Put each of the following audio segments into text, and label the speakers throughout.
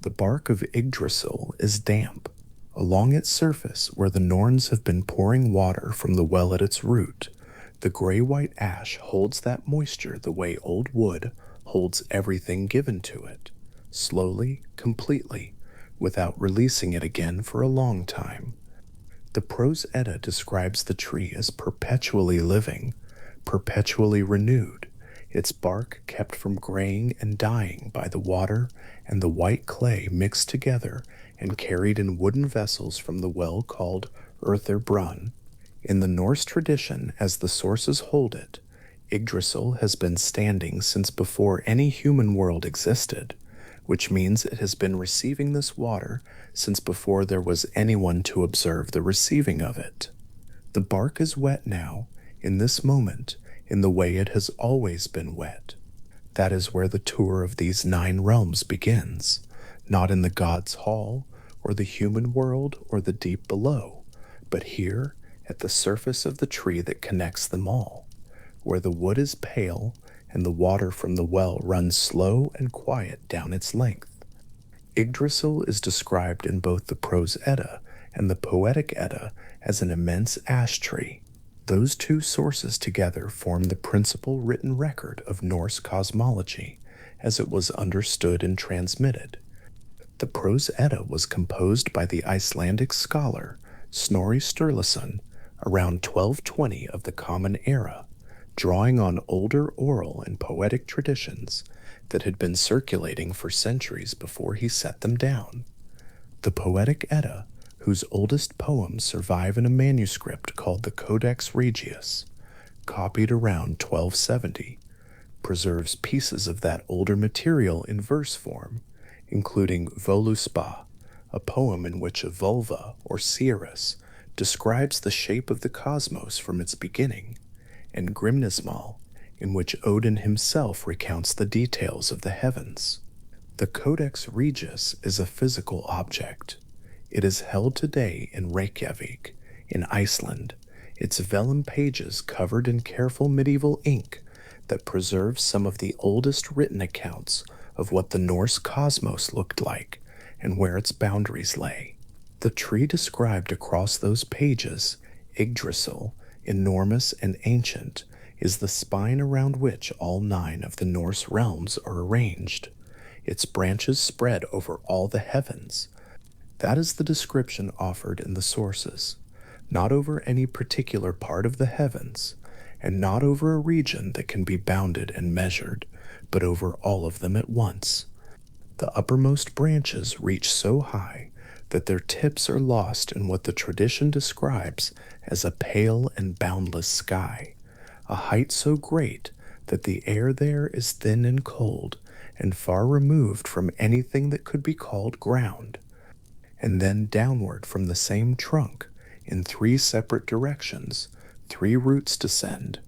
Speaker 1: The bark of Yggdrasil is damp. Along its surface, where the Norns have been pouring water from the well at its root, the gray-white ash holds that moisture the way old wood holds everything given to it, slowly, completely, without releasing it again for a long time. The Prose Edda describes the tree as perpetually living, perpetually renewed, its bark kept from graying and dying by the water and the white clay mixed together and carried in wooden vessels from the well called Brunn. In the Norse tradition, as the sources hold it, Yggdrasil has been standing since before any human world existed, which means it has been receiving this water since before there was anyone to observe the receiving of it. The bark is wet now, in this moment, in the way it has always been wet. That is where the tour of these 9 realms begins, not in the gods' hall, or the human world, or the deep below, but here, at the surface of the tree that connects them all, where the wood is pale and the water from the well runs slow and quiet down its length. Yggdrasil is described in both the Prose Edda and the Poetic Edda as an immense ash tree. Those two sources together form the principal written record of Norse cosmology as it was understood and transmitted. The Prose Edda was composed by the Icelandic scholar Snorri Sturluson around 1220 of the Common Era, drawing on older oral and poetic traditions that had been circulating for centuries before he set them down. The Poetic Edda, whose oldest poems survive in a manuscript called the Codex Regius, copied around 1270, preserves pieces of that older material in verse form, including Voluspa, a poem in which a vulva, or seeress, describes the shape of the cosmos from its beginning, and Grimnismal, in which Odin himself recounts the details of the heavens. The Codex Regius is a physical object. It is held today in Reykjavik, in Iceland, its vellum pages covered in careful medieval ink that preserves some of the oldest written accounts of what the Norse cosmos looked like and where its boundaries lay. The tree described across those pages, Yggdrasil, enormous and ancient, is the spine around which all 9 of the Norse realms are arranged. Its branches spread over all the heavens. That is the description offered in the sources, not over any particular part of the heavens, and not over a region that can be bounded and measured, but over all of them at once. The uppermost branches reach so high that their tips are lost in what the tradition describes as a pale and boundless sky, a height so great that the air there is thin and cold and far removed from anything that could be called ground. And then downward from the same trunk, in 3 separate directions, 3 roots descend.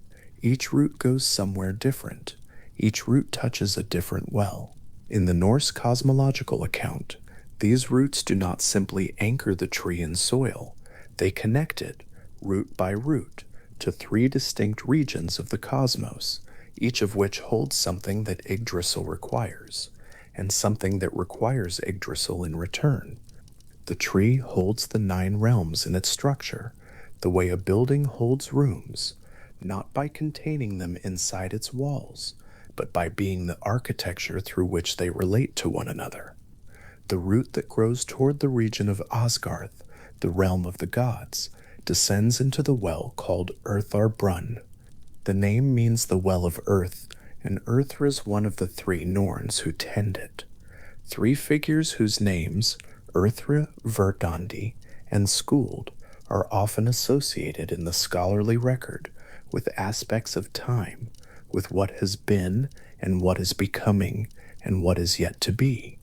Speaker 1: Each root goes somewhere different. Each root touches a different well. In the Norse cosmological account, these roots do not simply anchor the tree in soil. They connect it, root by root, to 3 distinct regions of the cosmos, each of which holds something that Yggdrasil requires, and something that requires Yggdrasil in return. The tree holds the 9 realms in its structure, the way a building holds rooms, not by containing them inside its walls, but by being the architecture through which they relate to one another. The root that grows toward the region of Asgard, the realm of the gods, descends into the well called Brunn. The name means the well of earth, and Earthra is one of the 3 Norns who tend it. 3 figures whose names, Earthra, Verdandi, and Skuld, are often associated in the scholarly record with aspects of time, with what has been and what is becoming and what is yet to be.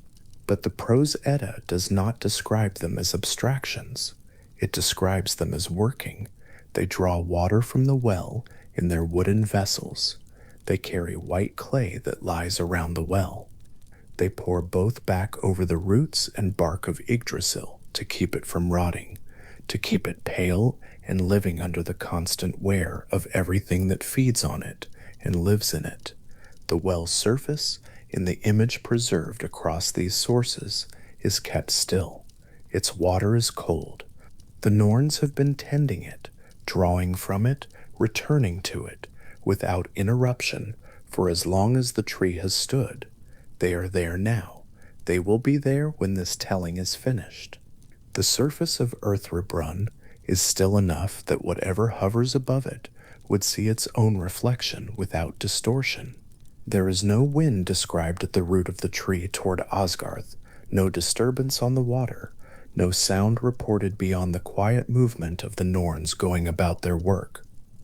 Speaker 1: But the Prose Edda does not describe them as abstractions. It describes them as working. They draw water from the well in their wooden vessels. They carry white clay that lies around the well. They pour both back over the roots and bark of Yggdrasil to keep it from rotting, to keep it pale and living under the constant wear of everything that feeds on it and lives in it. The well's surface, in the image preserved across these sources, is kept still. Its water is cold. The Norns have been tending it, drawing from it, returning to it, without interruption, for as long as the tree has stood. They are there now. They will be there when this telling is finished. The surface of Erthrebrunn is still enough that whatever hovers above it would see its own reflection without distortion. There is no wind described at the root of the tree toward Asgard, no disturbance on the water, no sound reported beyond the quiet movement of the Norns going about their work.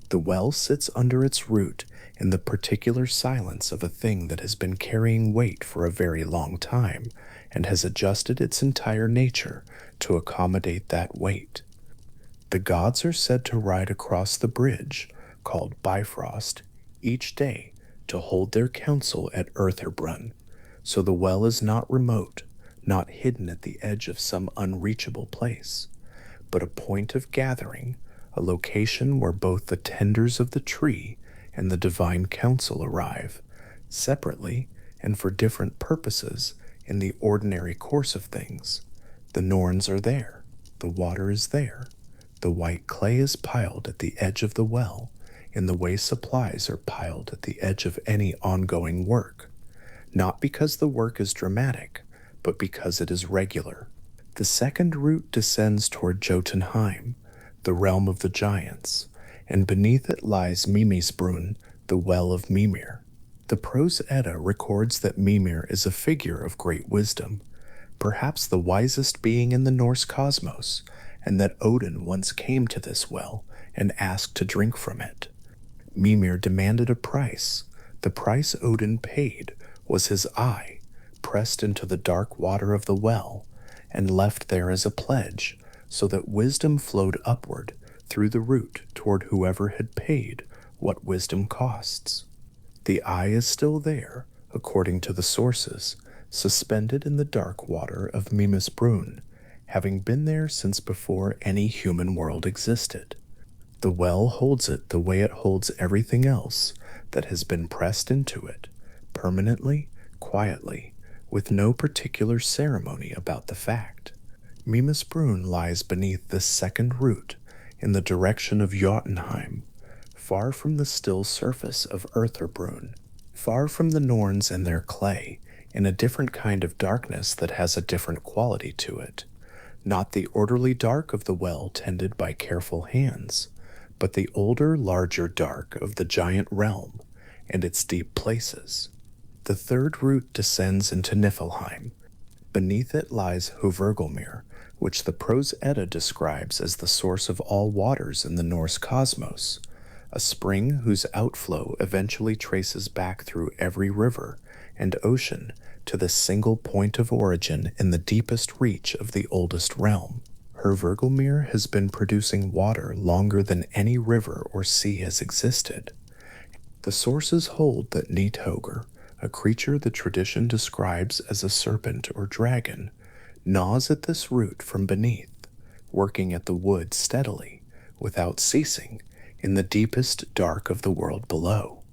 Speaker 1: The well sits under its root in the particular silence of a thing that has been carrying weight for a very long time and has adjusted its entire nature to accommodate that weight. The gods are said to ride across the bridge, called Bifrost, each day to hold their council at Erthrebrunn, so the well is not remote, not hidden at the edge of some unreachable place, but a point of gathering, a location where both the tenders of the tree and the divine council arrive, separately and for different purposes in the ordinary course of things. The Norns are there, the water is there, the white clay is piled at the edge of the well, in the way supplies are piled at the edge of any ongoing work, not because the work is dramatic, but because it is regular. The second route descends toward Jotunheim, the realm of the giants, and beneath it lies Mimisbrunn, the well of Mimir. The Prose Edda records that Mimir is a figure of great wisdom, perhaps the wisest being in the Norse cosmos, and that Odin once came to this well and asked to drink from it. Mimir demanded a price. The price Odin paid was his eye, pressed into the dark water of the well, and left there as a pledge, so that wisdom flowed upward through the root toward whoever had paid what wisdom costs. The eye is still there, according to the sources, suspended in the dark water of Mimisbrunn, having been there since before any human world existed. The well holds it the way it holds everything else that has been pressed into it, permanently, quietly, with no particular ceremony about the fact. Mimisbrunn lies beneath this second root, in the direction of Jotunheim, far from the still surface of Erthrebrunn, far from the Norns and their clay, in a different kind of darkness that has a different quality to it. Not the orderly dark of the well tended by careful hands, but the older, larger dark of the giant realm and its deep places. The third route descends into Niflheim. Beneath it lies Hvergelmir, which the Prose Edda describes as the source of all waters in the Norse cosmos, a spring whose outflow eventually traces back through every river and ocean to the single point of origin in the deepest reach of the oldest realm. Hvergelmir has been producing water longer than any river or sea has existed. The sources hold that Nidhogr, a creature the tradition describes as a serpent or dragon, gnaws at this root from beneath, working at the wood steadily, without ceasing, in the deepest dark of the world below.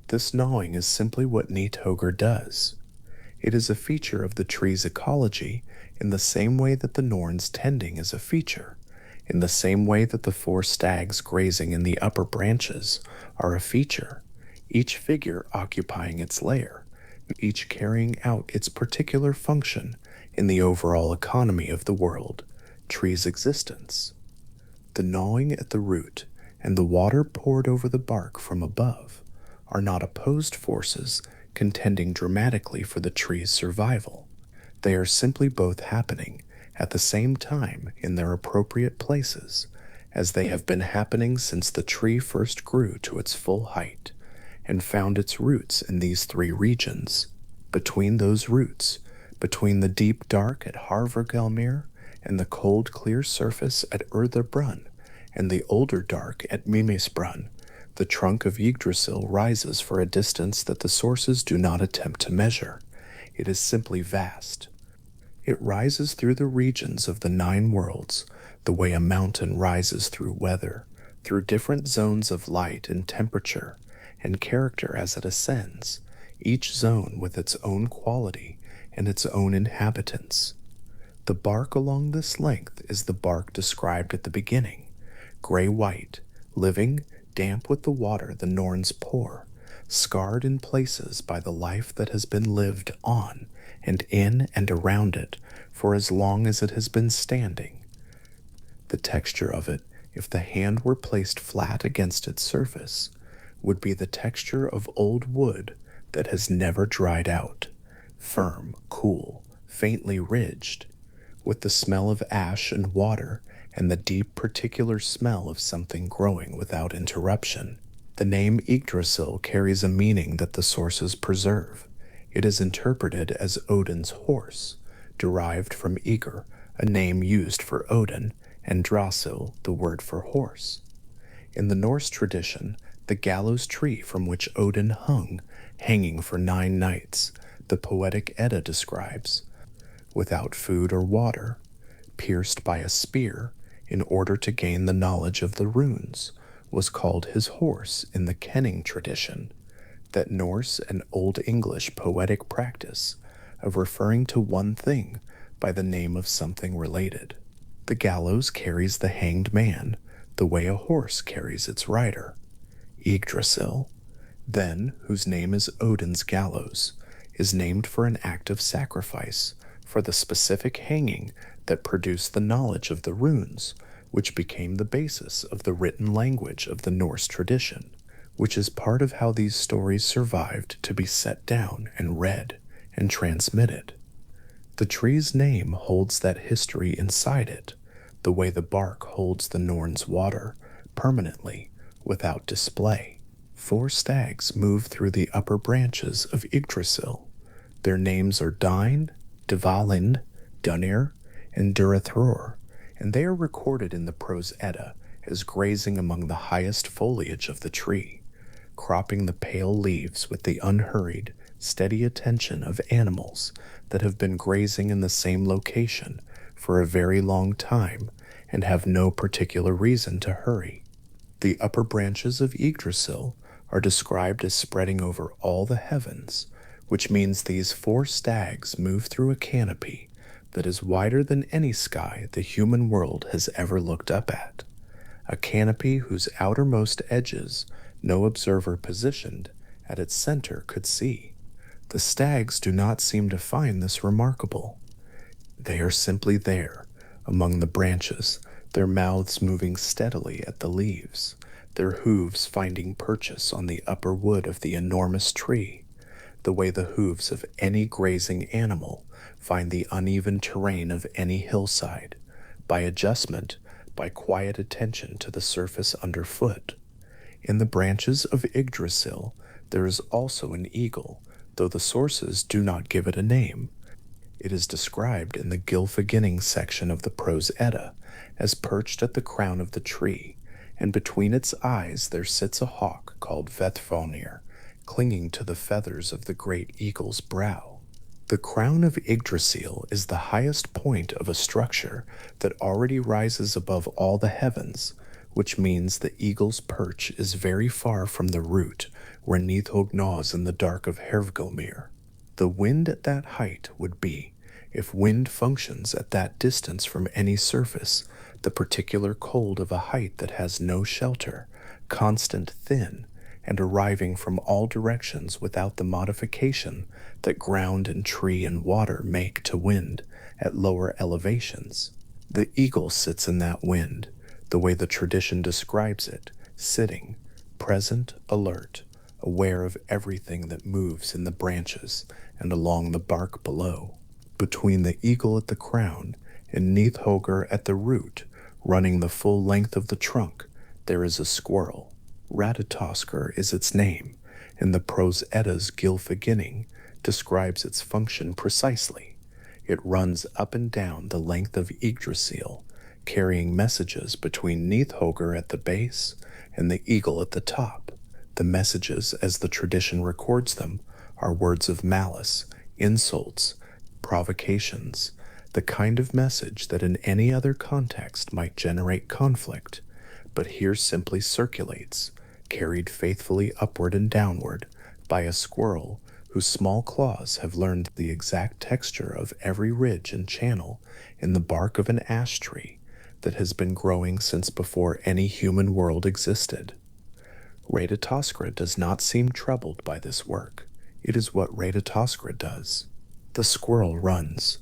Speaker 1: This gnawing is simply what Nidhogr does. It is a feature of the tree's ecology in the same way that the Norns' tending is a feature, in the same way that the 4 stags grazing in the upper branches are a feature, each figure occupying its lair, each carrying out its particular function in the overall economy of the world, tree's existence. The gnawing at the root and the water poured over the bark from above are not opposed forces contending dramatically for the tree's survival. They are simply both happening at the same time in their appropriate places, as they have been happening since the tree first grew to its full height and found its roots in these 3 regions. Between those roots, between the deep dark at Hvergelmir and the cold clear surface at Erthrebrunn and the older dark at Mimisbrunn, the trunk of Yggdrasil rises for a distance that the sources do not attempt to measure. It is simply vast. It rises through the regions of the 9 worlds, the way a mountain rises through weather, through different zones of light and temperature and character as it ascends, each zone with its own quality and its own inhabitants. The bark along this length is the bark described at the beginning, gray-white, living, damp with the water the Norns pour, scarred in places by the life that has been lived on and in and around it for as long as it has been standing. The texture of it, if the hand were placed flat against its surface, would be the texture of old wood that has never dried out, firm, cool, faintly ridged, with the smell of ash and water and the deep particular smell of something growing without interruption. The name Yggdrasil carries a meaning that the sources preserve. It is interpreted as Odin's horse, derived from Ygr, a name used for Odin, and Drasil, the word for horse. In the Norse tradition, the gallows tree from which Odin hung, hanging for 9 nights, the poetic Edda describes, without food or water, pierced by a spear in order to gain the knowledge of the runes, was called his horse in the kenning tradition, that Norse and Old English poetic practice of referring to one thing by the name of something related. The gallows carries the hanged man the way a horse carries its rider. Yggdrasil, then, whose name is Odin's gallows, is named for an act of sacrifice for the specific hanging that produced the knowledge of the runes, which became the basis of the written language of the Norse tradition, which is part of how these stories survived to be set down and read and transmitted. The tree's name holds that history inside it, the way the bark holds the Norns' water, permanently, without display. 4 stags move through the upper branches of Yggdrasil. Their names are Dain, Dvalin, Dunir, and Durathror, and they are recorded in the Prose Edda as grazing among the highest foliage of the tree, cropping the pale leaves with the unhurried, steady attention of animals that have been grazing in the same location for a very long time and have no particular reason to hurry. The upper branches of Yggdrasil are described as spreading over all the heavens, which means these 4 stags move through a canopy that is wider than any sky the human world has ever looked up at, a canopy whose outermost edges no observer positioned at its center could see. The stags do not seem to find this remarkable. They are simply there, among the branches, their mouths moving steadily at the leaves, their hooves finding purchase on the upper wood of the enormous tree, the way the hooves of any grazing animal find the uneven terrain of any hillside, by adjustment, by quiet attention to the surface underfoot. In the branches of Yggdrasil there is also an eagle, though the sources do not give it a name. It is described in the Gylfaginning section of the Prose Edda as perched at the crown of the tree, and between its eyes there sits a hawk called Vethfonir, clinging to the feathers of the great eagle's brow. The crown of Yggdrasil is the highest point of a structure that already rises above all the heavens, which means the eagle's perch is very far from the root where Nidhogg gnaws in the dark of Hervgilmir. The wind at that height would be, if wind functions at that distance from any surface, the particular cold of a height that has no shelter, constant thin, and arriving from all directions without the modification that ground and tree and water make to wind at lower elevations. The eagle sits in that wind, the way the tradition describes it, sitting, present, alert, aware of everything that moves in the branches and along the bark below. Between the eagle at the crown and Nidhoggr at the root, running the full length of the trunk, there is a squirrel. Ratatoskr is its name, and the Prose Edda's Gylfaginning describes its function precisely. It runs up and down the length of Yggdrasil, carrying messages between Nidhoggr at the base and the eagle at the top. The messages, as the tradition records them, are words of malice, insults, provocations, the kind of message that in any other context might generate conflict, but here simply circulates, carried faithfully upward and downward by a squirrel whose small claws have learned the exact texture of every ridge and channel in the bark of an ash tree that has been growing since before any human world existed. Ratatoskra does not seem troubled by this work. It is what Ratatoskra does. The squirrel runs.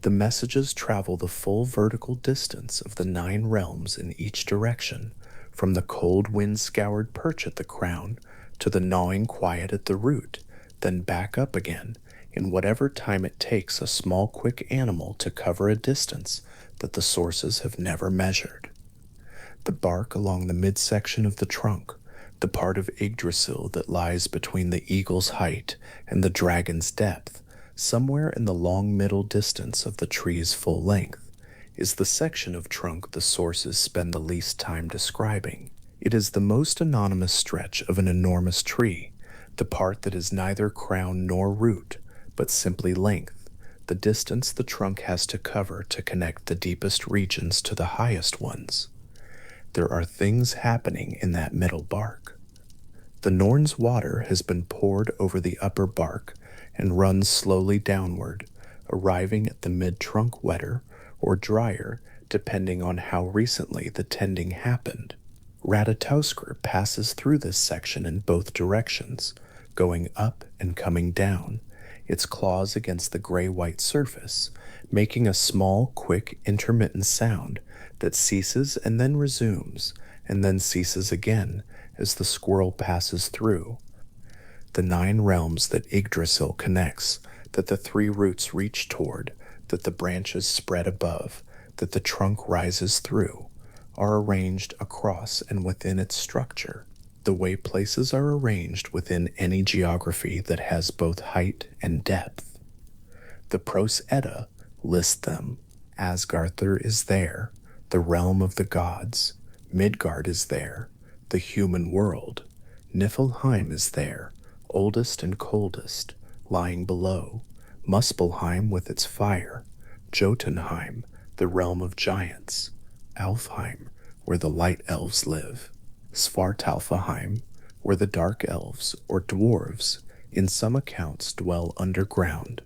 Speaker 1: The messages travel the full vertical distance of the 9 realms in each direction, from the cold wind-scoured perch at the crown to the gnawing quiet at the root, then back up again in whatever time it takes a small quick animal to cover a distance that the sources have never measured. The bark along the midsection of the trunk, the part of Yggdrasil that lies between the eagle's height and the dragon's depth, somewhere in the long middle distance of the tree's full length, is the section of trunk the sources spend the least time describing. It is the most anonymous stretch of an enormous tree, the part that is neither crown nor root, but simply length, the distance the trunk has to cover to connect the deepest regions to the highest ones. There are things happening in that middle bark. The Norn's water has been poured over the upper bark and runs slowly downward, arriving at the mid-trunk wetter or drier depending on how recently the tending happened. Ratatoskra passes through this section in both directions, going up and coming down, its claws against the gray-white surface, making a small, quick, intermittent sound that ceases and then resumes, and then ceases again as the squirrel passes through. The 9 realms that Yggdrasil connects, that the 3 roots reach toward, that the branches spread above, that the trunk rises through, are arranged across and within its structure, the way places are arranged within any geography that has both height and depth. The Prose Edda lists them. Asgard is there, the realm of the gods. Midgard is there, the human world. Niflheim is there, oldest and coldest, lying below. Muspelheim with its fire. Jotunheim, the realm of giants. Alfheim, where the light elves live. Svartalfaheim, where the dark elves, or dwarves, in some accounts dwell underground.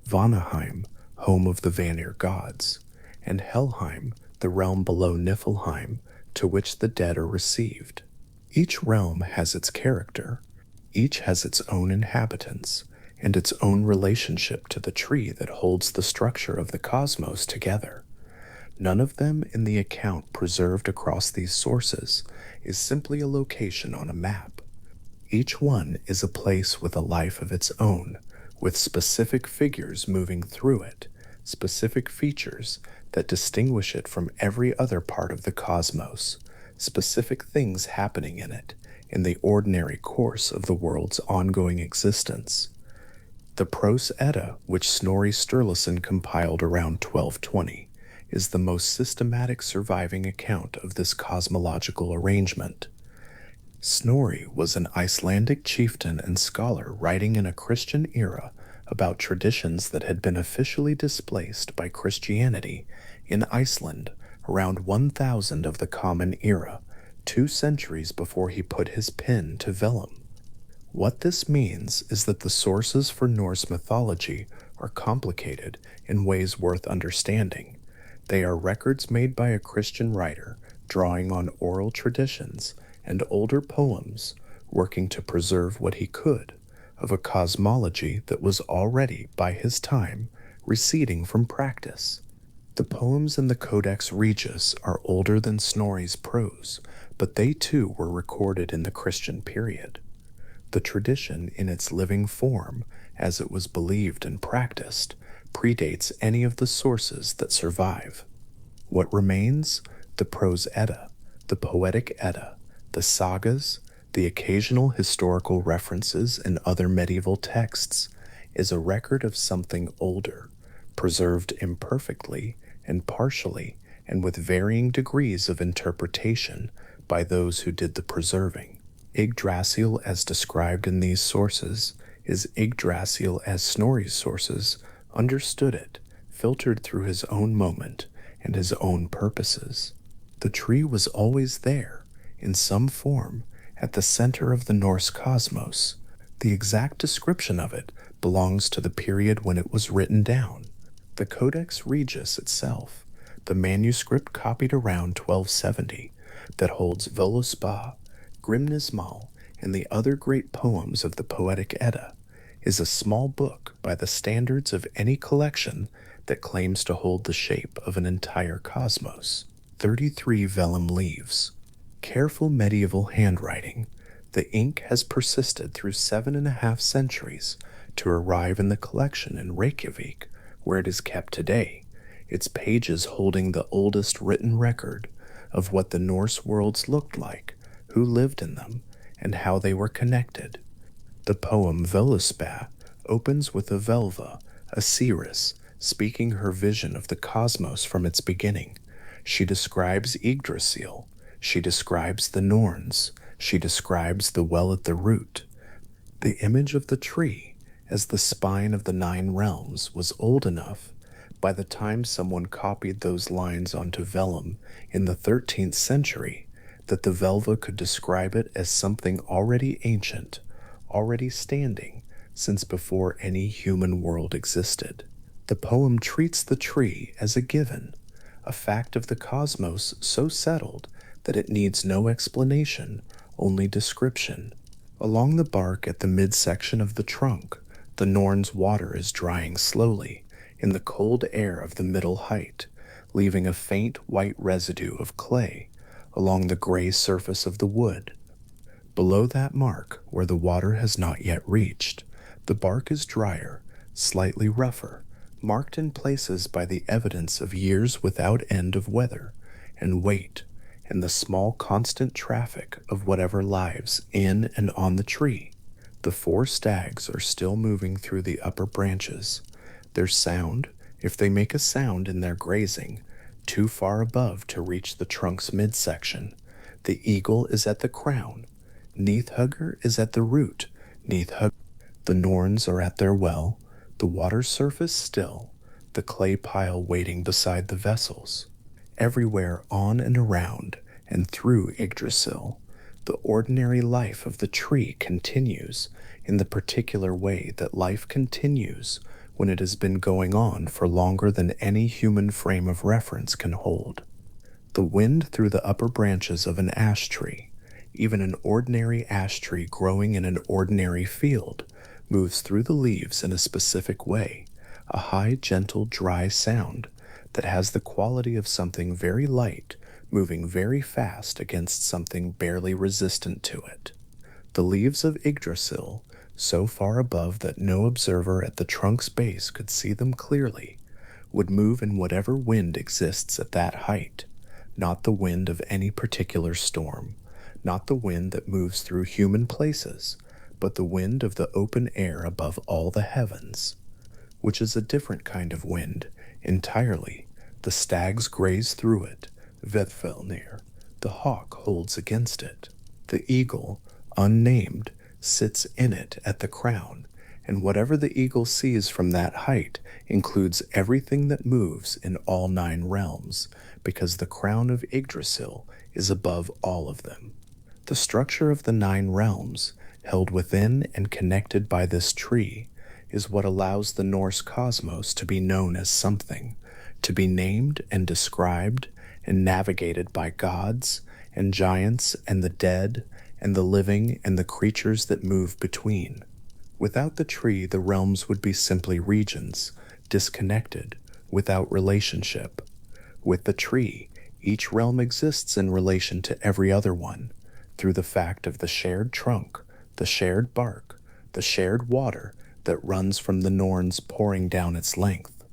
Speaker 1: Vanaheim, home of the Vanir gods. And Helheim, the realm below Niflheim, to which the dead are received. Each realm has its character. Each has its own inhabitants, and its own relationship to the tree that holds the structure of the cosmos together. None of them in the account preserved across these sources is simply a location on a map. Each one is a place with a life of its own, with specific figures moving through it, specific features that distinguish it from every other part of the cosmos, specific things happening in it, in the ordinary course of the world's ongoing existence. The Prose Edda, which Snorri Sturluson compiled around 1220, is the most systematic surviving account of this cosmological arrangement. Snorri was an Icelandic chieftain and scholar writing in a Christian era about traditions that had been officially displaced by Christianity in Iceland around 1000 of the Common Era, 2 centuries before he put his pen to vellum. What this means is that the sources for Norse mythology are complicated in ways worth understanding. They are records made by a Christian writer drawing on oral traditions and older poems, working to preserve what he could of a cosmology that was already, by his time, receding from practice. The poems in the Codex Regius are older than Snorri's prose, but they too were recorded in the Christian period. The tradition in its living form, as it was believed and practiced, predates any of the sources that survive. What remains? The Prose Edda, the Poetic Edda, the sagas, the occasional historical references in other medieval texts, is a record of something older, preserved imperfectly and partially and with varying degrees of interpretation by those who did the preserving. Yggdrasil as described in these sources is Yggdrasil as Snorri's sources understood it, filtered through his own moment and his own purposes. The tree was always there, in some form, at the center of the Norse cosmos, The exact description of it belongs to the period when it was written down. The Codex Regius itself, the manuscript copied around 1270 that holds Völuspá, Grimnismal, and the other great poems of the Poetic Edda, is a small book by the standards of any collection that claims to hold the shape of an entire cosmos. 33 vellum leaves. Careful medieval handwriting. The ink has persisted through 7.5 centuries to arrive in the collection in Reykjavik, where it is kept today, its pages holding the oldest written record of what the Norse worlds looked like, who lived in them, and how they were connected. The poem Völuspá opens with a Velva, a seeress, speaking her vision of the cosmos from its beginning. She describes Yggdrasil, she describes the Norns, she describes the well at the root. The image of the tree as the spine of the 9 realms was old enough by the time someone copied those lines onto vellum in the 13th century that the Velva could describe it as something already ancient, already standing since before any human world existed. The poem treats the tree as a given, a fact of the cosmos so settled that it needs no explanation, only description. Along the bark at the midsection of the trunk, the Norn's water is drying slowly in the cold air of the middle height, leaving a faint white residue of clay along the gray surface of the wood. Below that mark, where the water has not yet reached, the bark is drier, slightly rougher, marked in places by the evidence of years without end of weather and weight, and the small constant traffic of whatever lives in and on the tree. The 4 stags are still moving through the upper branches. Their sound, if they make a sound in their grazing, too far above to reach the trunk's midsection. The eagle is at the crown. Niflheim is at the root. The Norns are at their well, the water surface still, the clay pile waiting beside the vessels. Everywhere on and around and through Yggdrasil, the ordinary life of the tree continues in the particular way that life continues when it has been going on for longer than any human frame of reference can hold. The wind through the upper branches of an ash tree, even an ordinary ash tree growing in an ordinary field, moves through the leaves in a specific way, a high, gentle, dry sound that has the quality of something very light moving very fast against something barely resistant to it. The leaves of Yggdrasil, so far above that no observer at the trunk's base could see them clearly, would move in whatever wind exists at that height, not the wind of any particular storm, not the wind that moves through human places, but the wind of the open air above all the heavens, which is a different kind of wind entirely. The stags graze through it, Vedfellnir, the hawk holds against it. The eagle, unnamed, sits in it at the crown, and whatever the eagle sees from that height includes everything that moves in all 9 realms, because the crown of Yggdrasil is above all of them. The structure of the 9 realms, held within and connected by this tree, is what allows the Norse cosmos to be known as something, to be named and described and navigated by gods and giants and the dead and the living and the creatures that move between. Without the tree, the realms would be simply regions, disconnected, without relationship. With the tree, each realm exists in relation to every other one, through the fact of the shared trunk, the shared bark, the shared water that runs from the Norns pouring down its length.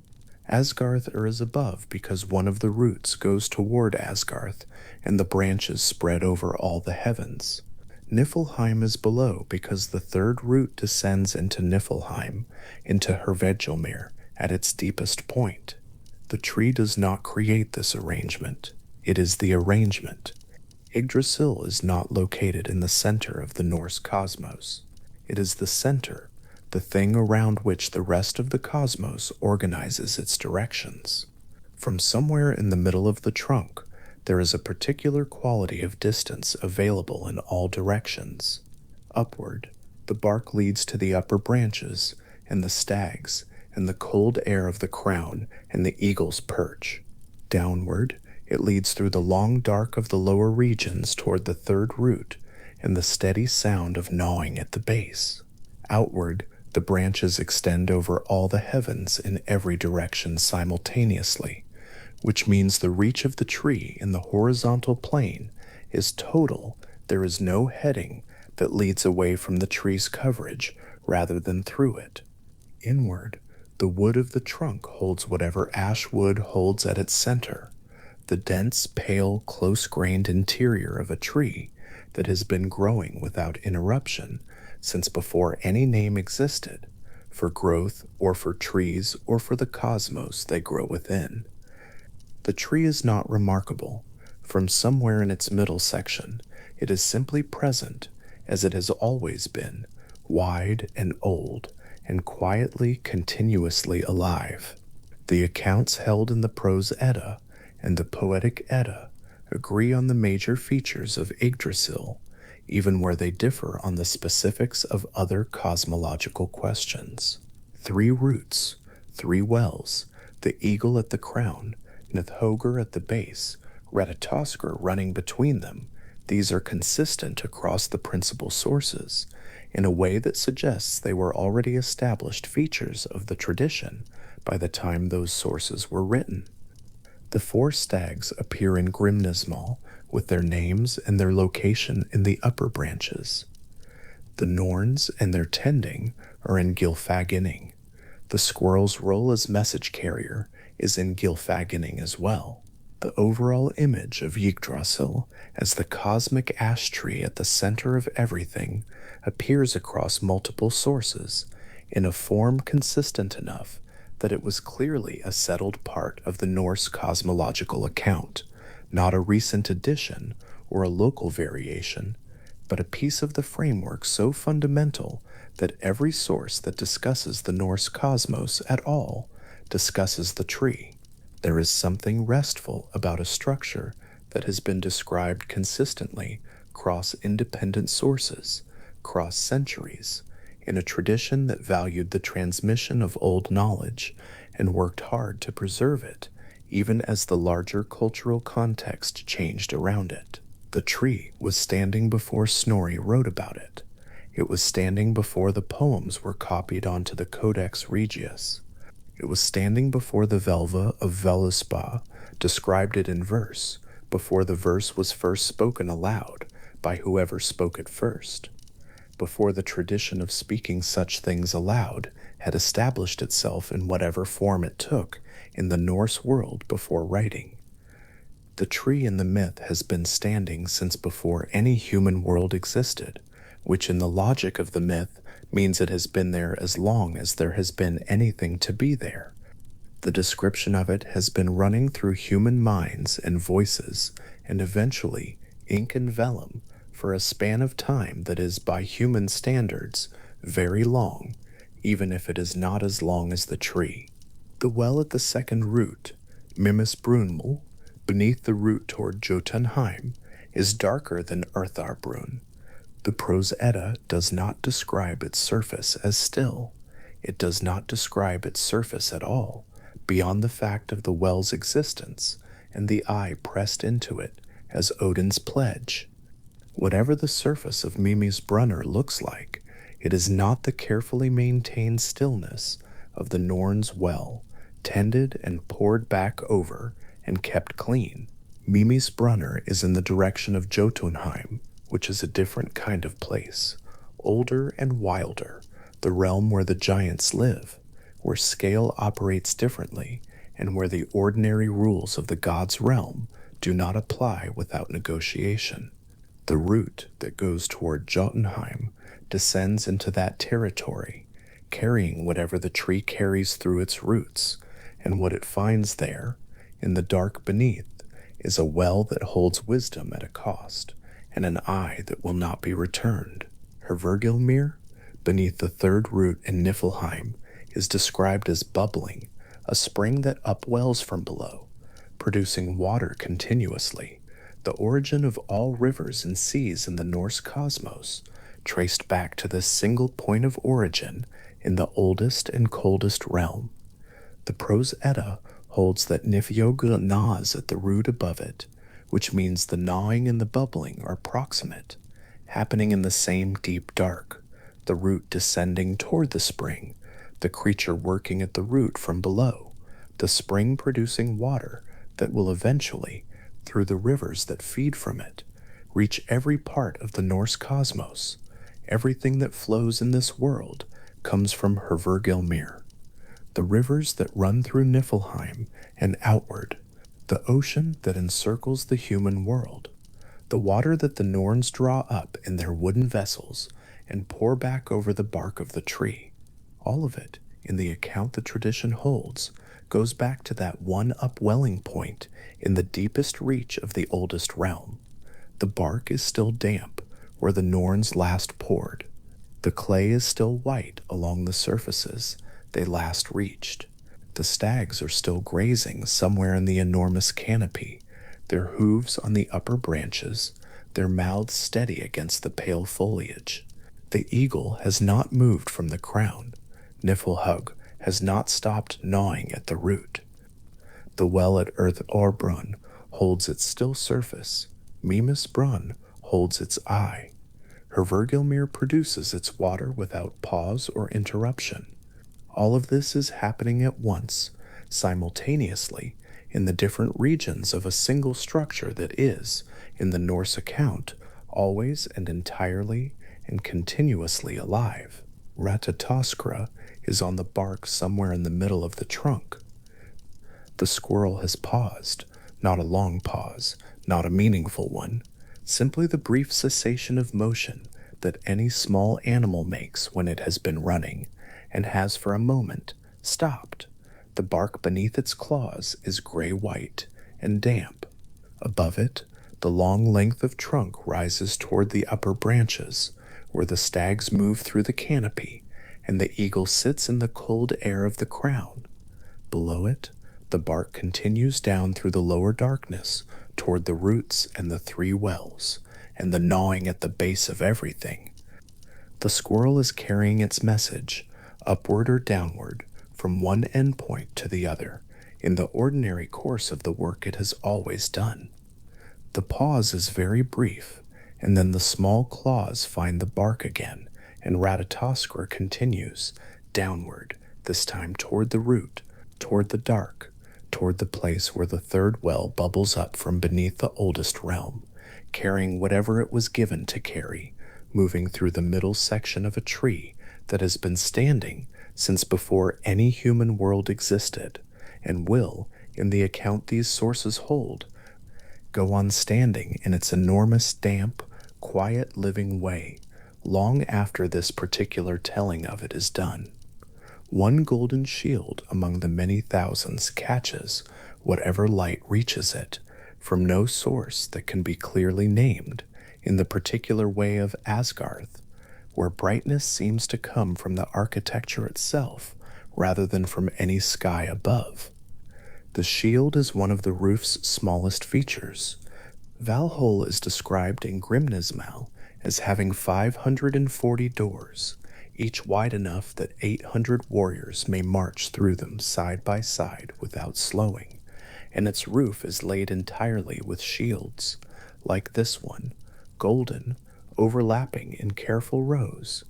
Speaker 1: Asgard is above because one of the roots goes toward Asgard, and the branches spread over all the heavens. Niflheim is below because the 3rd root descends into Niflheim, into Hvergelmir, at its deepest point. The tree does not create this arrangement. It is the arrangement. Yggdrasil is not located in the center of the Norse cosmos. It is the center, the thing around which the rest of the cosmos organizes its directions. From somewhere in the middle of the trunk, there is a particular quality of distance available in all directions. Upward, The bark leads to the upper branches, and the stags, and the cold air of the crown, and the eagle's perch. Downward, it leads through the long dark of the lower regions toward the third root, and the steady sound of gnawing at the base. Outward, the branches extend over all the heavens in every direction simultaneously, which means the reach of the tree in the horizontal plane is total. There is no heading that leads away from the tree's coverage rather than through it. Inward, the wood of the trunk holds whatever ash wood holds at its center, the dense, pale, close-grained interior of a tree that has been growing without interruption since before any name existed, for growth or for trees or for the cosmos they grow within. The tree is not remarkable. From somewhere in its middle section, it is simply present, as it has always been, wide and old, and quietly, continuously alive. The accounts held in the Prose Edda and the Poetic Edda agree on the major features of Yggdrasil, even where they differ on the specifics of other cosmological questions. 3 roots, 3 wells, the eagle at the crown, Nithhogr at the base, Ratatoskr running between them, these are consistent across the principal sources, in a way that suggests they were already established features of the tradition by the time those sources were written. The 4 stags appear in Grimnismal with their names and their location in the upper branches. The Norns and their tending are in Gylfaginning. The squirrel's role as message carrier is in Gylfaginning as well. The overall image of Yggdrasil as the cosmic ash tree at the center of everything appears across multiple sources in a form consistent enough that it was clearly a settled part of the Norse cosmological account, not a recent addition or a local variation, but a piece of the framework so fundamental that every source that discusses the Norse cosmos at all discusses the tree. There is something restful about a structure that has been described consistently cross independent sources, cross centuries, in a tradition that valued the transmission of old knowledge and worked hard to preserve it, even as the larger cultural context changed around it. The tree was standing before Snorri wrote about it. It was standing before the poems were copied onto the Codex Regius. It was standing before the Velva of Völuspá described it in verse, before the verse was first spoken aloud by whoever spoke it first, before the tradition of speaking such things aloud had established itself in whatever form it took in the Norse world before writing. The tree in the myth has been standing since before any human world existed, which in the logic of the myth means it has been there as long as there has been anything to be there. The description of it has been running through human minds and voices, and eventually ink and vellum, for a span of time that is, by human standards, very long, even if it is not as long as the tree. The well at the second root, Mimisbrunmul, beneath the root toward Jotunheim, is darker than Urtharbrunn. The Prose Edda does not describe its surface as still. It does not describe its surface at all, beyond the fact of the well's existence and the eye pressed into it as Odin's pledge. Whatever the surface of Mimi's Brunner looks like, it is not the carefully maintained stillness of the Norn's well, tended and poured back over and kept clean. Mimi's Brunner is in the direction of Jotunheim, which is a different kind of place, older and wilder, the realm where the giants live, where scale operates differently, and where the ordinary rules of the god's realm do not apply without negotiation. The route that goes toward Jotunheim descends into that territory, carrying whatever the tree carries through its roots, and what it finds there, in the dark beneath, is a well that holds wisdom at a cost, and an eye that will not be returned. Hvergelmir, beneath the third root in Niflheim, is described as bubbling, a spring that upwells from below, producing water continuously, the origin of all rivers and seas in the Norse cosmos, traced back to this single point of origin in the oldest and coldest realm. The Prose Edda holds that Niflheim gnaws at the root above it, which means the gnawing and the bubbling are proximate, happening in the same deep dark, the root descending toward the spring, the creature working at the root from below, the spring producing water that will eventually, through the rivers that feed from it, reach every part of the Norse cosmos. Everything that flows in this world comes from Hervergilmir. The rivers that run through Niflheim and outward, the ocean that encircles the human world, the water that the Norns draw up in their wooden vessels and pour back over the bark of the tree. All of it, in the account the tradition holds, goes back to that one upwelling point in the deepest reach of the oldest realm. The bark is still damp where the Norns last poured. The clay is still white along the surfaces they last reached. The stags are still grazing somewhere in the enormous canopy, their hooves on the upper branches, their mouths steady against the pale foliage. The eagle has not moved from the crown. Niflheim has not stopped gnawing at the root. The well at Earth Orbrunn holds its still surface. Mimas Brunn holds its eye. Hervergilmir produces its water without pause or interruption. All of this is happening at once, simultaneously, in the different regions of a single structure that is, in the Norse account, always and entirely and continuously alive. Ratatoskra is on the bark somewhere in the middle of the trunk. The squirrel has paused, not a long pause, not a meaningful one, simply the brief cessation of motion that any small animal makes when it has been running, and has for a moment stopped. The bark beneath its claws is gray-white and damp. Above it, the long length of trunk rises toward the upper branches, where the stags move through the canopy, and the eagle sits in the cold air of the crown. Below it, the bark continues down through the lower darkness toward the roots and the three wells, and the gnawing at the base of everything. The squirrel is carrying its message, upward or downward, from one endpoint to the other, in the ordinary course of the work it has always done. The pause is very brief, and then the small claws find the bark again, and Ratatoskra continues, downward, this time toward the root, toward the dark, toward the place where the third well bubbles up from beneath the oldest realm, carrying whatever it was given to carry, moving through the middle section of a tree that has been standing since before any human world existed, and will, in the account these sources hold, go on standing in its enormous, damp, quiet living way, long after this particular telling of it is done. One golden shield among the many thousands catches whatever light reaches it, from no source that can be clearly named, in the particular way of Asgard, where brightness seems to come from the architecture itself rather than from any sky above. The shield is one of the roof's smallest features. Valhall is described in Grimnismal as having 540 doors, each wide enough that 800 warriors may march through them side by side without slowing, and its roof is laid entirely with shields, like this one, golden, overlapping in careful rows,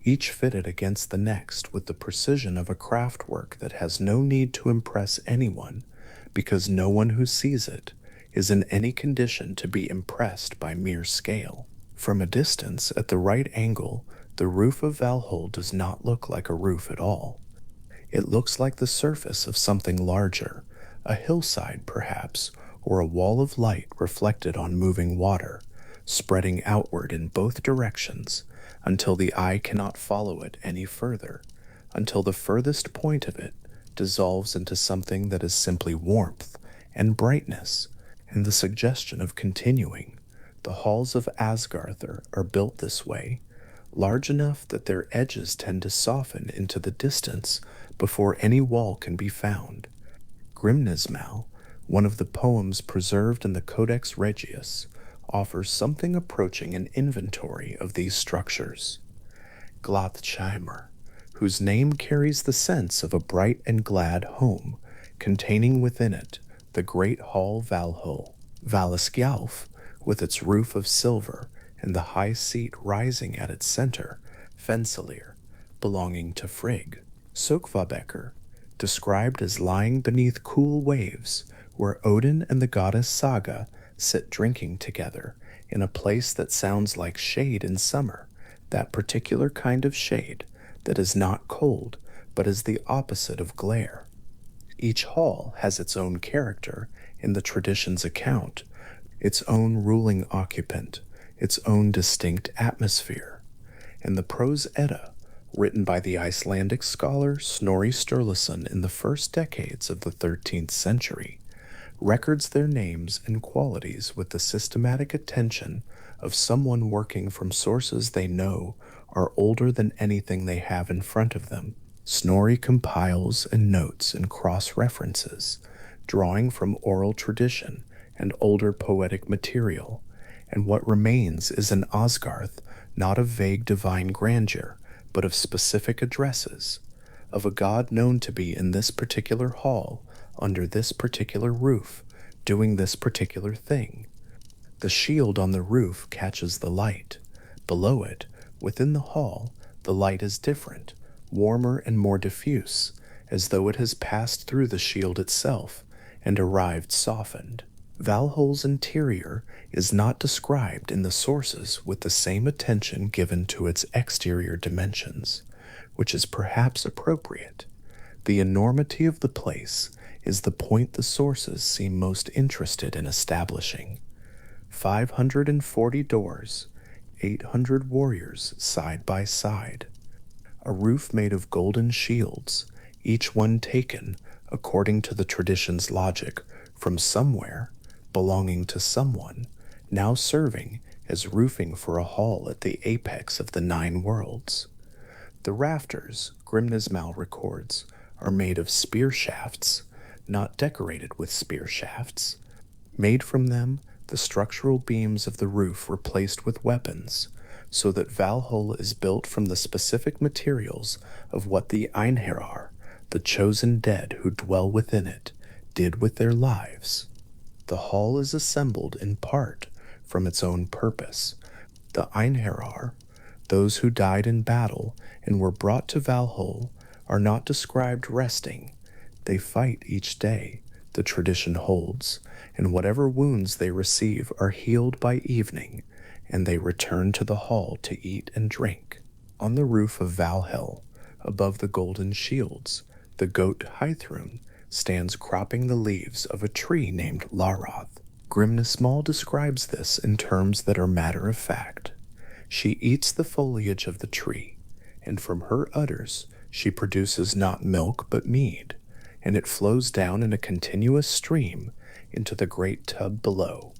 Speaker 1: each fitted against the next with the precision of a craftwork that has no need to impress anyone, because no one who sees it is in any condition to be impressed by mere scale. From a distance, at the right angle, the roof of Valhall does not look like a roof at all. It looks like the surface of something larger, a hillside perhaps, or a wall of light reflected on moving water, spreading outward in both directions until the eye cannot follow it any further, until the furthest point of it dissolves into something that is simply warmth and brightness and the suggestion of continuing. The halls of Asgard are built this way, large enough that their edges tend to soften into the distance before any wall can be found. Grimnismal, one of the poems preserved in the Codex Regius, offers something approaching an inventory of these structures. Glathsheimer, whose name carries the sense of a bright and glad home, containing within it the great hall Valhall. Valaskjalf, with its roof of silver and the high seat rising at its center, Fensalir, belonging to Frigg. Sokvabekur, described as lying beneath cool waves, where Odin and the goddess Saga sit drinking together in a place that sounds like shade in summer, that particular kind of shade that is not cold but is the opposite of glare. Each hall has its own character in the tradition's account, its own ruling occupant, its own distinct atmosphere. And the Prose Edda, written by the Icelandic scholar Snorri Sturluson in the first decades of the 13th century, records their names and qualities with the systematic attention of someone working from sources they know are older than anything they have in front of them. Snorri compiles and notes and cross-references, drawing from oral tradition and older poetic material, and what remains is an Asgarth not of vague divine grandeur, but of specific addresses, of a god known to be in this particular hall, under this particular roof, doing this particular thing. The shield on the roof catches the light. Below it, within the hall, the light is different, warmer and more diffuse, as though it has passed through the shield itself and arrived softened. Valhall's interior is not described in the sources with the same attention given to its exterior dimensions, which is perhaps appropriate. The enormity of the place is the point the sources seem most interested in establishing. 540 doors, 800 warriors side by side, a roof made of golden shields, each one taken, according to the tradition's logic, from somewhere, belonging to someone, now serving as roofing for a hall at the apex of the 9 worlds. The rafters, Grimnismal records, are made of spear shafts, not decorated with spear shafts. Made from them, the structural beams of the roof replaced with weapons, so that Valhall is built from the specific materials of what the Einherjar, the chosen dead who dwell within it, did with their lives. The hall is assembled in part from its own purpose. The Einherjar, those who died in battle and were brought to Valhall, are not described resting. They fight each day, the tradition holds, and whatever wounds they receive are healed by evening, and they return to the hall to eat and drink. On the roof of Valhall, above the golden shields, the goat Heithrun stands cropping the leaves of a tree named Laroth. Grimnismal describes this in terms that are matter of fact. She eats the foliage of the tree, and from her udders she produces not milk but mead, and it flows down in a continuous stream into the great tub below,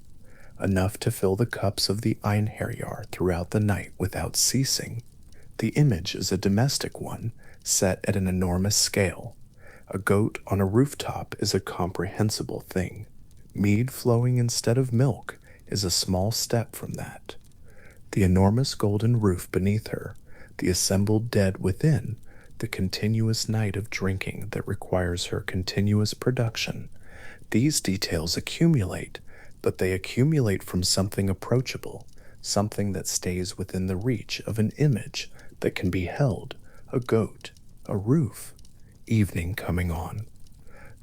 Speaker 1: enough to fill the cups of the Einherjar throughout the night without ceasing. The image is a domestic one, set at an enormous scale. A goat on a rooftop is a comprehensible thing. Mead flowing instead of milk is a small step from that. The enormous golden roof beneath her, the assembled dead within, the continuous night of drinking that requires her continuous production, these details accumulate, but they accumulate from something approachable, something that stays within the reach of an image that can be held, a goat, a roof. Evening coming on.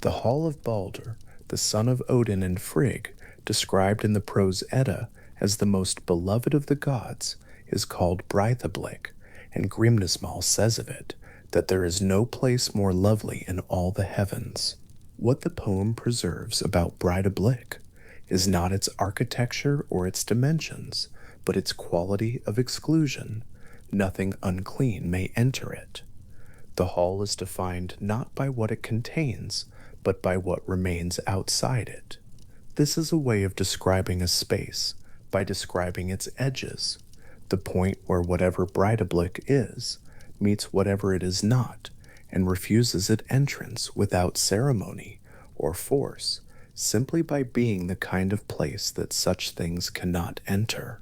Speaker 1: The Hall of Balder, the son of Odin and Frigg, described in the Prose Edda as the most beloved of the gods, is called Breidablik, and Grimnismal says of it that there is no place more lovely in all the heavens. What the poem preserves about Breidablik is not its architecture or its dimensions, but its quality of exclusion. Nothing unclean may enter it. The hall is defined not by what it contains, but by what remains outside it. This is a way of describing a space, by describing its edges, the point where whatever Breidablik is, meets whatever it is not, and refuses it entrance without ceremony or force, simply by being the kind of place that such things cannot enter.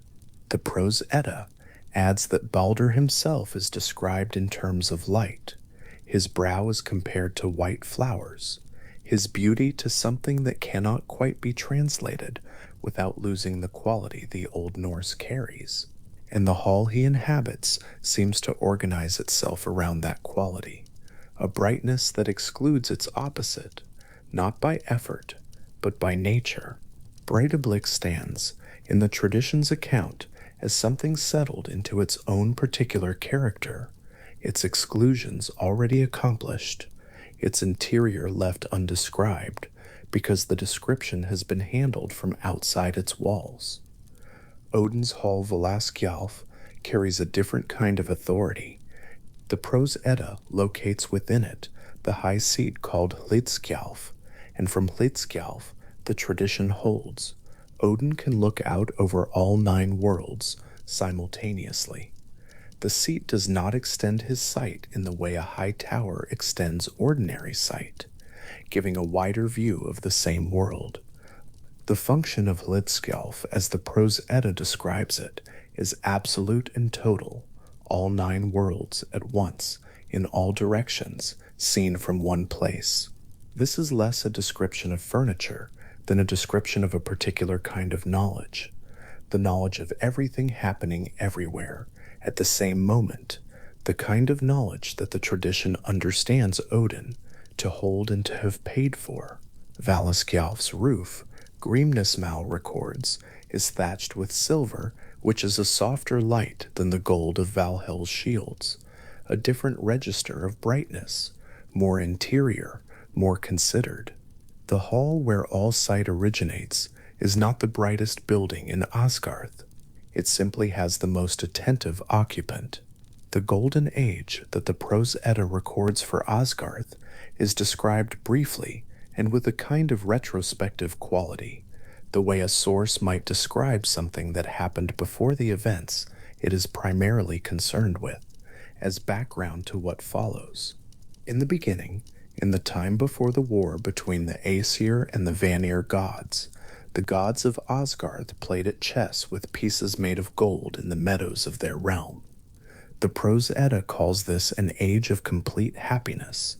Speaker 1: The Prose Edda adds that Balder himself is described in terms of light. His brow is compared to white flowers, his beauty to something that cannot quite be translated without losing the quality the Old Norse carries. And the hall he inhabits seems to organize itself around that quality, a brightness that excludes its opposite, not by effort, but by nature. Breidablik stands, in the tradition's account, as something settled into its own particular character, its exclusions already accomplished, its interior left undescribed, because the description has been handled from outside its walls. Odin's Hall Valaskjalf carries a different kind of authority. The Prose Edda locates within it the high seat called Hlidskjalf, and from Hlidskjalf the tradition holds Odin can look out over all 9 worlds simultaneously. The seat does not extend his sight in the way a high tower extends ordinary sight, giving a wider view of the same world. The function of Hlidskjalf, as the Prose Edda describes it, is absolute and total, all 9 worlds at once, in all directions, seen from one place. This is less a description of furniture than a description of a particular kind of knowledge, the knowledge of everything happening everywhere at the same moment, the kind of knowledge that the tradition understands Odin to hold and to have paid for. Valaskjalf's roof, Grímnismal records, is thatched with silver, which is a softer light than the gold of Valhall's shields, a different register of brightness, more interior, more considered. The hall where all sight originates is not the brightest building in Asgard. It simply has the most attentive occupant. The golden age that the Prose Edda records for Asgard is described briefly and with a kind of retrospective quality, the way a source might describe something that happened before the events it is primarily concerned with, as background to what follows. In the beginning, in the time before the war between the Aesir and the Vanir gods, the gods of Asgard played at chess with pieces made of gold in the meadows of their realm. The Prose Edda calls this an age of complete happiness,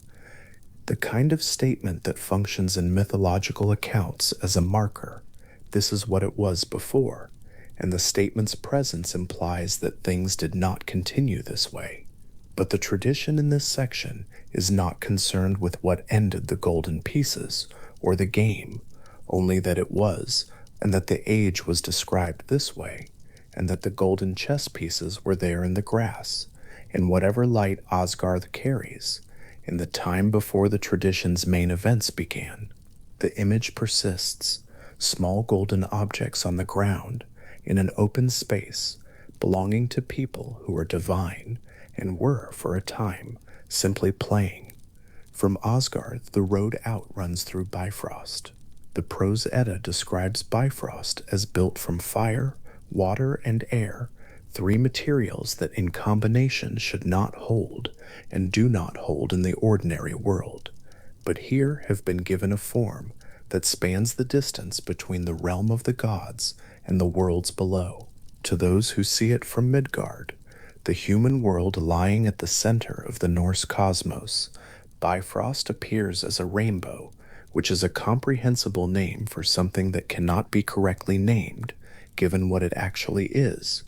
Speaker 1: the kind of statement that functions in mythological accounts as a marker. This is what it was before, and the statement's presence implies that things did not continue this way. But the tradition in this section is not concerned with what ended the golden pieces or the game, only that it was, and that the age was described this way, and that the golden chess pieces were there in the grass, in whatever light Asgard carries, in the time before the tradition's main events began. The image persists, small golden objects on the ground, in an open space, belonging to people who are divine, and were, for a time, simply playing. From Asgard, the road out runs through Bifrost. The Prose Edda describes Bifrost as built from fire, water, and air, 3 materials that in combination should not hold, and do not hold in the ordinary world, but here have been given a form that spans the distance between the realm of the gods and the worlds below. To those who see it from Midgard, the human world lying at the center of the Norse cosmos, Bifrost appears as a rainbow, which is a comprehensible name for something that cannot be correctly named, given what it actually is.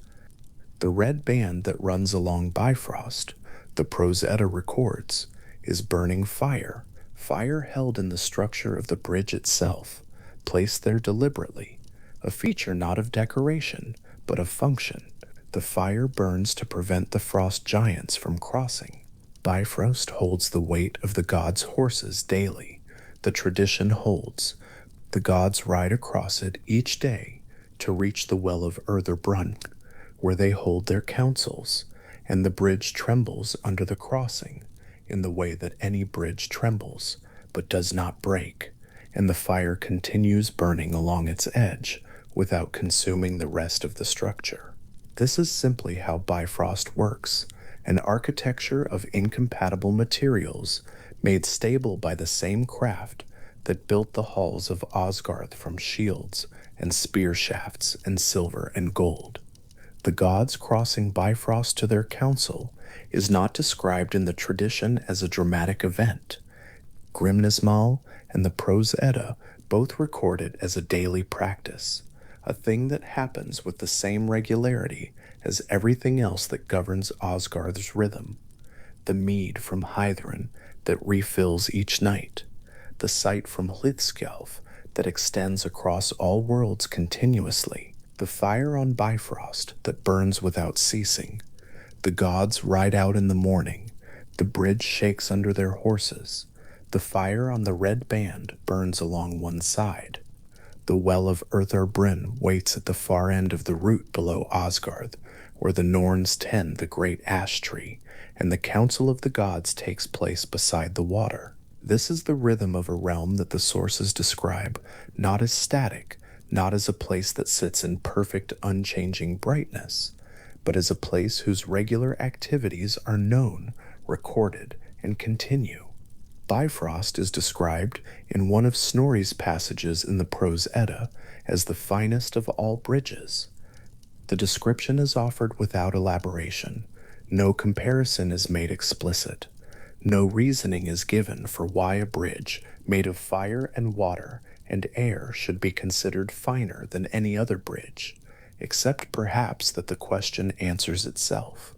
Speaker 1: The red band that runs along Bifrost, the Prose Edda records, is burning fire, fire held in the structure of the bridge itself, placed there deliberately, a feature not of decoration, but of function. The fire burns to prevent the frost giants from crossing. Bifrost holds the weight of the gods' horses daily. The tradition holds. The gods ride across it each day to reach the well of Urtherbrunn, where they hold their councils, and the bridge trembles under the crossing, in the way that any bridge trembles, but does not break, and the fire continues burning along its edge, without consuming the rest of the structure. This is simply how Bifrost works, an architecture of incompatible materials, made stable by the same craft, that built the halls of Asgard from shields and spear shafts and silver and gold. The gods crossing Bifrost to their council is not described in the tradition as a dramatic event. Grimnismal and the Prose Edda both record it as a daily practice, a thing that happens with the same regularity as everything else that governs Asgard's rhythm. The mead from Hythrun that refills each night, the sight from Hlithskjalf that extends across all worlds continuously, the fire on Bifrost that burns without ceasing. The gods ride out in the morning, the bridge shakes under their horses, the fire on the red band burns along one side. The well of Urtharbrunn waits at the far end of the route below Asgard, where the Norns tend the great ash tree, and the council of the gods takes place beside the water. This is the rhythm of a realm that the sources describe not as static, not as a place that sits in perfect, unchanging brightness, but as a place whose regular activities are known, recorded, and continue. Bifrost is described in one of Snorri's passages in the Prose Edda as the finest of all bridges. The description is offered without elaboration. No comparison is made explicit. No reasoning is given for why a bridge made of fire and water and air should be considered finer than any other bridge, except perhaps that the question answers itself.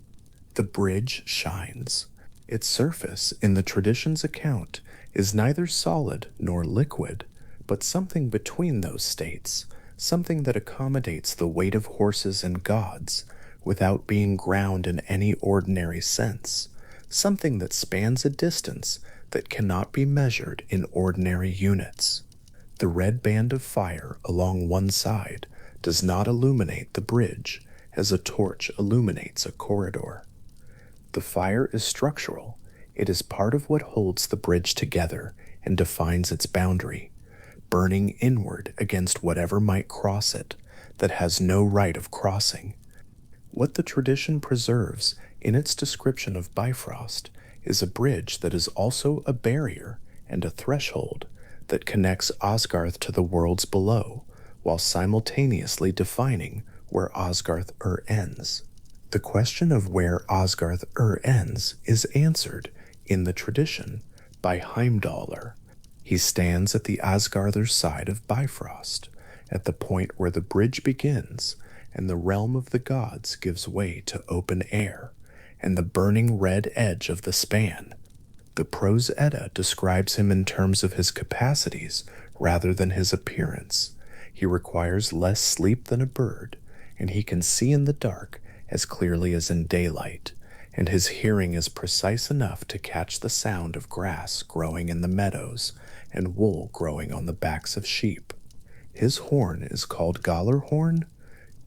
Speaker 1: The bridge shines. Its surface, in the tradition's account, is neither solid nor liquid, but something between those states, something that accommodates the weight of horses and gods, without being ground in any ordinary sense, something that spans a distance that cannot be measured in ordinary units. The red band of fire along one side does not illuminate the bridge as a torch illuminates a corridor. The fire is structural. It is part of what holds the bridge together and defines its boundary, burning inward against whatever might cross it that has no right of crossing. What the tradition preserves in its description of Bifrost is a bridge that is also a barrier and a threshold that connects Asgard to the worlds below, while simultaneously defining where Asgard ends. The question of where Asgard ends is answered in the tradition by Heimdallr. He stands at the Asgarder's side of Bifrost, at the point where the bridge begins and the realm of the gods gives way to open air and the burning red edge of the span. The Prose Edda describes him in terms of his capacities rather than his appearance. He requires less sleep than a bird, and he can see in the dark as clearly as in daylight, and his hearing is precise enough to catch the sound of grass growing in the meadows and wool growing on the backs of sheep. His horn is called Galarhorn.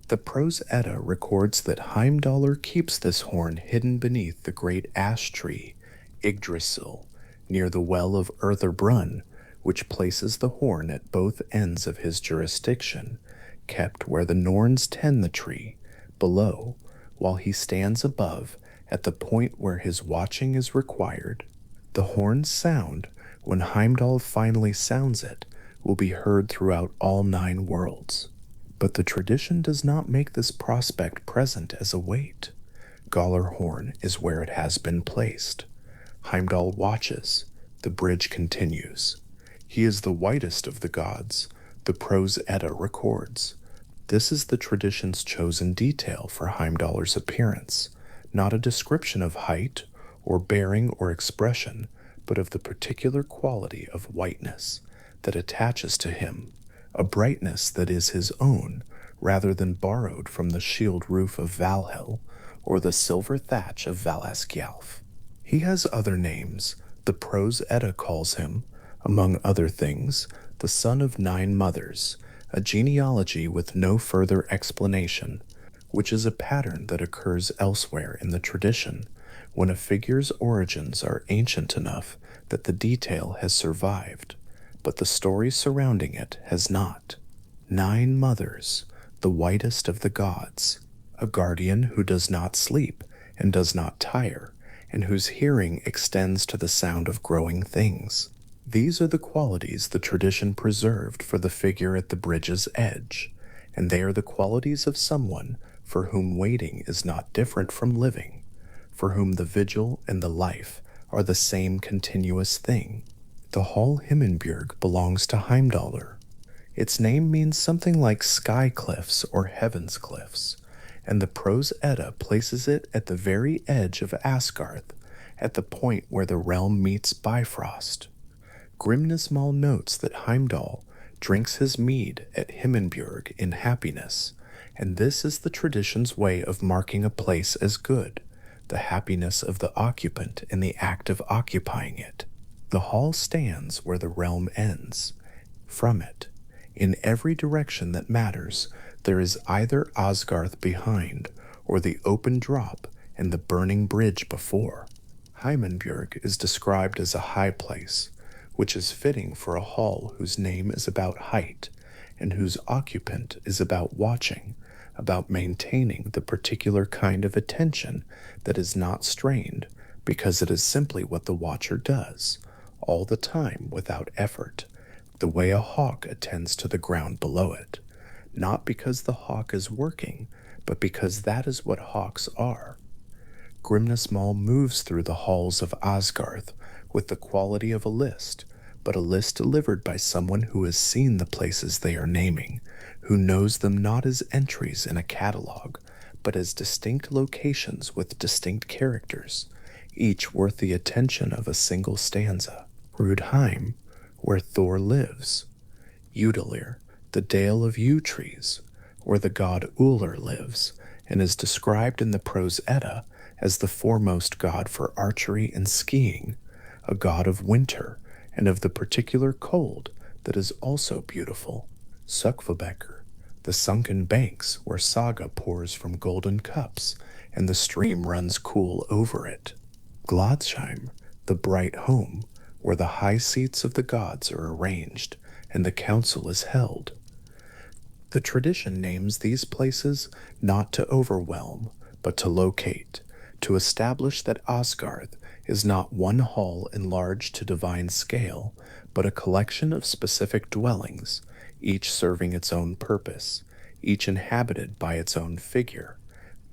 Speaker 1: The Prose Edda records that Heimdallr keeps this horn hidden beneath the great ash tree, Yggdrasil, near the well of Urtharbrunn, which places the horn at both ends of his jurisdiction, kept where the Norns tend the tree, below, while he stands above at the point where his watching is required. The horn's sound, when Heimdall finally sounds it, will be heard throughout all 9 worlds. But the tradition does not make this prospect present as a weight. Galarhorn is where it has been placed. Heimdall watches. The bridge continues. He is the whitest of the gods, the Prose Edda records. This is the tradition's chosen detail for Heimdallr's appearance, not a description of height or bearing or expression, but of the particular quality of whiteness that attaches to him, a brightness that is his own rather than borrowed from the shield roof of Valhall or the silver thatch of Valaskjalf. He has other names. The Prose Edda calls him, among other things, the son of 9 mothers, a genealogy with no further explanation, which is a pattern that occurs elsewhere in the tradition when a figure's origins are ancient enough that the detail has survived, but the story surrounding it has not. 9 mothers, the whitest of the gods, a guardian who does not sleep and does not tire, and whose hearing extends to the sound of growing things. These are the qualities the tradition preserved for the figure at the bridge's edge, and they are the qualities of someone for whom waiting is not different from living, for whom the vigil and the life are the same continuous thing. The Hall Himmelbjerg belongs to Heimdallr. Its name means something like sky cliffs or heavens cliffs, and the Prose Edda places it at the very edge of Asgard, at the point where the realm meets Bifrost. Grimnismal notes that Heimdall drinks his mead at Himmelbjerg in happiness, and this is the tradition's way of marking a place as good, the happiness of the occupant in the act of occupying it. The hall stands where the realm ends. From it, in every direction that matters, there is either Asgard behind, or the open drop and the burning bridge before. Heimenbjerg is described as a high place, which is fitting for a hall whose name is about height, and whose occupant is about watching, about maintaining the particular kind of attention that is not strained, because it is simply what the watcher does, all the time without effort, the way a hawk attends to the ground below it, not because the hawk is working, but because that is what hawks are. Grimnismal moves through the halls of Asgard with the quality of a list, but a list delivered by someone who has seen the places they are naming, who knows them not as entries in a catalog, but as distinct locations with distinct characters, each worth the attention of a single stanza. Rudheim, where Thor lives. Yggdrasil, the dale of yew trees, where the god Ullr lives, and is described in the Prose Edda as the foremost god for archery and skiing, a god of winter and of the particular cold that is also beautiful. Sökkvabekkr, the sunken banks where Saga pours from golden cups and the stream runs cool over it. Gladsheim, the bright home, where the high seats of the gods are arranged and the council is held. The tradition names these places not to overwhelm, but to locate, to establish that Asgard is not one hall enlarged to divine scale, but a collection of specific dwellings, each serving its own purpose, each inhabited by its own figure,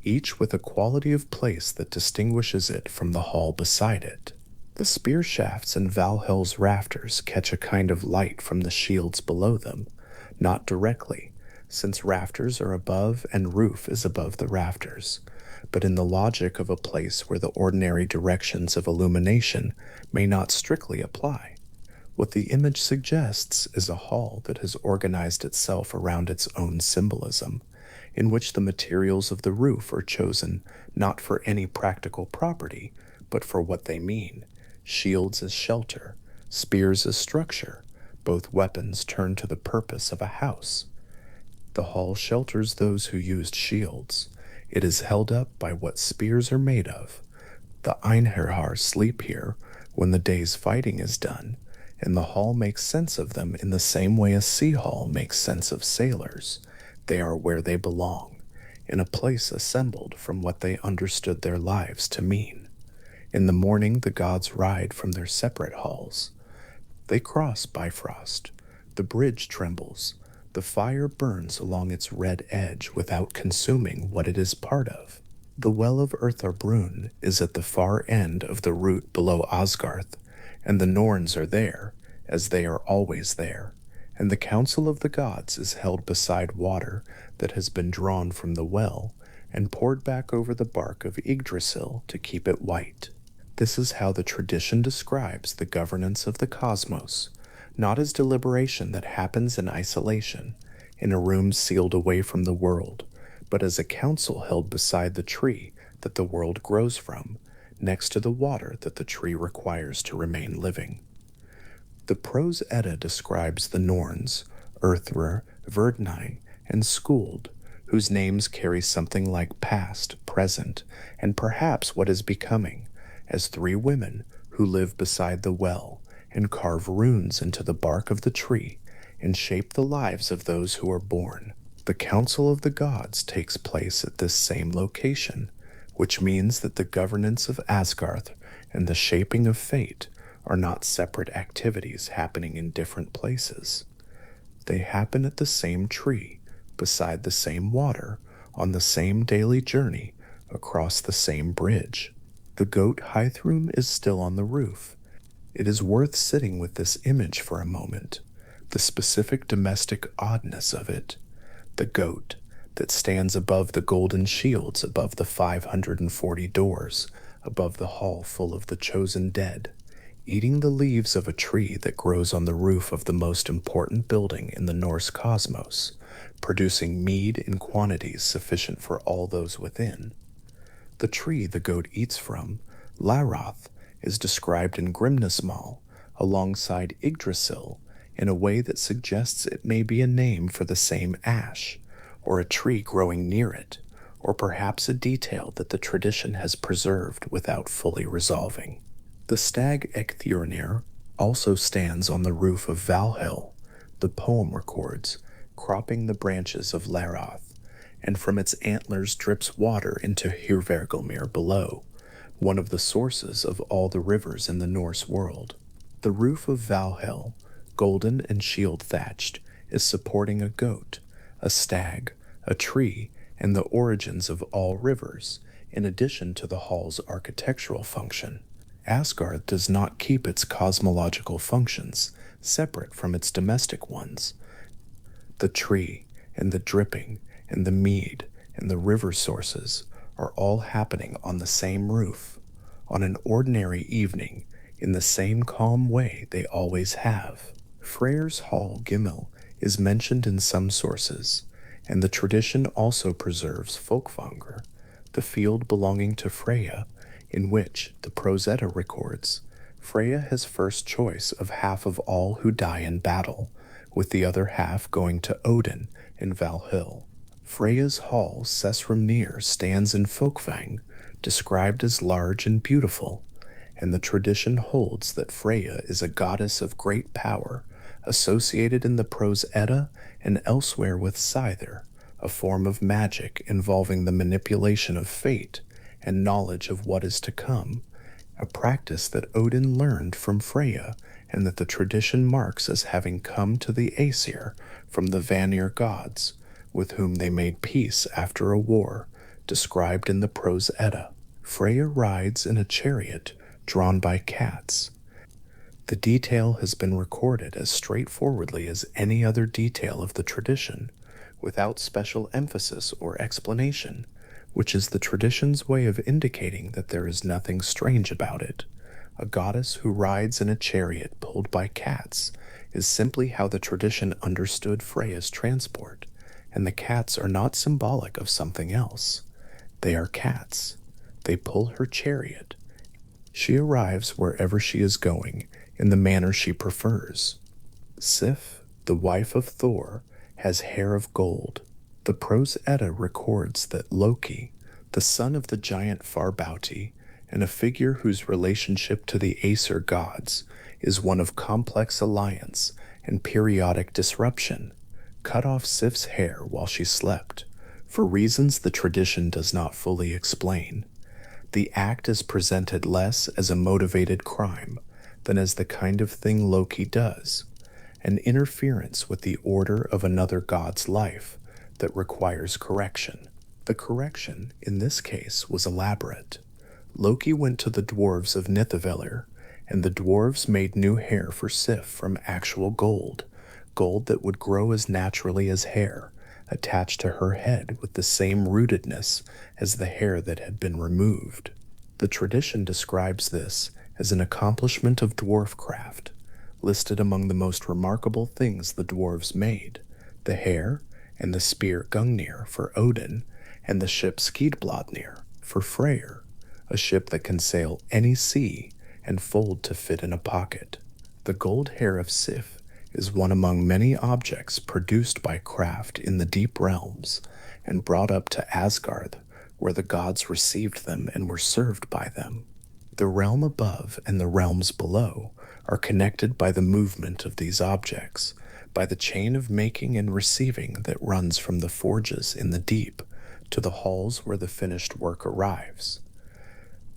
Speaker 1: each with a quality of place that distinguishes it from the hall beside it. The spear shafts in Valhall's rafters catch a kind of light from the shields below them, not directly, since rafters are above and roof is above the rafters, but in the logic of a place where the ordinary directions of illumination may not strictly apply. What the image suggests is a hall that has organized itself around its own symbolism, in which the materials of the roof are chosen not for any practical property, but for what they mean. Shields as shelter, spears as structure, both weapons turned to the purpose of a house. The hall shelters those who used shields. It is held up by what spears are made of. The Einherjar sleep here when the day's fighting is done, and the hall makes sense of them in the same way a sea hall makes sense of sailors. They are where they belong, in a place assembled from what they understood their lives to mean. In the morning the gods ride from their separate halls. They cross Bifrost. The bridge trembles. The fire burns along its red edge without consuming what it is part of. The well of Ertharbrunn is at the far end of the route below Asgard, and the Norns are there, as they are always there, and the council of the gods is held beside water that has been drawn from the well and poured back over the bark of Yggdrasil to keep it white. This is how the tradition describes the governance of the cosmos, not as deliberation that happens in isolation, in a room sealed away from the world, but as a council held beside the tree that the world grows from, next to the water that the tree requires to remain living. The Prose Edda describes the Norns, Erthrer, Verdnai, and Skuld, whose names carry something like past, present, and perhaps what is becoming, as three women who live beside the well and carve runes into the bark of the tree and shape the lives of those who are born. The council of the gods takes place at this same location, which means that the governance of Asgard and the shaping of fate are not separate activities happening in different places. They happen at the same tree, beside the same water, on the same daily journey, across the same bridge. The goat Hythroom is still on the roof. It is worth sitting with this image for a moment, the specific domestic oddness of it. The goat that stands above the golden shields, above the 540 doors, above the hall full of the chosen dead, eating the leaves of a tree that grows on the roof of the most important building in the Norse cosmos, producing mead in quantities sufficient for all those within. The tree the goat eats from, Laroth, is described in Grimnismal alongside Yggdrasil in a way that suggests it may be a name for the same ash, or a tree growing near it, or perhaps a detail that the tradition has preserved without fully resolving. The stag Ecthyrnir also stands on the roof of Valhall, the poem records, cropping the branches of Laroth, and from its antlers drips water into Hyrvergelmir below, one of the sources of all the rivers in the Norse world. The roof of Valhall, golden and shield-thatched, is supporting a goat, a stag, a tree, and the origins of all rivers, in addition to the hall's architectural function. Asgard does not keep its cosmological functions separate from its domestic ones. The tree, and the dripping, and the mead, and the river sources are all happening on the same roof, on an ordinary evening, in the same calm way they always have. Freyr's Hall Gimel is mentioned in some sources, and the tradition also preserves Folkvanger, the field belonging to Freya, in which, the Prose Edda records, Freya has first choice of half of all who die in battle, with the other half going to Odin in Valhall. Freya's hall Sessrumnir stands in Folkvang, described as large and beautiful, and the tradition holds that Freya is a goddess of great power, associated in the Prose Edda and elsewhere with Scyther, a form of magic involving the manipulation of fate and knowledge of what is to come, a practice that Odin learned from Freya and that the tradition marks as having come to the Aesir from the Vanir gods, with whom they made peace after a war, described in the Prose Edda. Freya rides in a chariot drawn by cats. The detail has been recorded as straightforwardly as any other detail of the tradition, without special emphasis or explanation, which is the tradition's way of indicating that there is nothing strange about it. A goddess who rides in a chariot pulled by cats is simply how the tradition understood Freya's transport, and the cats are not symbolic of something else. They are cats. They pull her chariot. She arrives wherever she is going in the manner she prefers. Sif, the wife of Thor, has hair of gold. The Prose Edda records that Loki, the son of the giant Farbauti, and a figure whose relationship to the Aesir gods is one of complex alliance and periodic disruption, cut off Sif's hair while she slept, for reasons the tradition does not fully explain. The act is presented less as a motivated crime than as the kind of thing Loki does, an interference with the order of another god's life that requires correction. The correction, in this case, was elaborate. Loki went to the dwarves of Niflheim, and the dwarves made new hair for Sif from actual gold, gold that would grow as naturally as hair, attached to her head with the same rootedness as the hair that had been removed. The tradition describes this as an accomplishment of dwarfcraft, listed among the most remarkable things the dwarves made: the hair and the spear Gungnir for Odin, and the ship Skidbladnir for Freyr, a ship that can sail any sea and fold to fit in a pocket. The gold hair of Sif is one among many objects produced by craft in the deep realms and brought up to Asgard, where the gods received them and were served by them. The realm above and the realms below are connected by the movement of these objects, by the chain of making and receiving that runs from the forges in the deep to the halls where the finished work arrives.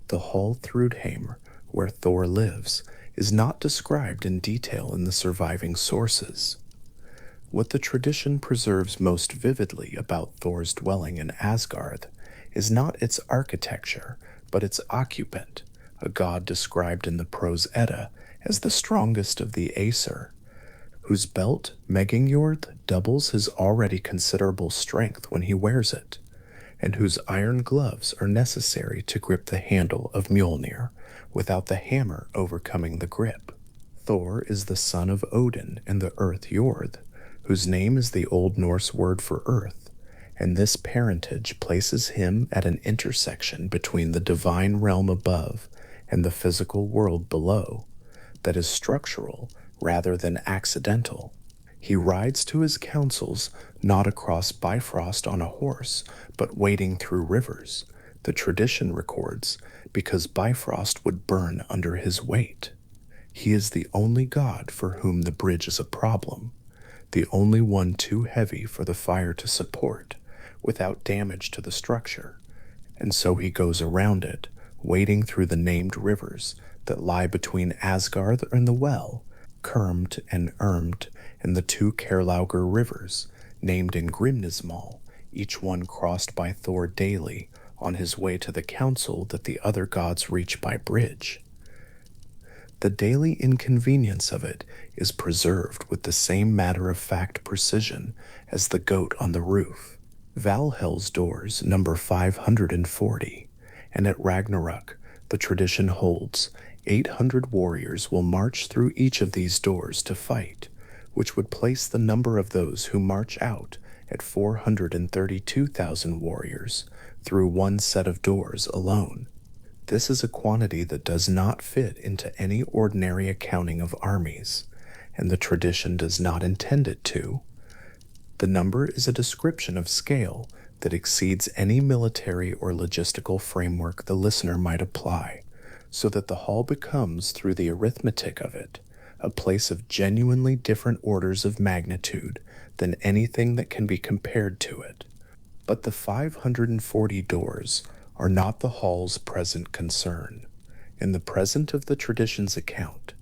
Speaker 1: The hall Thrudheim, where Thor lives, is not described in detail in the surviving sources. What the tradition preserves most vividly about Thor's dwelling in Asgard is not its architecture, but its occupant, a god described in the Prose Edda as the strongest of the Aesir, whose belt, Megingjord, doubles his already considerable strength when he wears it, and whose iron gloves are necessary to grip the handle of Mjolnir without the hammer overcoming the grip. Thor is the son of Odin and the earth Jord, whose name is the Old Norse word for earth, and this parentage places him at an intersection between the divine realm above and the physical world below, that is structural rather than accidental. He rides to his councils not across Bifrost on a horse, but wading through rivers, the tradition records, because Bifrost would burn under his weight. He is the only god for whom the bridge is a problem, the only one too heavy for the fire to support without damage to the structure, and so he goes around it, wading through the named rivers that lie between Asgard and the Well, Kermd and Ermd, and the two Kerlauger rivers, named in Grimnismal, each one crossed by Thor daily on his way to the council that the other gods reach by bridge. The daily inconvenience of it is preserved with the same matter-of-fact precision as the goat on the roof. Valhell's doors number 540, and at Ragnarok, the tradition holds 800 warriors will march through each of these doors to fight, which would place the number of those who march out at 432,000 warriors through one set of doors alone. This is a quantity that does not fit into any ordinary accounting of armies, and the tradition does not intend it to. The number is a description of scale that exceeds any military or logistical framework the listener might apply, so that the hall becomes, through the arithmetic of it, a place of genuinely different orders of magnitude than anything that can be compared to it. But the 540 doors are not the hall's present concern. In the present of the tradition's account,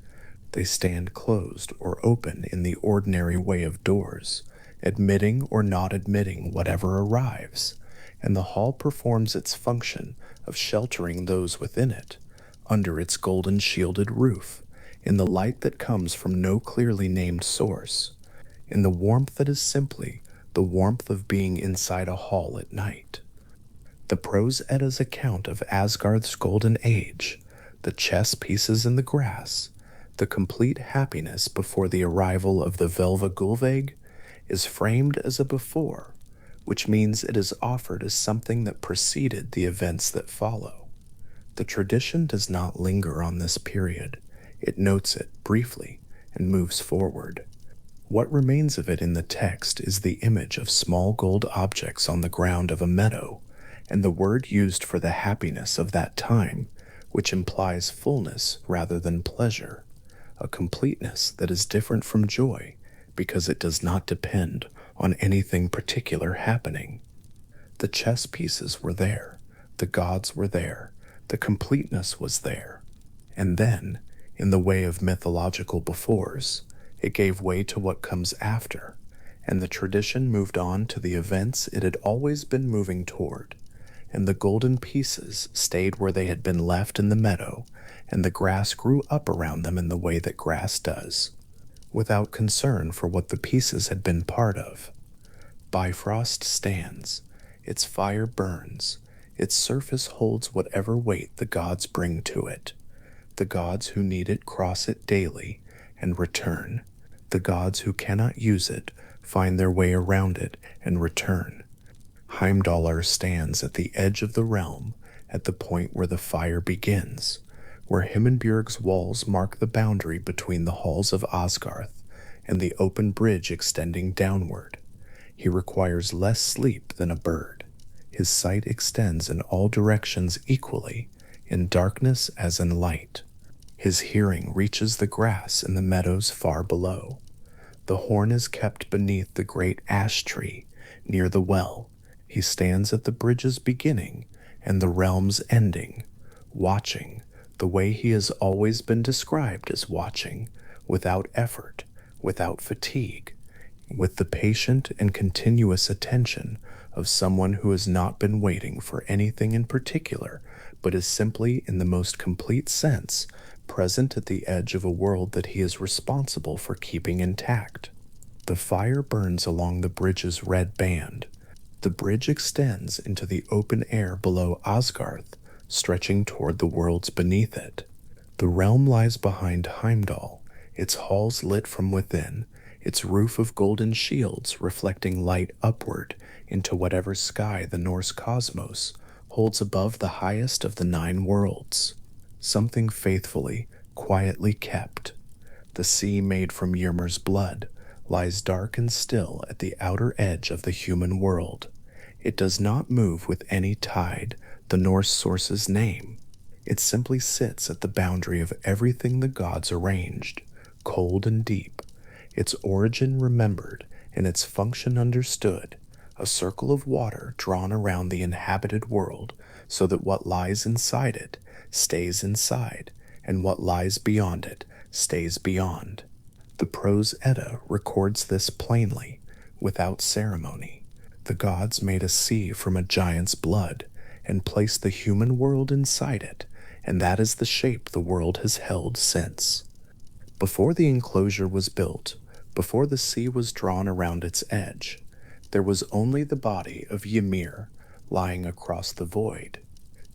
Speaker 1: they stand closed or open in the ordinary way of doors, admitting or not admitting whatever arrives, and the hall performs its function of sheltering those within it, under its golden shielded roof, in the light that comes from no clearly named source, in the warmth that is simply the warmth of being inside a hall at night. The Prose Edda's account of Asgard's golden age, the chess pieces in the grass, the complete happiness before the arrival of the Velva Gulveig, is framed as a before, which means it is offered as something that preceded the events that follow. The tradition does not linger on this period. It notes it briefly and moves forward. What remains of it in the text is the image of small gold objects on the ground of a meadow, and the word used for the happiness of that time, which implies fullness rather than pleasure, a completeness that is different from joy because it does not depend on anything particular happening. The chess pieces were there, the gods were there, the completeness was there, and then, in the way of mythological befores, it gave way to what comes after, and the tradition moved on to the events it had always been moving toward, and the golden pieces stayed where they had been left in the meadow, and the grass grew up around them in the way that grass does, without concern for what the pieces had been part of. Bifrost stands, its fire burns, its surface holds whatever weight the gods bring to it. The gods who need it cross it daily and return. The gods who cannot use it find their way around it and return. Heimdallr stands at the edge of the realm, at the point where the fire begins, where Himinbjörg's walls mark the boundary between the halls of Asgarth and the open bridge extending downward. He requires less sleep than a bird. His sight extends in all directions equally, in darkness as in light. His hearing reaches the grass in the meadows far below. The horn is kept beneath the great ash tree near the well. He stands at the bridge's beginning and the realm's ending, watching, the way he has always been described as watching, without effort, without fatigue, with the patient and continuous attention of someone who has not been waiting for anything in particular, but is simply, in the most complete sense, present at the edge of a world that he is responsible for keeping intact. The fire burns along the bridge's red band. The bridge extends into the open air below Asgard, stretching toward the worlds beneath it. The realm lies behind Heimdall, its halls lit from within, its roof of golden shields reflecting light upward into whatever sky the Norse cosmos holds above the highest of the 9 worlds. Something faithfully, quietly kept. The sea made from Ymr's blood lies dark and still at the outer edge of the human world. It does not move with any tide, the Norse source's name. It simply sits at the boundary of everything the gods arranged, cold and deep, its origin remembered and its function understood, a circle of water drawn around the inhabited world so that what lies inside it stays inside, and what lies beyond it stays beyond. The prose Edda records this plainly, without ceremony. The gods made a sea from a giant's blood and placed the human world inside it, and that is the shape the world has held since. Before the enclosure was built, before the sea was drawn around its edge, there was only the body of Ymir lying across the void.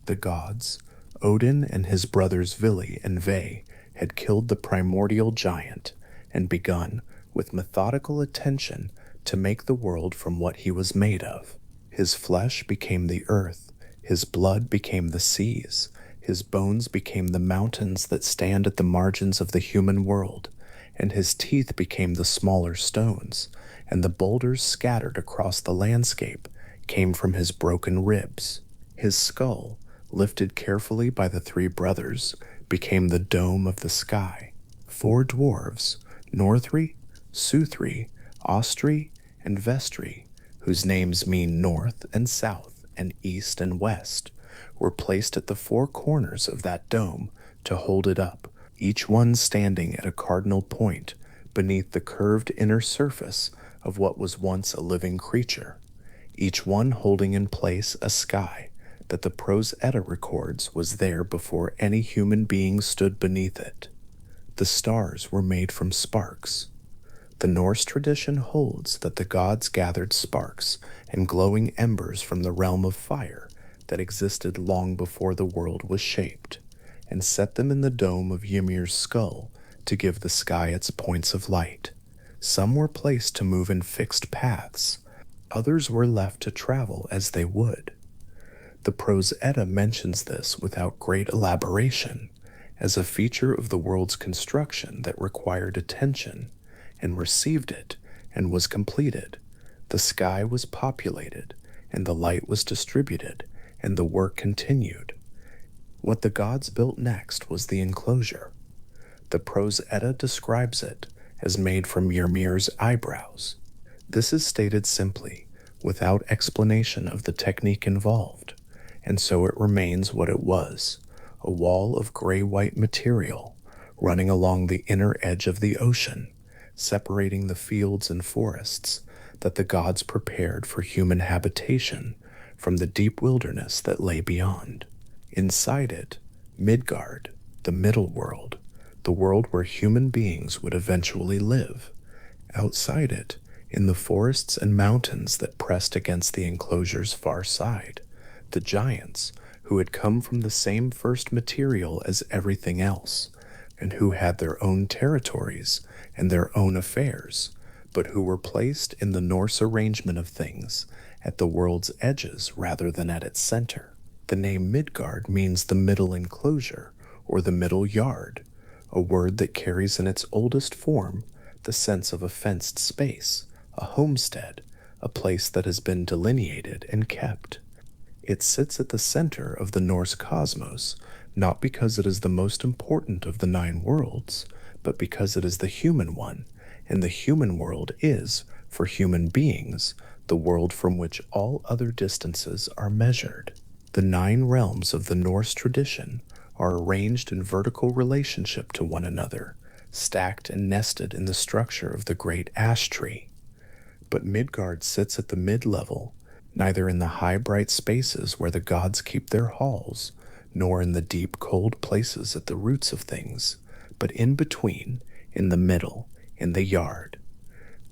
Speaker 1: The gods, Odin and his brothers Vili and Ve, had killed the primordial giant and begun, with methodical attention, to make the world from what he was made of. His flesh became the earth, his blood became the seas, his bones became the mountains that stand at the margins of the human world, and his teeth became the smaller stones, and the boulders scattered across the landscape came from his broken ribs. His skull, lifted carefully by the 3 brothers, became the dome of the sky. 4 dwarves, Northri, Suthri, Ostri, and Vestri, whose names mean north and south and east and west, were placed at the 4 corners of that dome to hold it up, each one standing at a cardinal point beneath the curved inner surface of what was once a living creature, each one holding in place a sky that the prose Edda records was there before any human being stood beneath it. The stars were made from sparks. The Norse tradition holds that the gods gathered sparks and glowing embers from the realm of fire that existed long before the world was shaped, and set them in the dome of Ymir's skull to give the sky its points of light. Some were placed to move in fixed paths, others were left to travel as they would. The prose Edda mentions this without great elaboration, as a feature of the world's construction that required attention, and received it, and was completed. The sky was populated, and the light was distributed, and the work continued. What the gods built next was the enclosure. The prose Edda describes it as made from Ymir's eyebrows. This is stated simply, without explanation of the technique involved, and so it remains what it was, a wall of gray-white material running along the inner edge of the ocean, separating the fields and forests that the gods prepared for human habitation from the deep wilderness that lay beyond. Inside it, Midgard, the middle world, the world where human beings would eventually live. Outside it, in the forests and mountains that pressed against the enclosure's far side, the giants, who had come from the same first material as everything else, and who had their own territories and their own affairs, but who were placed in the Norse arrangement of things at the world's edges rather than at its center. The name Midgard means the middle enclosure, or the middle yard, a word that carries in its oldest form the sense of a fenced space, a homestead, a place that has been delineated and kept. It sits at the center of the Norse cosmos, not because it is the most important of the 9 worlds, but because it is the human one, and the human world is, for human beings, the world from which all other distances are measured. The 9 realms of the Norse tradition are arranged in vertical relationship to one another, stacked and nested in the structure of the great ash tree. But Midgard sits at the mid-level, neither in the high bright spaces where the gods keep their halls, nor in the deep cold places at the roots of things, but in between, in the middle, in the yard.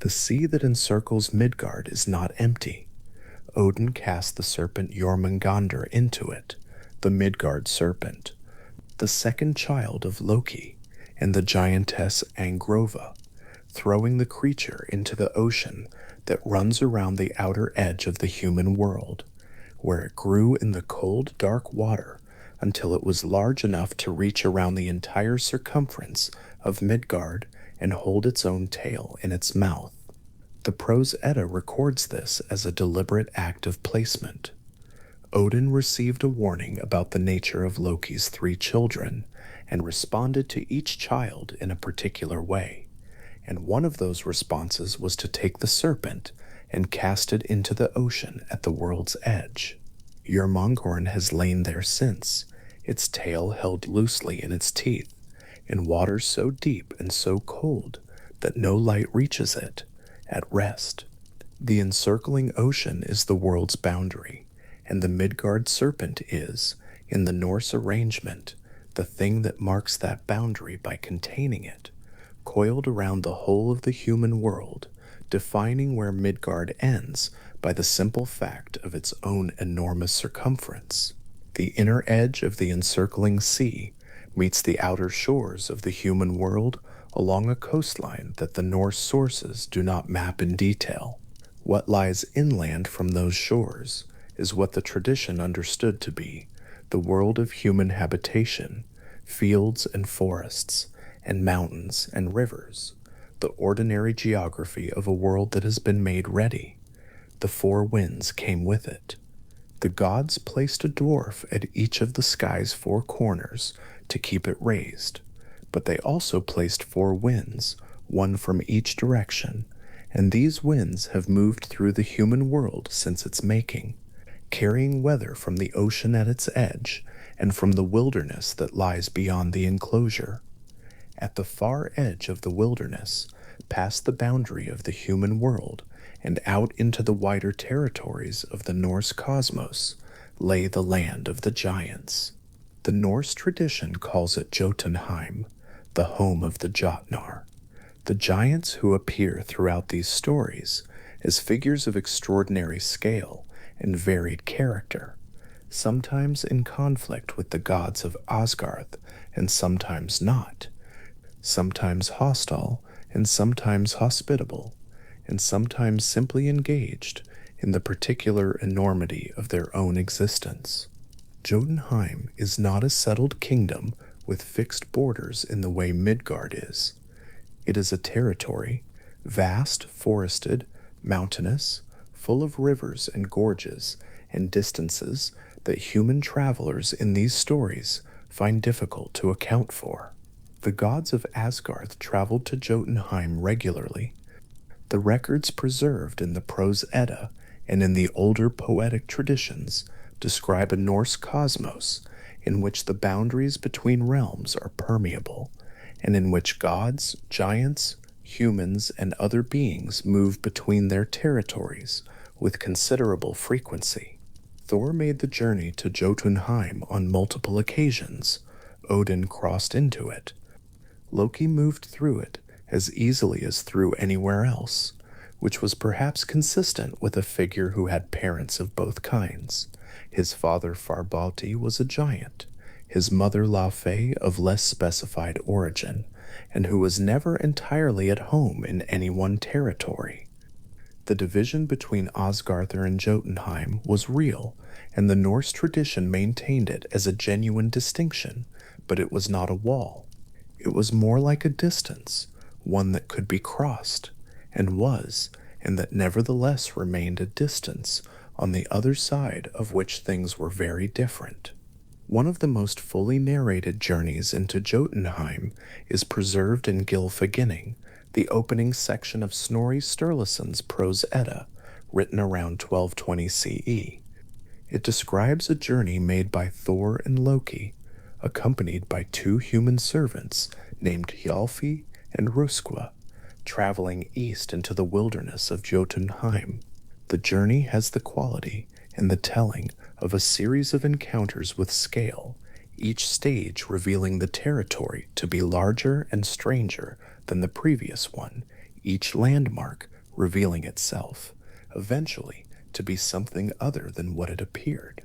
Speaker 1: The sea that encircles Midgard is not empty. Odin cast the serpent Jormungandr into it, the Midgard serpent, the second child of Loki, and the giantess Angrova, throwing the creature into the ocean that runs around the outer edge of the human world, where it grew in the cold, dark water until it was large enough to reach around the entire circumference of Midgard and hold its own tail in its mouth. The Prose Edda records this as a deliberate act of placement. Odin received a warning about the nature of Loki's 3 children and responded to each child in a particular way, and one of those responses was to take the serpent and cast it into the ocean at the world's edge. Jormungandr has lain there since, its tail held loosely in its teeth, in waters so deep and so cold that no light reaches it, at rest. The encircling ocean is the world's boundary, and the Midgard serpent is, in the Norse arrangement, the thing that marks that boundary by containing it, coiled around the whole of the human world, defining where Midgard ends by the simple fact of its own enormous circumference. The inner edge of the encircling sea meets the outer shores of the human world along a coastline that the Norse sources do not map in detail. What lies inland from those shores is what the tradition understood to be the world of human habitation, fields and forests, and mountains and rivers, the ordinary geography of a world that has been made ready. The 4 winds came with it. The gods placed a dwarf at each of the sky's 4 corners to keep it raised, but they also placed 4 winds, one from each direction, and these winds have moved through the human world since its making, carrying weather from the ocean at its edge and from the wilderness that lies beyond the enclosure. At the far edge of the wilderness, past the boundary of the human world and out into the wider territories of the Norse cosmos, lay the land of the giants. The Norse tradition calls it Jotunheim, the home of the Jotnar. The giants who appear throughout these stories as figures of extraordinary scale and varied character, sometimes in conflict with the gods of Asgard and sometimes not, sometimes hostile and sometimes hospitable, and sometimes simply engaged in the particular enormity of their own existence. Jotunheim is not a settled kingdom with fixed borders in the way Midgard is. It is a territory, vast, forested, mountainous, full of rivers and gorges and distances that human travelers in these stories find difficult to account for. The gods of Asgard traveled to Jotunheim regularly. The records preserved in the Prose Edda and in the older poetic traditions describe a Norse cosmos in which the boundaries between realms are permeable, and in which gods, giants, humans, and other beings move between their territories with considerable frequency. Thor made the journey to Jotunheim on multiple occasions. Odin crossed into it. Loki moved through it as easily as through anywhere else, which was perhaps consistent with a figure who had parents of both kinds. His father Farbauti was a giant, his mother Laufey of less specified origin, and who was never entirely at home in any one territory. The division between Asgardr and Jotunheim was real, and the Norse tradition maintained it as a genuine distinction, but it was not a wall. It was more like a distance, one that could be crossed, and was, and that nevertheless remained a distance on the other side of which things were very different. One of the most fully narrated journeys into Jotunheim is preserved in Gylfaginning, the opening section of Snorri Sturluson's Prose Edda, written around 1220 CE. It describes a journey made by Thor and Loki, accompanied by two human servants named Hjalfi and Ruskva, traveling east into the wilderness of Jotunheim. The journey has the quality and the telling of a series of encounters with scale, each stage revealing the territory to be larger and stranger than the previous one, each landmark revealing itself, eventually to be something other than what it appeared.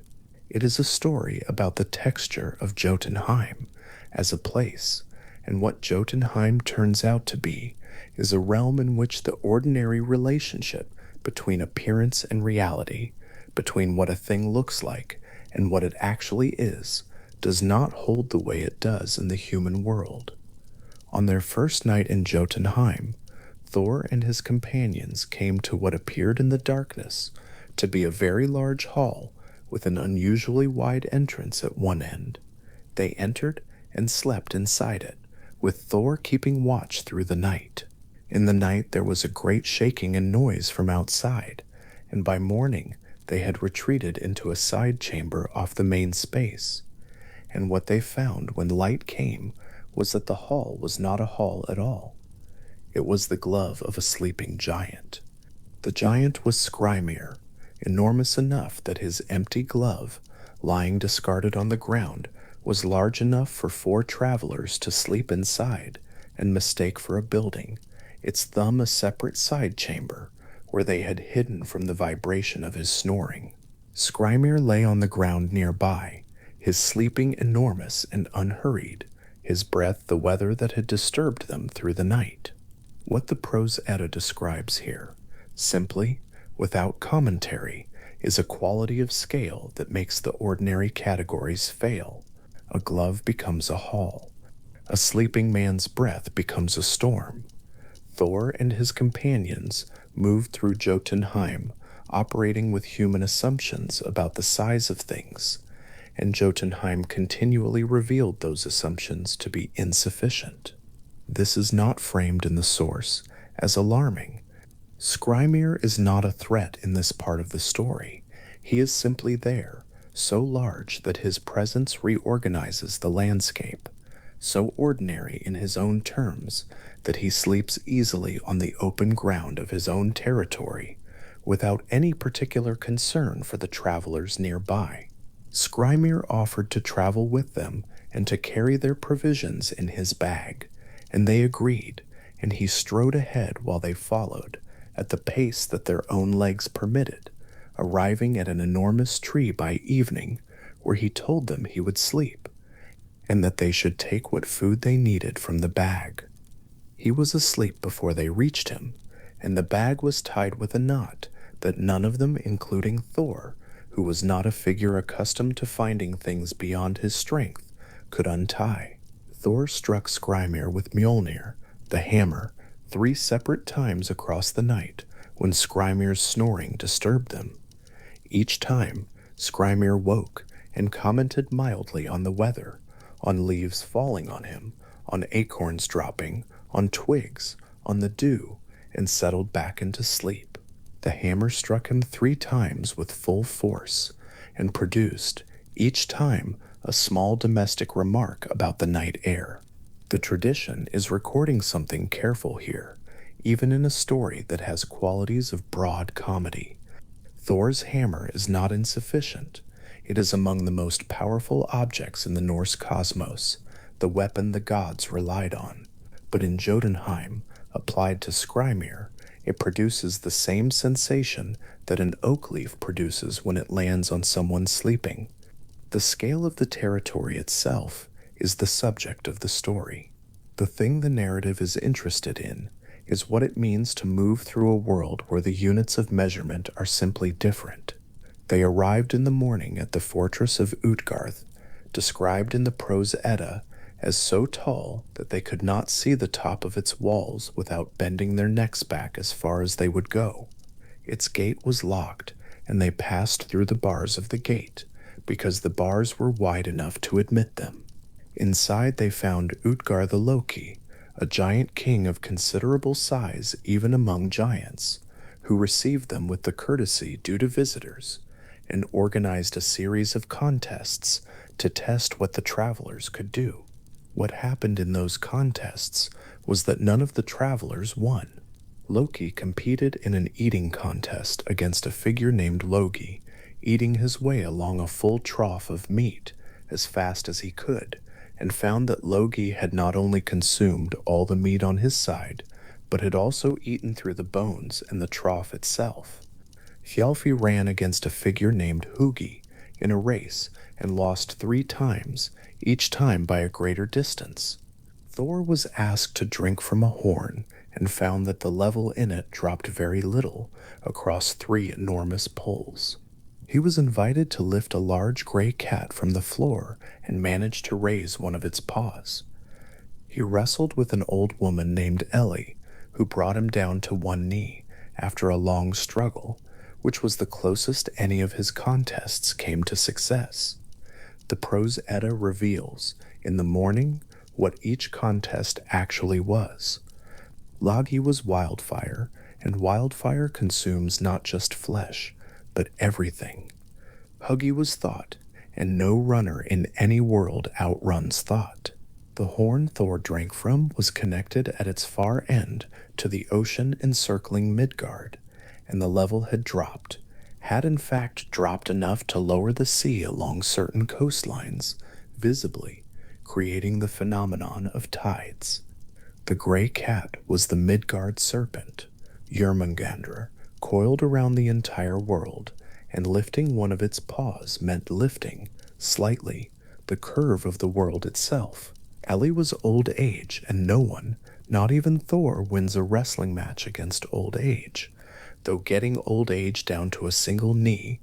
Speaker 1: It is a story about the texture of Jotunheim as a place, and what Jotunheim turns out to be is a realm in which the ordinary relationship between appearance and reality, between what a thing looks like and what it actually is, does not hold the way it does in the human world. On their first night in Jotunheim, Thor and his companions came to what appeared in the darkness to be a very large hall with an unusually wide entrance at one end. They entered and slept inside it, with Thor keeping watch through the night. In the night there was a great shaking and noise from outside, and by morning they had retreated into a side chamber off the main space. And what they found when light came was that the hall was not a hall at all. It was the glove of a sleeping giant. The giant was Skrymir, enormous enough that his empty glove, lying discarded on the ground, was large enough for 4 travelers to sleep inside and mistake for a building, its thumb a separate side chamber, where they had hidden from the vibration of his snoring. Skrymir lay on the ground nearby, his sleeping enormous and unhurried, his breath the weather that had disturbed them through the night. What the prose Edda describes here, simply, without commentary, is a quality of scale that makes the ordinary categories fail. A glove becomes a hall. A sleeping man's breath becomes a storm. Thor and his companions moved through Jotunheim, operating with human assumptions about the size of things, and Jotunheim continually revealed those assumptions to be insufficient. This is not framed in the source as alarming. Skrymir is not a threat in this part of the story. He is simply there, so large that his presence reorganizes the landscape, so ordinary in his own terms that he sleeps easily on the open ground of his own territory, without any particular concern for the travelers nearby. Skrymir offered to travel with them and to carry their provisions in his bag, and they agreed, and he strode ahead while they followed, at the pace that their own legs permitted, arriving at an enormous tree by evening, where he told them he would sleep, and that they should take what food they needed from the bag. He was asleep before they reached him, and the bag was tied with a knot that none of them, including Thor, who was not a figure accustomed to finding things beyond his strength, could untie. Thor struck Skrymir with Mjolnir, the hammer, 3 separate times across the night when Skrymir's snoring disturbed them. Each time, Skrymir woke and commented mildly on the weather, on leaves falling on him, on acorns dropping, on twigs, on the dew, and settled back into sleep. The hammer struck him 3 times with full force, and produced, each time, a small domestic remark about the night air. The tradition is recording something careful here, even in a story that has qualities of broad comedy. Thor's hammer is not insufficient. It is among the most powerful objects in the Norse cosmos, the weapon the gods relied on. But in Jotunheim, applied to Skrymir, it produces the same sensation that an oak leaf produces when it lands on someone sleeping. The scale of the territory itself is the subject of the story. The thing the narrative is interested in is what it means to move through a world where the units of measurement are simply different. They arrived in the morning at the fortress of Utgarth, described in the prose Edda as so tall that they could not see the top of its walls without bending their necks back as far as they would go. Its gate was locked, and they passed through the bars of the gate, because the bars were wide enough to admit them. Inside they found Utgar the Loki, a giant king of considerable size even among giants, who received them with the courtesy due to visitors, and organized a series of contests to test what the travelers could do. What happened in those contests was that none of the travelers won. Loki competed in an eating contest against a figure named Logi, eating his way along a full trough of meat as fast as he could, and found that Logi had not only consumed all the meat on his side, but had also eaten through the bones and the trough itself. Thjalfi ran against a figure named Hugi in a race and lost 3 times, each time by a greater distance. Thor was asked to drink from a horn and found that the level in it dropped very little across 3 enormous poles. He was invited to lift a large gray cat from the floor and managed to raise one of its paws. He wrestled with an old woman named Ellie, who brought him down to 1 knee after a long struggle, which was the closest any of his contests came to success. The prose Edda reveals, in the morning, what each contest actually was. Logi was wildfire, and wildfire consumes not just flesh, but everything. Hugi was thought, and no runner in any world outruns thought. The horn Thor drank from was connected at its far end to the ocean encircling Midgard, and the level had dropped, had in fact dropped enough to lower the sea along certain coastlines, visibly, creating the phenomenon of tides. The gray cat was the Midgard serpent, Jörmungandr, coiled around the entire world, and lifting one of its paws meant lifting, slightly, the curve of the world itself. Ellie was old age, and no one, not even Thor, wins a wrestling match against old age. Though getting old age down to a single knee,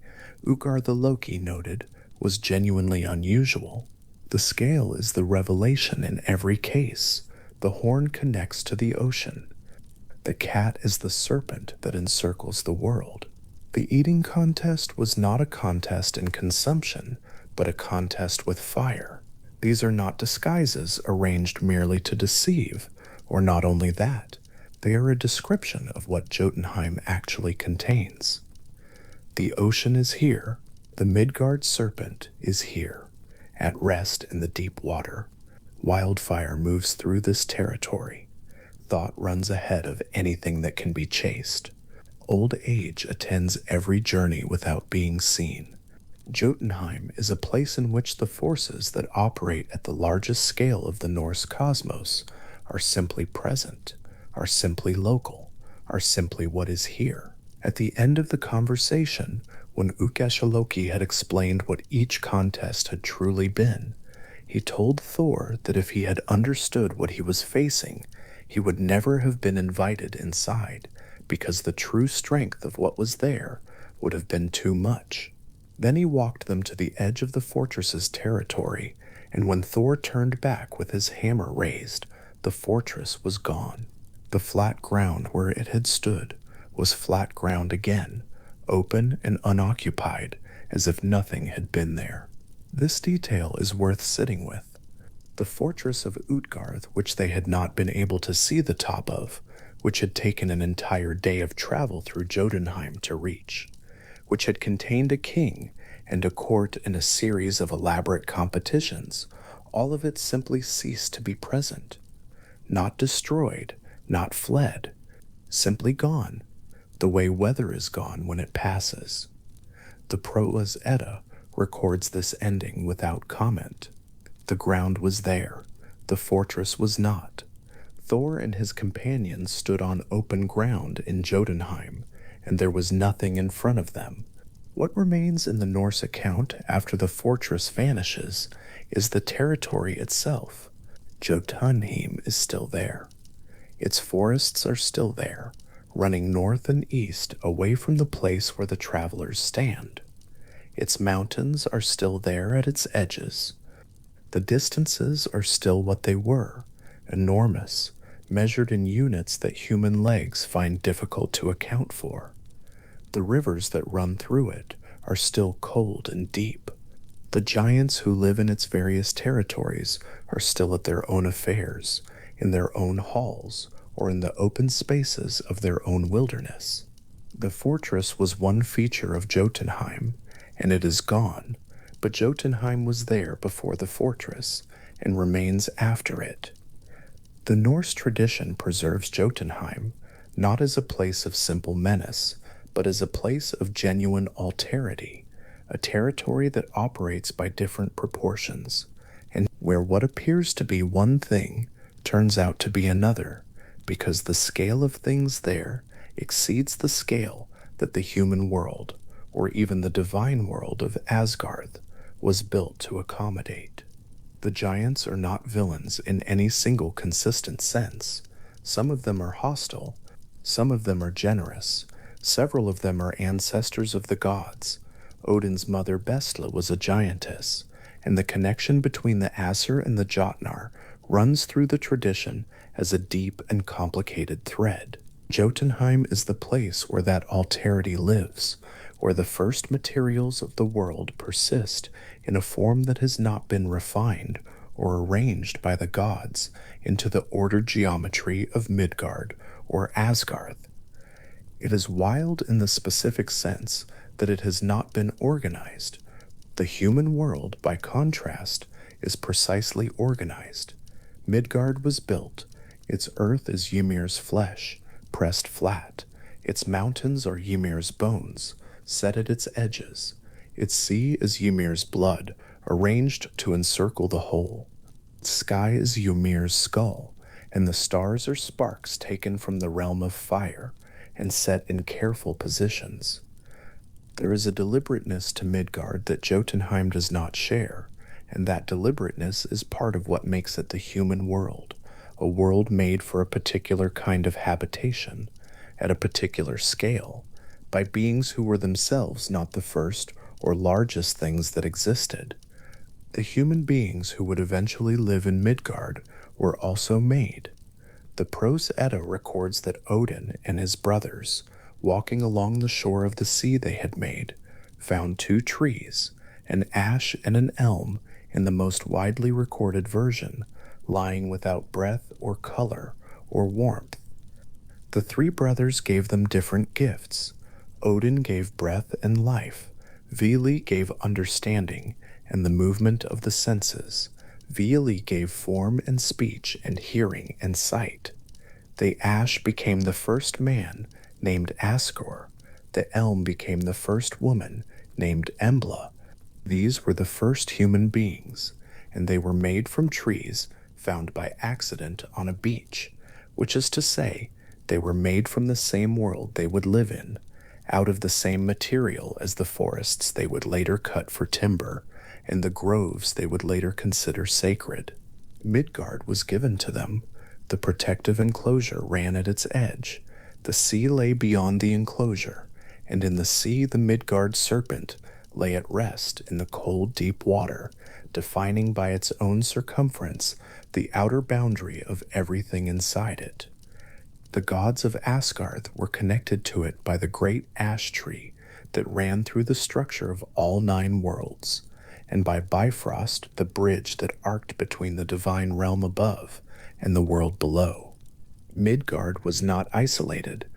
Speaker 1: Utgard the Loki noted, was genuinely unusual. The scale is the revelation in every case. The horn connects to the ocean. The cat is the serpent that encircles the world. The eating contest was not a contest in consumption, but a contest with fire. These are not disguises arranged merely to deceive, or not only that, they are a description of what Jotunheim actually contains. The ocean is here, the Midgard serpent is here, at rest in the deep water. Wildfire moves through this territory. Thought runs ahead of anything that can be chased. Old age attends every journey without being seen. Jotunheim is a place in which the forces that operate at the largest scale of the Norse cosmos are simply present, are simply local, are simply what is here. At the end of the conversation, when Loki had explained what each contest had truly been, he told Thor that if he had understood what he was facing, he would never have been invited inside, because the true strength of what was there would have been too much. Then he walked them to the edge of the fortress's territory, and when Thor turned back with his hammer raised, the fortress was gone. The flat ground where it had stood was flat ground again, open and unoccupied, as if nothing had been there. This detail is worth sitting with. The fortress of Utgard, which they had not been able to see the top of, which had taken an entire day of travel through Jotunheim to reach, which had contained a king and a court and a series of elaborate competitions, all of it simply ceased to be present. Not destroyed, not fled, simply gone, the way weather is gone when it passes. The Prose Edda records this ending without comment. The ground was there, the fortress was not. Thor and his companions stood on open ground in Jotunheim, and there was nothing in front of them. What remains in the Norse account after the fortress vanishes is the territory itself. Jotunheim is still there. Its forests are still there, running north and east away from the place where the travelers stand. Its mountains are still there at its edges. The distances are still what they were, enormous, measured in units that human legs find difficult to account for. The rivers that run through it are still cold and deep. The giants who live in its various territories are still at their own affairs, in their own halls, or in the open spaces of their own wilderness. The fortress was one feature of Jotunheim, and it is gone, but Jotunheim was there before the fortress and remains after it. The Norse tradition preserves Jotunheim not as a place of simple menace, but as a place of genuine alterity, a territory that operates by different proportions, and where what appears to be one thing turns out to be another, because the scale of things there exceeds the scale that the human world, or even the divine world of Asgard, was built to accommodate. The giants are not villains in any single consistent sense. Some of them are hostile, some of them are generous, several of them are ancestors of the gods. Odin's mother Bestla was a giantess, and the connection between the Aesir and the Jotnar runs through the tradition as a deep and complicated thread. Jotunheim is the place where that alterity lives, where the first materials of the world persist in a form that has not been refined or arranged by the gods into the ordered geometry of Midgard or Asgard. It is wild in the specific sense that it has not been organized. The human world, by contrast, is precisely organized. Midgard was built. Its earth is Ymir's flesh, pressed flat. Its mountains are Ymir's bones, set at its edges. Its sea is Ymir's blood, arranged to encircle the whole. Its sky is Ymir's skull, and the stars are sparks taken from the realm of fire and set in careful positions. There is a deliberateness to Midgard that Jotunheim does not share, and that deliberateness is part of what makes it the human world, a world made for a particular kind of habitation, at a particular scale, by beings who were themselves not the first or largest things that existed. The human beings who would eventually live in Midgard were also made. The Prose Edda records that Odin and his brothers, walking along the shore of the sea they had made, found two trees, an ash and an elm in the most widely recorded version, lying without breath or color or warmth. The three brothers gave them different gifts. Odin gave breath and life. Vili gave understanding and the movement of the senses. Vili gave form and speech and hearing and sight. The ash became the first man, named Asgore. The elm became the first woman, named Embla. These were the first human beings, and they were made from trees found by accident on a beach, which is to say, they were made from the same world they would live in, out of the same material as the forests they would later cut for timber, and the groves they would later consider sacred. Midgard was given to them. The protective enclosure ran at its edge. The sea lay beyond the enclosure, and in the sea the Midgard serpent lay at rest in the cold, deep water, defining by its own circumference the outer boundary of everything inside it. The gods of Asgard were connected to it by the great ash tree that ran through the structure of all 9 worlds, and by Bifrost, the bridge that arced between the divine realm above and the world below. Midgard was not isolated.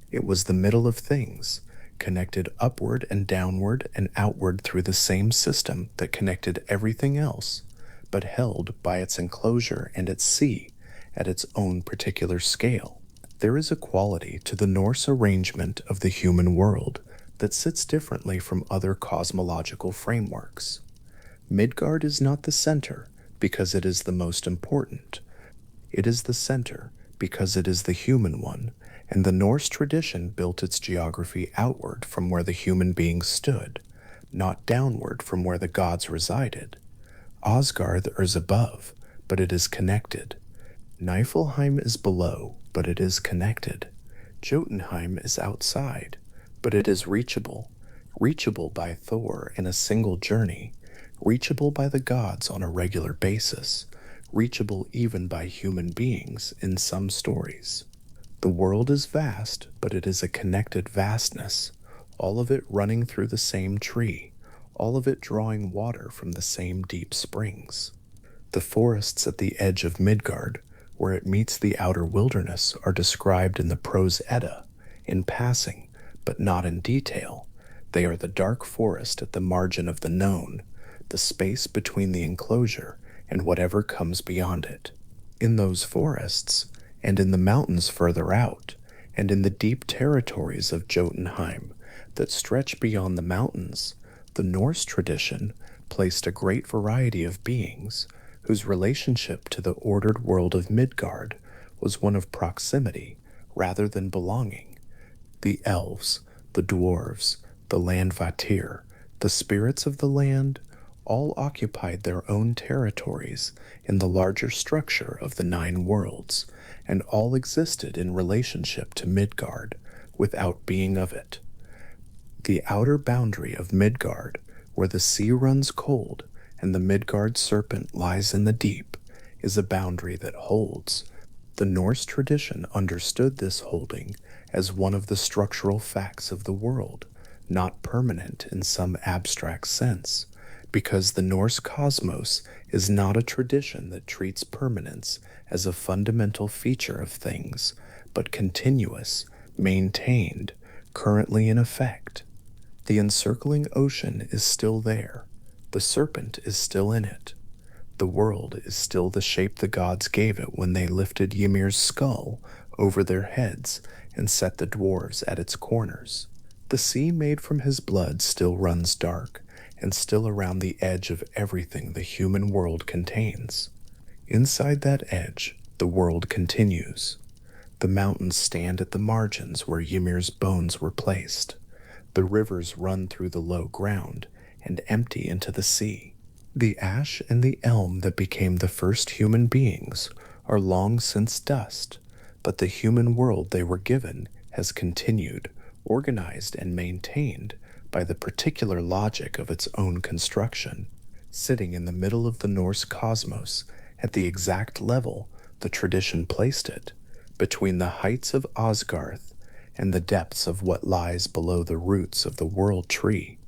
Speaker 1: It was the middle of things, connected upward and downward and outward through the same system that connected everything else, but held by its enclosure and its sea at its own particular scale. There is a quality to the Norse arrangement of the human world that sits differently from other cosmological frameworks. Midgard is not the center because it is the most important. It is the center because it is the human one, and the Norse tradition built its geography outward from where the human beings stood, not downward from where the gods resided. Asgard is above, but it is connected. Niflheim is below, but it is connected. Jotunheim is outside, but it is reachable by Thor in a single journey, reachable by the gods on a regular basis, reachable even by human beings in some stories. The world is vast, but it is a connected vastness, all of it running through the same tree, all of it drawing water from the same deep springs. The forests at the edge of Midgard, where it meets the outer wilderness, are described in the Prose Edda, in passing, but not in detail. They are the dark forest at the margin of the known, the space between the enclosure and whatever comes beyond it. In those forests, and in the mountains further out, and in the deep territories of Jotunheim that stretch beyond the mountains, the Norse tradition placed a great variety of beings whose relationship to the ordered world of Midgard was one of proximity rather than belonging. The elves, the dwarves, the Landvatir, the spirits of the land, all occupied their own territories in the larger structure of the nine worlds, and all existed in relationship to Midgard without being of it. The outer boundary of Midgard, where the sea runs cold and the Midgard serpent lies in the deep, is a boundary that holds. The Norse tradition understood this holding as one of the structural facts of the world, not permanent in some abstract sense, because the Norse cosmos is not a tradition that treats permanence as a fundamental feature of things, but continuous, maintained, currently in effect. The encircling ocean is still there. The serpent is still in it. The world is still the shape the gods gave it when they lifted Ymir's skull over their heads and set the dwarves at its corners. The sea made from his blood still runs dark and still around the edge of everything the human world contains. Inside that edge, the world continues. The mountains stand at the margins where Ymir's bones were placed. The rivers run through the low ground and empty into the sea. The ash and the elm that became the first human beings are long since dust, but the human world they were given has continued, organized and maintained by the particular logic of its own construction, sitting in the middle of the Norse cosmos at the exact level the tradition placed it, between the heights of Asgard and the depths of what lies below the roots of the world tree,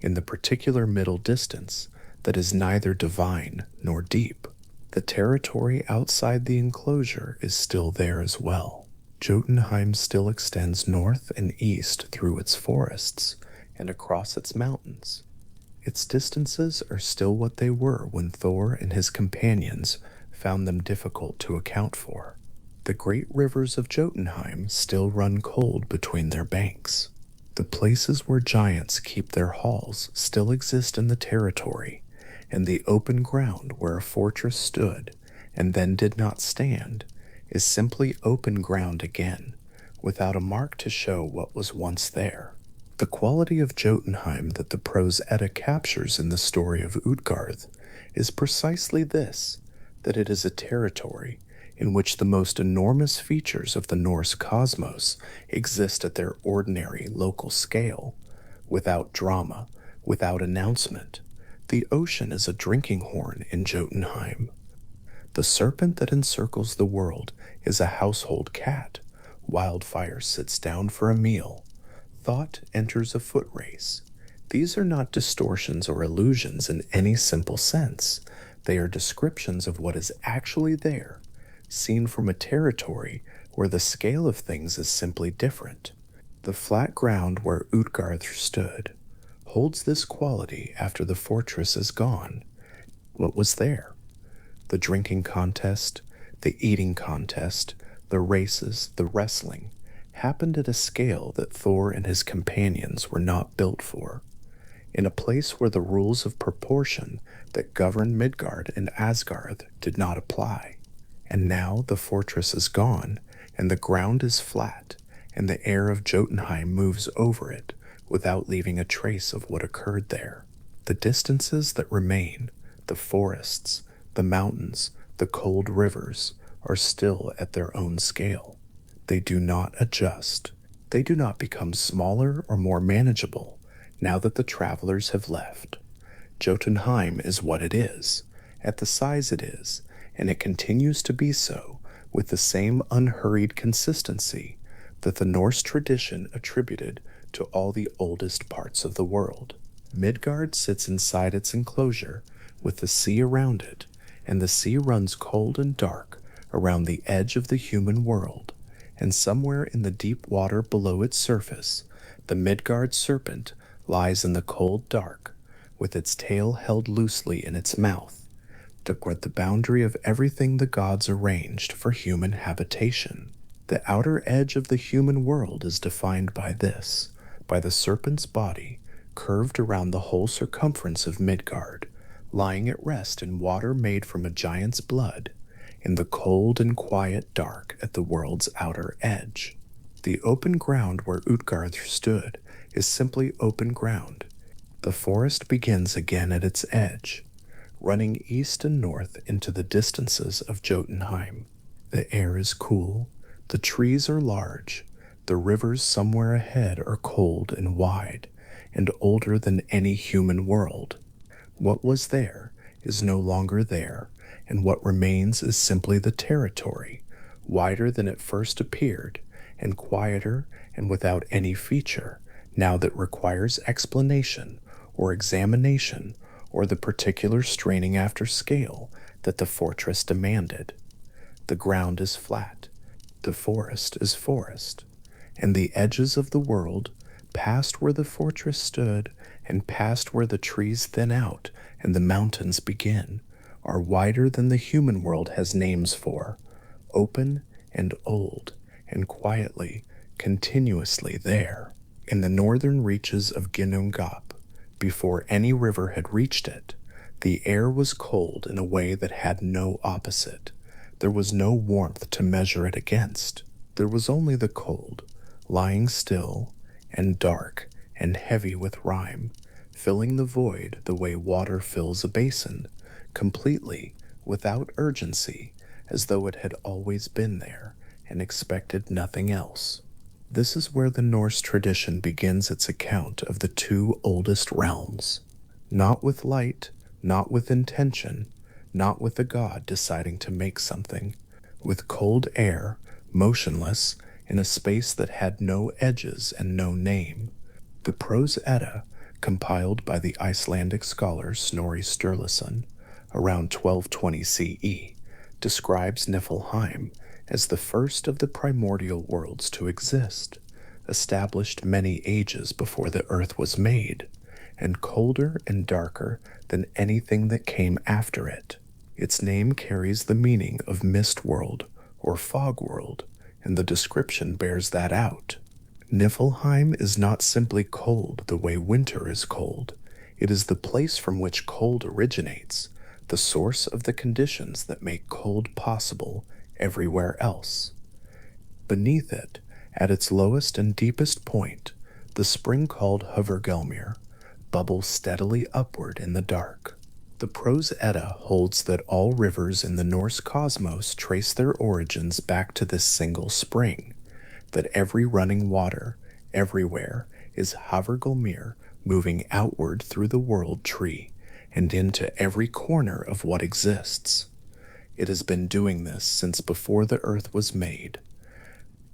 Speaker 1: in the particular middle distance that is neither divine nor deep. The territory outside the enclosure is still there as well. Jotunheim still extends north and east through its forests and across its mountains. Its distances are still what they were when Thor and his companions found them difficult to account for. The great rivers of Jotunheim still run cold between their banks. The places where giants keep their halls still exist in the territory, and the open ground where a fortress stood and then did not stand is simply open ground again, without a mark to show what was once there. The quality of Jotunheim that the prose Edda captures in the story of Utgard is precisely this, that it is a territory in which the most enormous features of the Norse cosmos exist at their ordinary local scale, without drama, without announcement. The ocean is a drinking horn in Jotunheim. The serpent that encircles the world is a household cat. Wildfire sits down for a meal. Thought enters a foot race. These are not distortions or illusions in any simple sense. They are descriptions of what is actually there, seen from a territory where the scale of things is simply different. The flat ground where Utgard stood holds this quality after the fortress is gone. What was there? The drinking contest, the eating contest, the races, the wrestling, happened at a scale that Thor and his companions were not built for, in a place where the rules of proportion that governed Midgard and Asgard did not apply. And now the fortress is gone, and the ground is flat, and the air of Jotunheim moves over it without leaving a trace of what occurred there. The distances that remain, the forests, the mountains, the cold rivers, are still at their own scale. They do not adjust. They do not become smaller or more manageable now that the travelers have left. Jotunheim is what it is, at the size it is, and it continues to be so with the same unhurried consistency that the Norse tradition attributed to all the oldest parts of the world. Midgard sits inside its enclosure with the sea around it, and the sea runs cold and dark around the edge of the human world, and somewhere in the deep water below its surface, the Midgard serpent lies in the cold dark, with its tail held loosely in its mouth, to guard the boundary of everything the gods arranged for human habitation. The outer edge of the human world is defined by this, by the serpent's body, curved around the whole circumference of Midgard, lying at rest in water made from a giant's blood, in the cold and quiet dark at the world's outer edge. The open ground where Utgard stood is simply open ground. The forest begins again at its edge, running east and north into the distances of Jotunheim. The air is cool, the trees are large, the rivers somewhere ahead are cold and wide, and older than any human world. What was there is no longer there, and what remains is simply the territory, wider than it first appeared, and quieter and without any feature, now that requires explanation or examination or the particular straining after scale that the fortress demanded. The ground is flat, the forest is forest, and the edges of the world, past where the fortress stood and past where the trees thin out and the mountains begin, are wider than the human world has names for, open and old and quietly, continuously there. In the northern reaches of Ginnungagap, before any river had reached it, the air was cold in a way that had no opposite. There was no warmth to measure it against. There was only the cold, lying still and dark and heavy with rime, filling the void the way water fills a basin, completely, without urgency, as though it had always been there and expected nothing else. This is where the Norse tradition begins its account of the two oldest realms. Not with light, not with intention, not with a god deciding to make something, with cold air, motionless, in a space that had no edges and no name. The Prose Edda, compiled by the Icelandic scholar Snorri Sturluson around 1220 CE, describes Niflheim as the first of the primordial worlds to exist, established many ages before the earth was made, and colder and darker than anything that came after it. Its name carries the meaning of mist world or fog world, and the description bears that out. Niflheim is not simply cold the way winter is cold. It is the place from which cold originates, the source of the conditions that make cold possible everywhere else. Beneath it, at its lowest and deepest point, the spring called Hvergelmir bubbles steadily upward in the dark. The Prose Edda holds that all rivers in the Norse cosmos trace their origins back to this single spring, that every running water, everywhere, is Hvergelmir moving outward through the world tree and into every corner of what exists. It has been doing this since before the earth was made.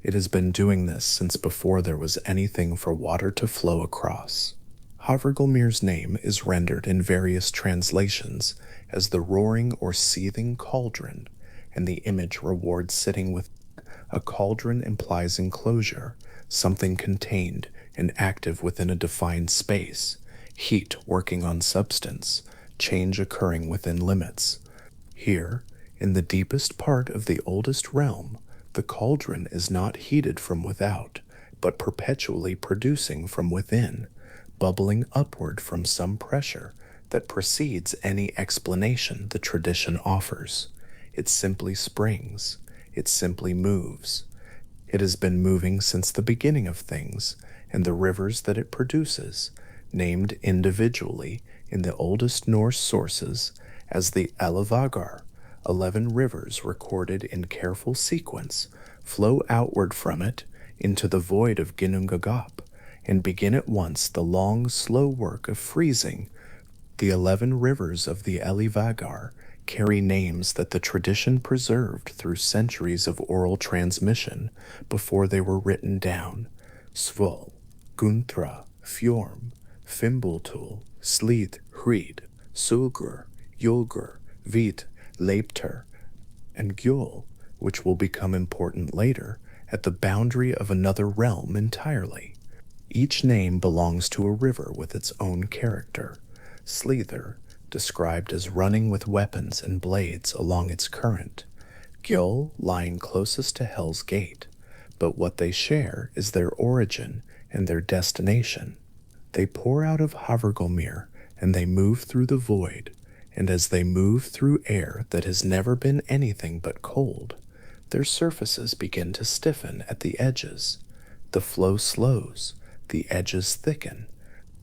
Speaker 1: It has been doing this since before there was anything for water to flow across. Hvergelmir's name is rendered in various translations as the roaring or seething cauldron, and the image rewards sitting with a cauldron implies enclosure, something contained and active within a defined space, heat working on substance, change occurring within limits. Here, in the deepest part of the oldest realm, the cauldron is not heated from without, but perpetually producing from within, bubbling upward from some pressure that precedes any explanation the tradition offers. It simply springs. It simply moves. It has been moving since the beginning of things, and the rivers that it produces, named individually in the oldest Norse sources as the Ellevagar, 11 rivers recorded in careful sequence, flow outward from it into the void of Ginnungagap and begin at once the long, slow work of freezing. The 11 rivers of the Ellevagar carry names that the tradition preserved through centuries of oral transmission before they were written down: Svol, Guntra, Fjorm, Fimbultul, Slid, Hrid, Sulgur, Yulgur, Vit, Leipter, and Gjol, which will become important later, at the boundary of another realm entirely. Each name belongs to a river with its own character. Sleether, described as running with weapons and blades along its current. Gjöll, lying closest to Hell's Gate, but what they share is their origin and their destination. They pour out of Havergolmir, and they move through the void, and as they move through air that has never been anything but cold, their surfaces begin to stiffen at the edges. The flow slows, the edges thicken.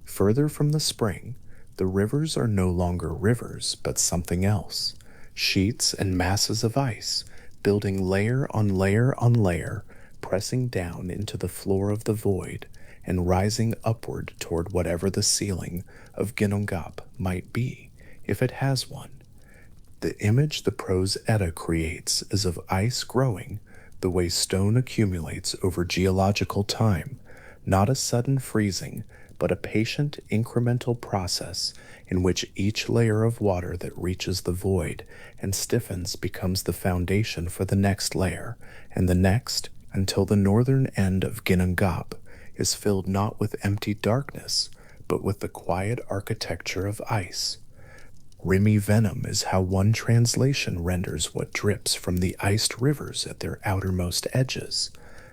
Speaker 1: Further from the spring, the rivers are no longer rivers, but something else. Sheets and masses of ice, building layer on layer on layer, pressing down into the floor of the void, and rising upward toward whatever the ceiling of Ginnungagap might be, if it has one. The image the prose Edda creates is of ice growing the way stone accumulates over geological time, not a sudden freezing, but a patient incremental process in which each layer of water that reaches the void and stiffens becomes the foundation for the next layer, and the next, until the northern end of Ginnungagap is filled not with empty darkness, but with the quiet architecture of ice. Rimy venom is how one translation renders what drips from the iced rivers at their outermost edges,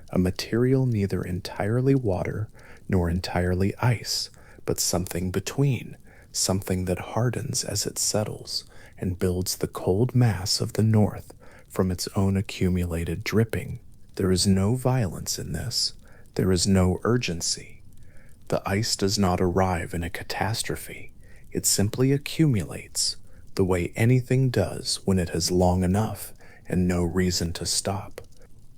Speaker 1: a material neither entirely water nor entirely ice, but something between, something that hardens as it settles and builds the cold mass of the north from its own accumulated dripping. There is no violence in this. There is no urgency. The ice does not arrive in a catastrophe. It simply accumulates, the way anything does when it has long enough and no reason to stop.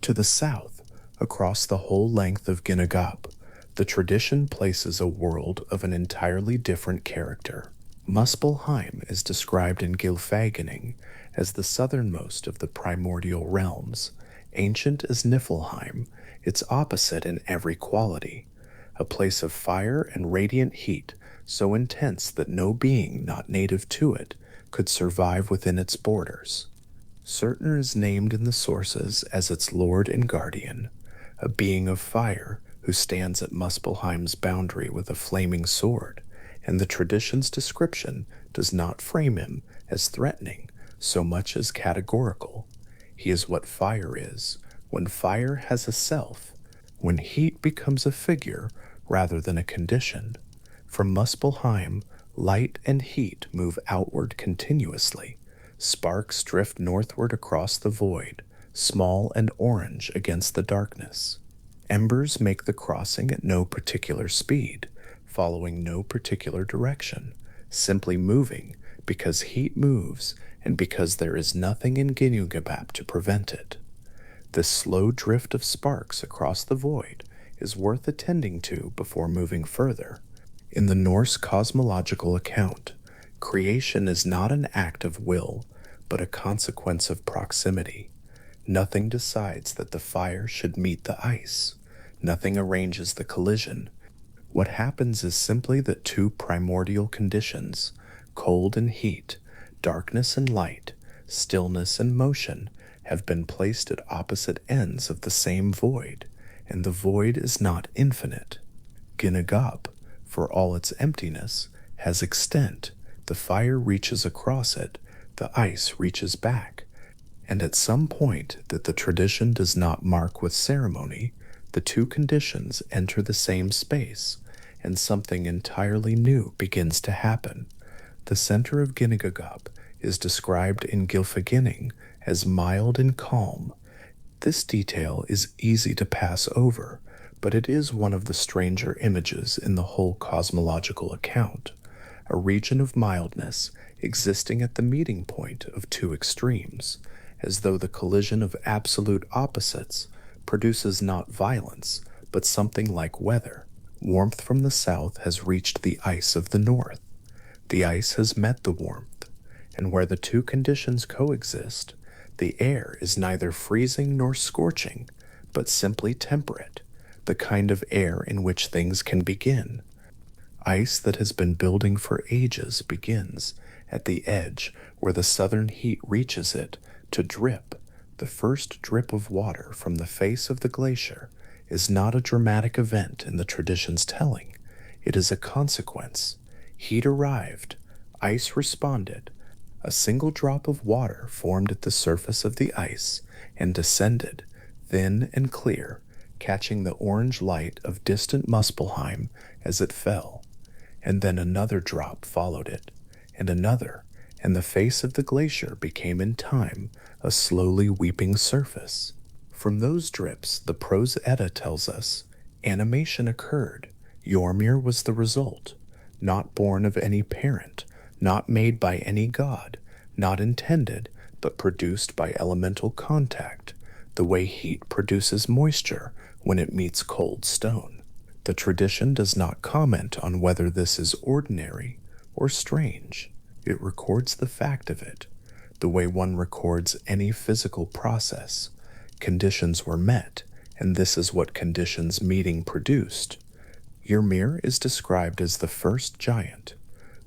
Speaker 1: To the south, across the whole length of Ginnungagap, the tradition places a world of an entirely different character. Muspelheim is described in Gylfaginning as the southernmost of the primordial realms, ancient as Niflheim, its opposite in every quality, a place of fire and radiant heat so intense that no being not native to it could survive within its borders. Surtr is named in the sources as its lord and guardian, a being of fire who stands at Muspelheim's boundary with a flaming sword, and the tradition's description does not frame him as threatening so much as categorical. He is what fire is, when fire has a self, when heat becomes a figure rather than a condition. From Muspelheim, light and heat move outward continuously. Sparks drift northward across the void, small and orange against the darkness. Embers make the crossing at no particular speed, following no particular direction, simply moving because heat moves and because there is nothing in Ginnungagap to prevent it. This slow drift of sparks across the void is worth attending to before moving further. In the Norse cosmological account, creation is not an act of will, but a consequence of proximity. Nothing decides that the fire should meet the ice. Nothing arranges the collision. What happens is simply that two primordial conditions, cold and heat, darkness and light, stillness and motion, have been placed at opposite ends of the same void, and the void is not infinite. Ginnungagap, for all its emptiness, has extent. The fire reaches across it, the ice reaches back, and at some point that the tradition does not mark with ceremony, the two conditions enter the same space, and something entirely new begins to happen. The center of Ginnungagap is described in Gylfaginning as mild and calm. This detail is easy to pass over, but it is one of the stranger images in the whole cosmological account, a region of mildness existing at the meeting point of two extremes, as though the collision of absolute opposites produces not violence, but something like weather. Warmth from the south has reached the ice of the north. The ice has met the warmth, and where the two conditions coexist, the air is neither freezing nor scorching, but simply temperate, the kind of air in which things can begin. Ice that has been building for ages begins, at the edge where the southern heat reaches it, to drip. The first drip of water from the face of the glacier is not a dramatic event in the tradition's telling. It is a consequence. Heat arrived, ice responded. A single drop of water formed at the surface of the ice and descended, thin and clear, catching the orange light of distant Muspelheim as it fell. And then another drop followed it, and another, and the face of the glacier became in time a slowly weeping surface. From those drips, the prose Edda tells us, animation occurred. Jormir was the result, not born of any parent, not made by any god, not intended, but produced by elemental contact, the way heat produces moisture when it meets cold stone. The tradition does not comment on whether this is ordinary or strange. It records the fact of it, the way one records any physical process. Conditions were met, and this is what conditions meeting produced. Ymir is described as the first giant,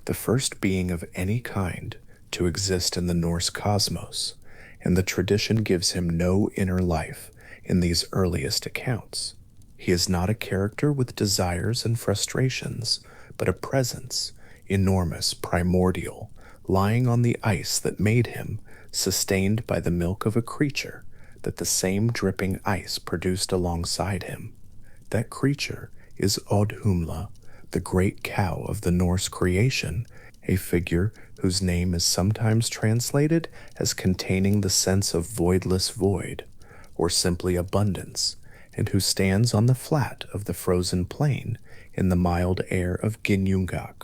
Speaker 1: the first being of any kind to exist in the Norse cosmos, and the tradition gives him no inner life in these earliest accounts. He is not a character with desires and frustrations, but a presence, enormous, primordial, lying on the ice that made him, sustained by the milk of a creature that the same dripping ice produced alongside him. That creature is Oddhumla, the great cow of the Norse creation, a figure whose name is sometimes translated as containing the sense of voidless void, or simply abundance, and who stands on the flat of the frozen plain in the mild air of Ginnungagap,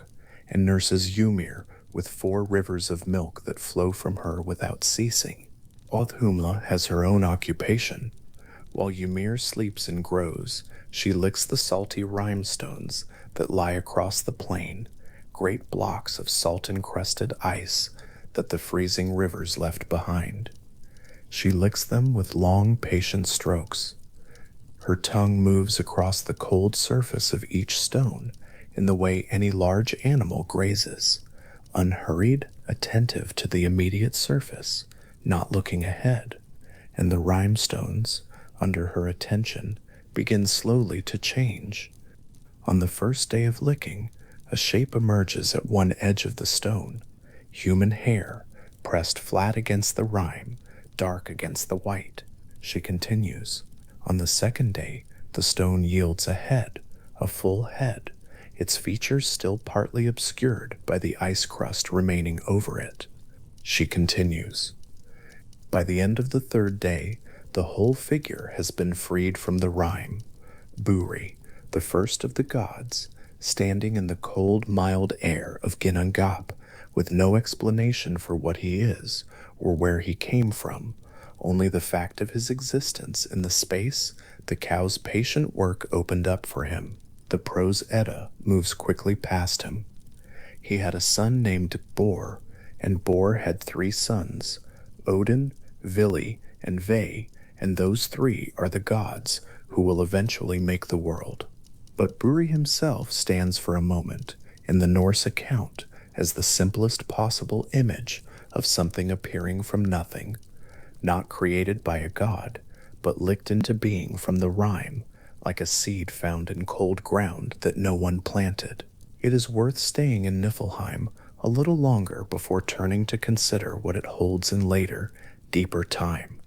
Speaker 1: and nurses Ymir with 4 rivers of milk that flow from her without ceasing. Oddhumla has her own occupation. While Ymir sleeps and grows, she licks the salty rhinestones that lie across the plain, great blocks of salt-encrusted ice that the freezing rivers left behind. She licks them with long, patient strokes. Her tongue moves across the cold surface of each stone in the way any large animal grazes, unhurried, attentive to the immediate surface, not looking ahead, and the rhinestones, under her attention, begin slowly to change. On the first day of licking, a shape emerges at one edge of the stone, human hair, pressed flat against the rime, dark against the white. She continues. On the second day, the stone yields a head, a full head, its features still partly obscured by the ice crust remaining over it. She continues. By the end of the third day, the whole figure has been freed from the rime. Buri, the first of the gods, standing in the cold, mild air of Ginnungagap, with no explanation for what he is or where he came from, only the fact of his existence in the space the cow's patient work opened up for him. The prose Edda moves quickly past him. He had a son named Bor, and Bor had 3 sons, Odin, Vili, and Ve, and those 3 are the gods who will eventually make the world. But Buri himself stands for a moment in the Norse account as the simplest possible image of something appearing from nothing, not created by a god, but licked into being from the rime, like a seed found in cold ground that no one planted. It is worth staying in Niflheim a little longer before turning to consider what it holds in later, deeper time.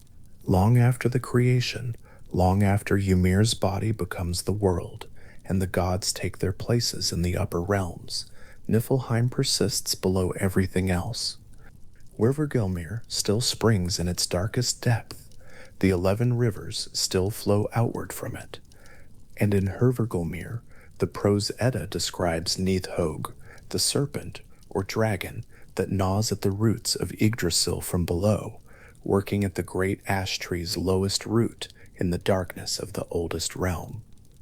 Speaker 1: Long after the creation, long after Ymir's body becomes the world, and the gods take their places in the upper realms, Niflheim persists below everything else. Hvergelmir still springs in its darkest depth. The 11 rivers still flow outward from it. And in Hvergelmir, the prose Edda describes Nidhogg, the serpent or dragon that gnaws at the roots of Yggdrasil from below, working at the great ash tree's lowest root in the darkness of the oldest realm.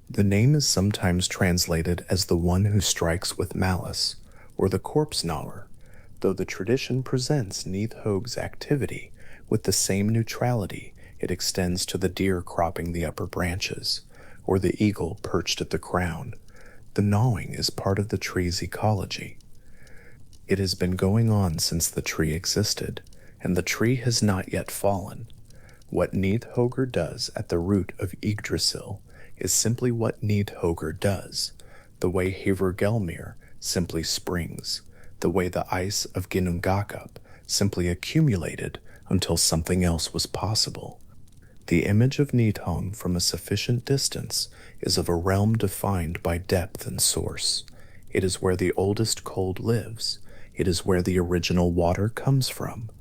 Speaker 1: The name is sometimes translated as the one who strikes with malice, or the corpse gnawer, though the tradition presents Nidhogg's activity with the same neutrality it extends to the deer cropping the upper branches, or the eagle perched at the crown. The gnawing is part of the tree's ecology. It has been going on since the tree existed, and the tree has not yet fallen. What Nidhogr does at the root of Yggdrasil is simply what Nidhogr does, the way Hvergelmir simply springs, the the way the ice of Ginnungagap simply accumulated until something else was possible. The image of Nidhogg from a sufficient distance is of a realm defined by depth and source. It is where the oldest cold lives. It is where the original water comes from.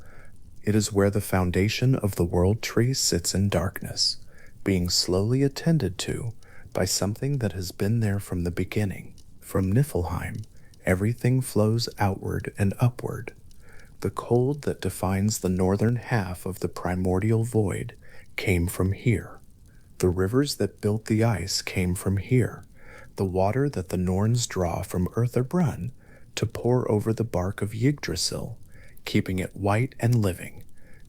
Speaker 1: It is where the foundation of the world tree sits in darkness, being slowly attended to by something that has been there from the beginning. From Niflheim, everything flows outward and upward. The cold that defines the northern half of the primordial void came from here. The rivers that built the ice came from here. The water that the Norns draw from Brunn to pour over the bark of Yggdrasil, keeping it white and living.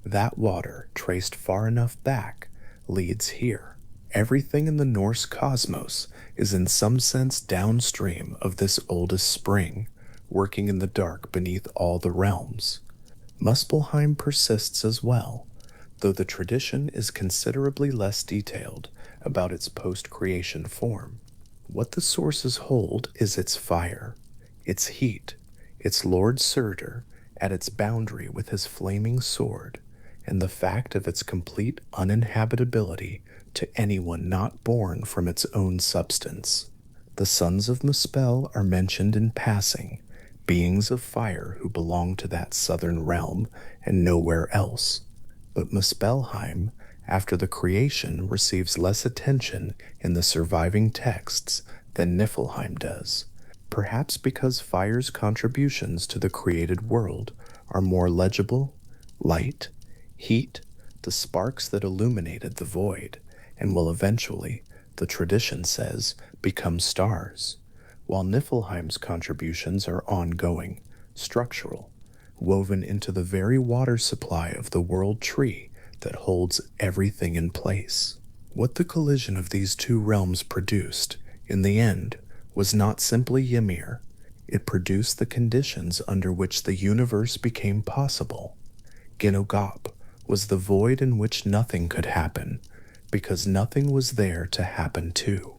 Speaker 1: That water, traced far enough back, leads here. Everything in the Norse cosmos is in some sense downstream of this oldest spring, working in the dark beneath all the realms. Muspelheim persists as well, though the tradition is considerably less detailed about its post-creation form. What the sources hold is its fire, its heat, its Lord Surtur at its boundary with his flaming sword, and the fact of its complete uninhabitability to anyone not born from its own substance. The sons of Muspel are mentioned in passing, beings of fire who belong to that southern realm and nowhere else. But Muspelheim, after the creation, receives less attention in the surviving texts than Niflheim does, perhaps because fire's contributions to the created world are more legible. Light, heat, the sparks that illuminated the void, and will eventually, the tradition says, become stars, while Niflheim's contributions are ongoing, structural, woven into the very water supply of the world tree that holds everything in place. What the collision of these two realms produced, in the end, was not simply Ymir. It produced the conditions under which the universe became possible. Ginnungagap was the void in which nothing could happen, because nothing was there to happen to.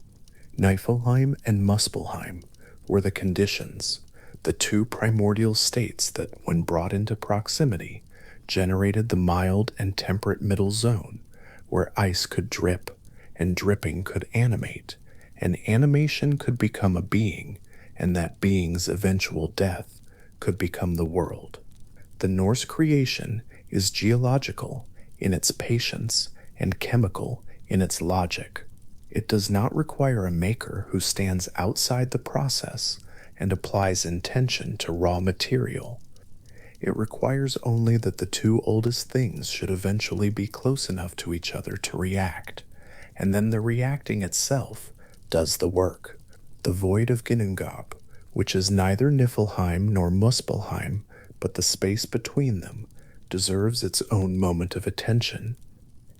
Speaker 1: Niflheim and Muspelheim were the conditions, the two primordial states that, when brought into proximity, generated the mild and temperate middle zone, where ice could drip, and dripping could animate, and animation could become a being, and that being's eventual death could become the world. The Norse creation is geological in its patience and chemical in its logic. It does not require a maker who stands outside the process and applies intention to raw material. It requires only that the two oldest things should eventually be close enough to each other to react, and then the reacting itself does the work. The void of Ginnungagap, which is neither Niflheim nor Muspelheim, but the space between them, deserves its own moment of attention.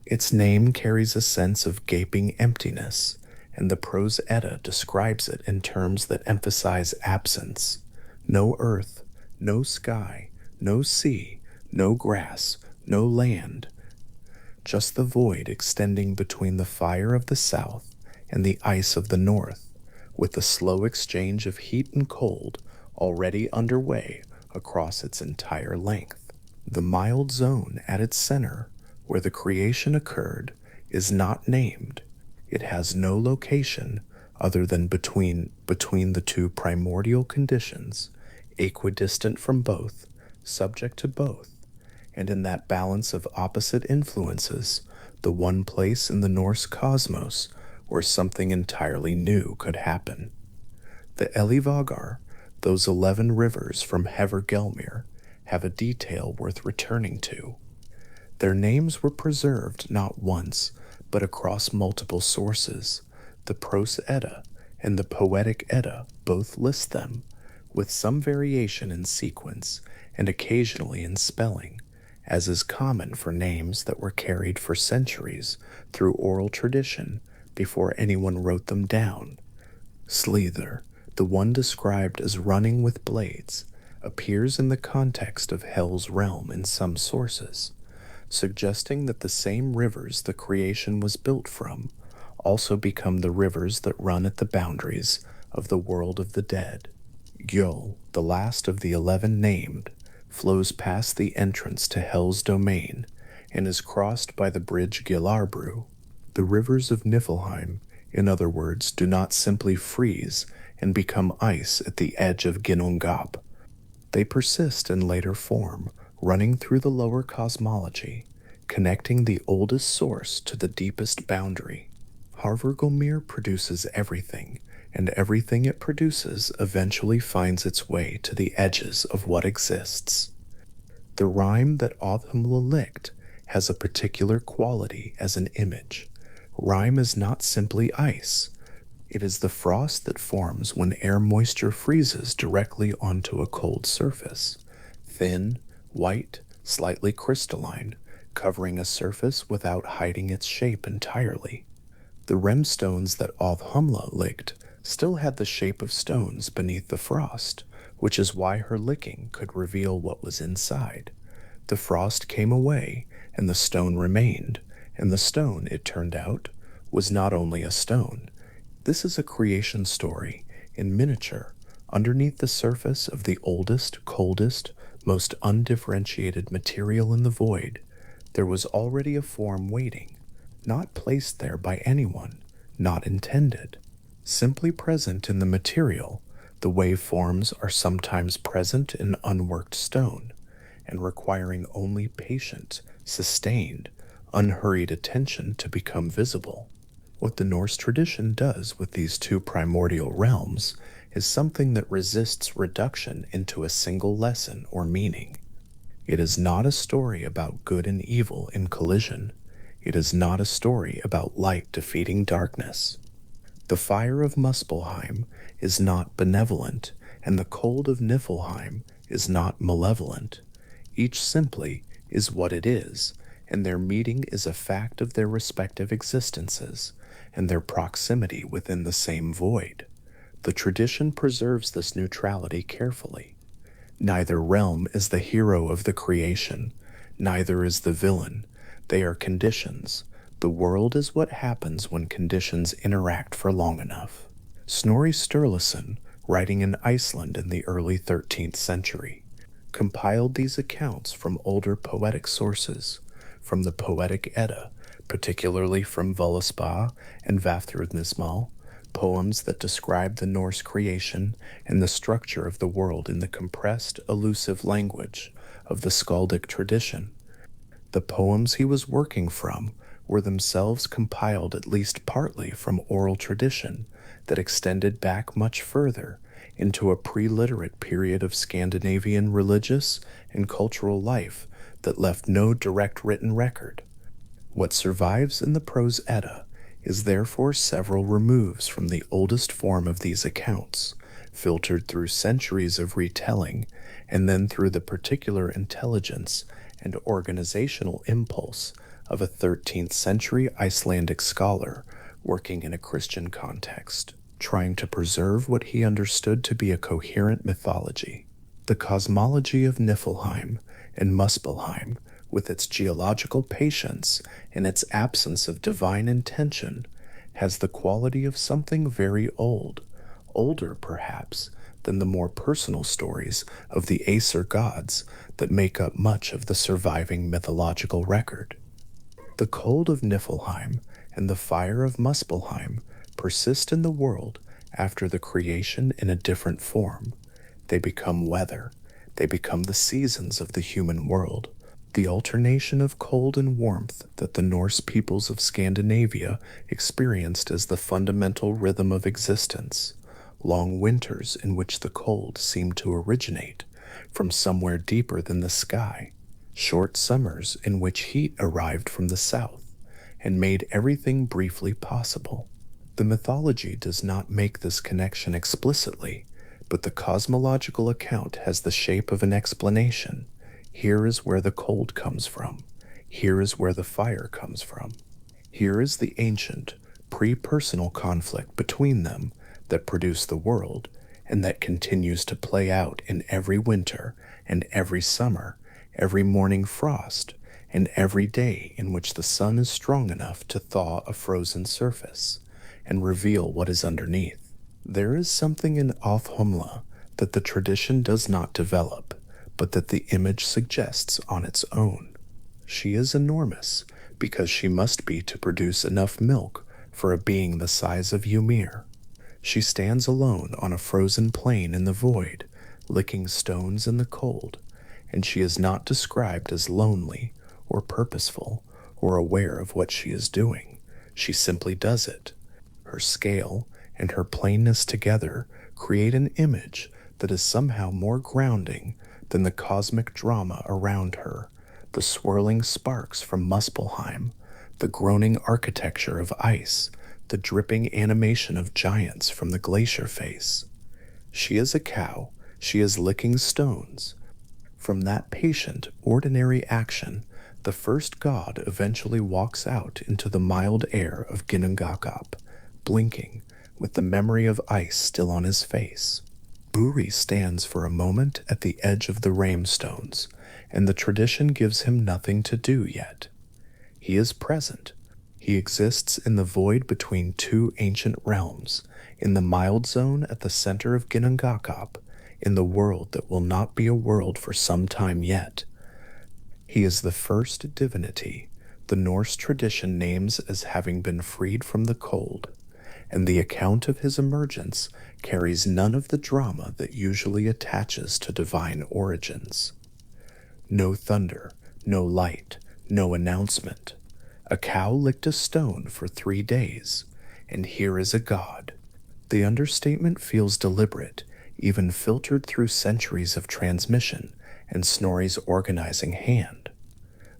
Speaker 1: Its name carries a sense of gaping emptiness, and the prose Edda describes it in terms that emphasize absence. No earth, no sky, no sea, no grass, no land. Just the void extending between the fire of the south and the ice of the north, with the slow exchange of heat and cold already underway across its entire length. The mild zone at its center, where the creation occurred, is not named. It has no location other than between the two primordial conditions, equidistant from both, subject to both, and in that balance of opposite influences, the one place in the Norse cosmos where something entirely new could happen. The Elivagar, those 11 rivers from Hevergelmir, have a detail worth returning to. Their names were preserved not once, but across multiple sources. The Prose Edda and the Poetic Edda both list them, with some variation in sequence and occasionally in spelling, as is common for names that were carried for centuries through oral tradition before anyone wrote them down. Slither, the one described as running with blades, appears in the context of Hel's realm in some sources, suggesting that the same rivers the creation was built from also become the rivers that run at the boundaries of the world of the dead. Gjöll, the last of the 11 named, flows past the entrance to Hel's domain and is crossed by the bridge Gilarbru. The rivers of Niflheim, in other words, do not simply freeze and become ice at the edge of Ginnungagap. They persist in later form, running through the lower cosmology, connecting the oldest source to the deepest boundary. Harvergomir produces everything, and everything it produces eventually finds its way to the edges of what exists. The rime that Othumla licked has a particular quality as an image. Rime is not simply ice. It is the frost that forms when air moisture freezes directly onto a cold surface. Thin, white, slightly crystalline, covering a surface without hiding its shape entirely. The remstones that Othumla licked still had the shape of stones beneath the frost, which is why her licking could reveal what was inside. The frost came away, and the stone remained, and the stone, it turned out, was not only a stone. This is a creation story, in miniature, underneath the surface of the oldest, coldest, most undifferentiated material in the void. There was already a form waiting, not placed there by anyone, not intended, simply present in the material, the way forms are sometimes present in unworked stone, and requiring only patient, sustained, unhurried attention to become visible. What the Norse tradition does with these two primordial realms is something that resists reduction into a single lesson or meaning. It is not a story about good and evil in collision. It is not a story about light defeating darkness. The fire of Muspelheim is not benevolent, and the cold of Niflheim is not malevolent. Each simply is what it is, and their meeting is a fact of their respective existences, and their proximity within the same void. The tradition preserves this neutrality carefully. Neither realm is the hero of the creation, neither is the villain. They are conditions. The world is what happens when conditions interact for long enough. Snorri Sturluson, writing in Iceland in the early 13th century, compiled these accounts from older poetic sources, from the Poetic Edda, particularly from Völuspá and Vafthrudnismal, poems that describe the Norse creation and the structure of the world in the compressed, elusive language of the skaldic tradition. The poems he was working from were themselves compiled at least partly from oral tradition that extended back much further into a pre-literate period of Scandinavian religious and cultural life that left no direct written record. What survives in the prose Edda is therefore several removes from the oldest form of these accounts, filtered through centuries of retelling, and then through the particular intelligence and organizational impulse of a 13th century Icelandic scholar working in a Christian context, trying to preserve what he understood to be a coherent mythology. The cosmology of Niflheim and Muspelheim, with its geological patience and its absence of divine intention, has the quality of something very old, older perhaps than the more personal stories of the Aesir gods that make up much of the surviving mythological record. The cold of Niflheim and the fire of Muspelheim persist in the world after the creation in a different form. They become weather. They become the seasons of the human world. The alternation of cold and warmth that the Norse peoples of Scandinavia experienced as the fundamental rhythm of existence. Long winters in which the cold seemed to originate from somewhere deeper than the sky. Short summers in which heat arrived from the south and made everything briefly possible. The mythology does not make this connection explicitly, but the cosmological account has the shape of an explanation. Here is where the cold comes from. Here is where the fire comes from. Here is the ancient, pre-personal conflict between them that produced the world, and that continues to play out in every winter and every summer, every morning frost, and every day in which the sun is strong enough to thaw a frozen surface and reveal what is underneath. There is something in Othumla that the tradition does not develop, but that the image suggests on its own. She is enormous, because she must be to produce enough milk for a being the size of Ymir. She stands alone on a frozen plain in the void, licking stones in the cold, and she is not described as lonely or purposeful or aware of what she is doing. She simply does it. Her scale and her plainness together create an image that is somehow more grounding than the cosmic drama around her, the swirling sparks from Muspelheim, the groaning architecture of ice, the dripping animation of giants from the glacier face. She is a cow, she is licking stones. From that patient, ordinary action, the first god eventually walks out into the mild air of Ginnungagap, blinking, with the memory of ice still on his face. Buri stands for a moment at the edge of the rainstones, and the tradition gives him nothing to do yet. He is present. He exists in the void between two ancient realms, in the mild zone at the center of Ginnungagap, in the world that will not be a world for some time yet. He is the first divinity the Norse tradition names as having been freed from the cold, and the account of his emergence carries none of the drama that usually attaches to divine origins. No thunder, no light, no announcement. A cow licked a stone for 3 days, and here is a god. The understatement feels deliberate, even filtered through centuries of transmission and Snorri's organizing hand.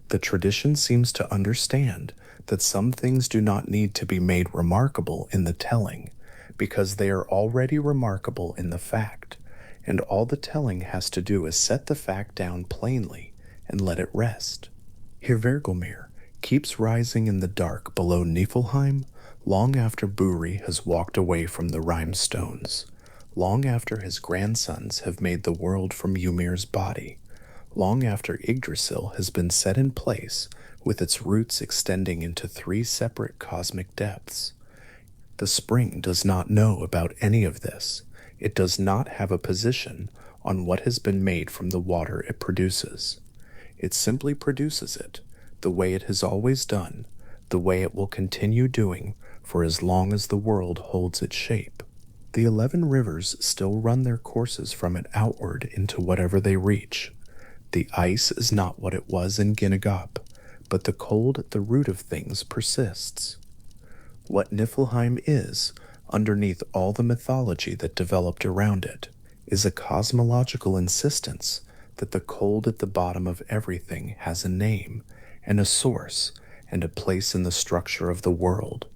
Speaker 1: The tradition seems to understand that some things do not need to be made remarkable in the telling, because they are already remarkable in the fact, and all the telling has to do is set the fact down plainly and let it rest. Hvergelmir keeps rising in the dark below Niflheim long after Buri has walked away from the rhinestones, long after his grandsons have made the world from Ymir's body, long after Yggdrasil has been set in place with its roots extending into 3 separate cosmic depths. The spring does not know about any of this. It does not have a position on what has been made from the water it produces. It simply produces it, the way it has always done, the way it will continue doing for as long as the world holds its shape. The 11 rivers still run their courses from it outward into whatever they reach. The ice is not what it was in Ginnungagap, but the cold at the root of things persists. What Niflheim is, underneath all the mythology that developed around it, is a cosmological insistence that the cold at the bottom of everything has a name and a source and a place in the structure of the world,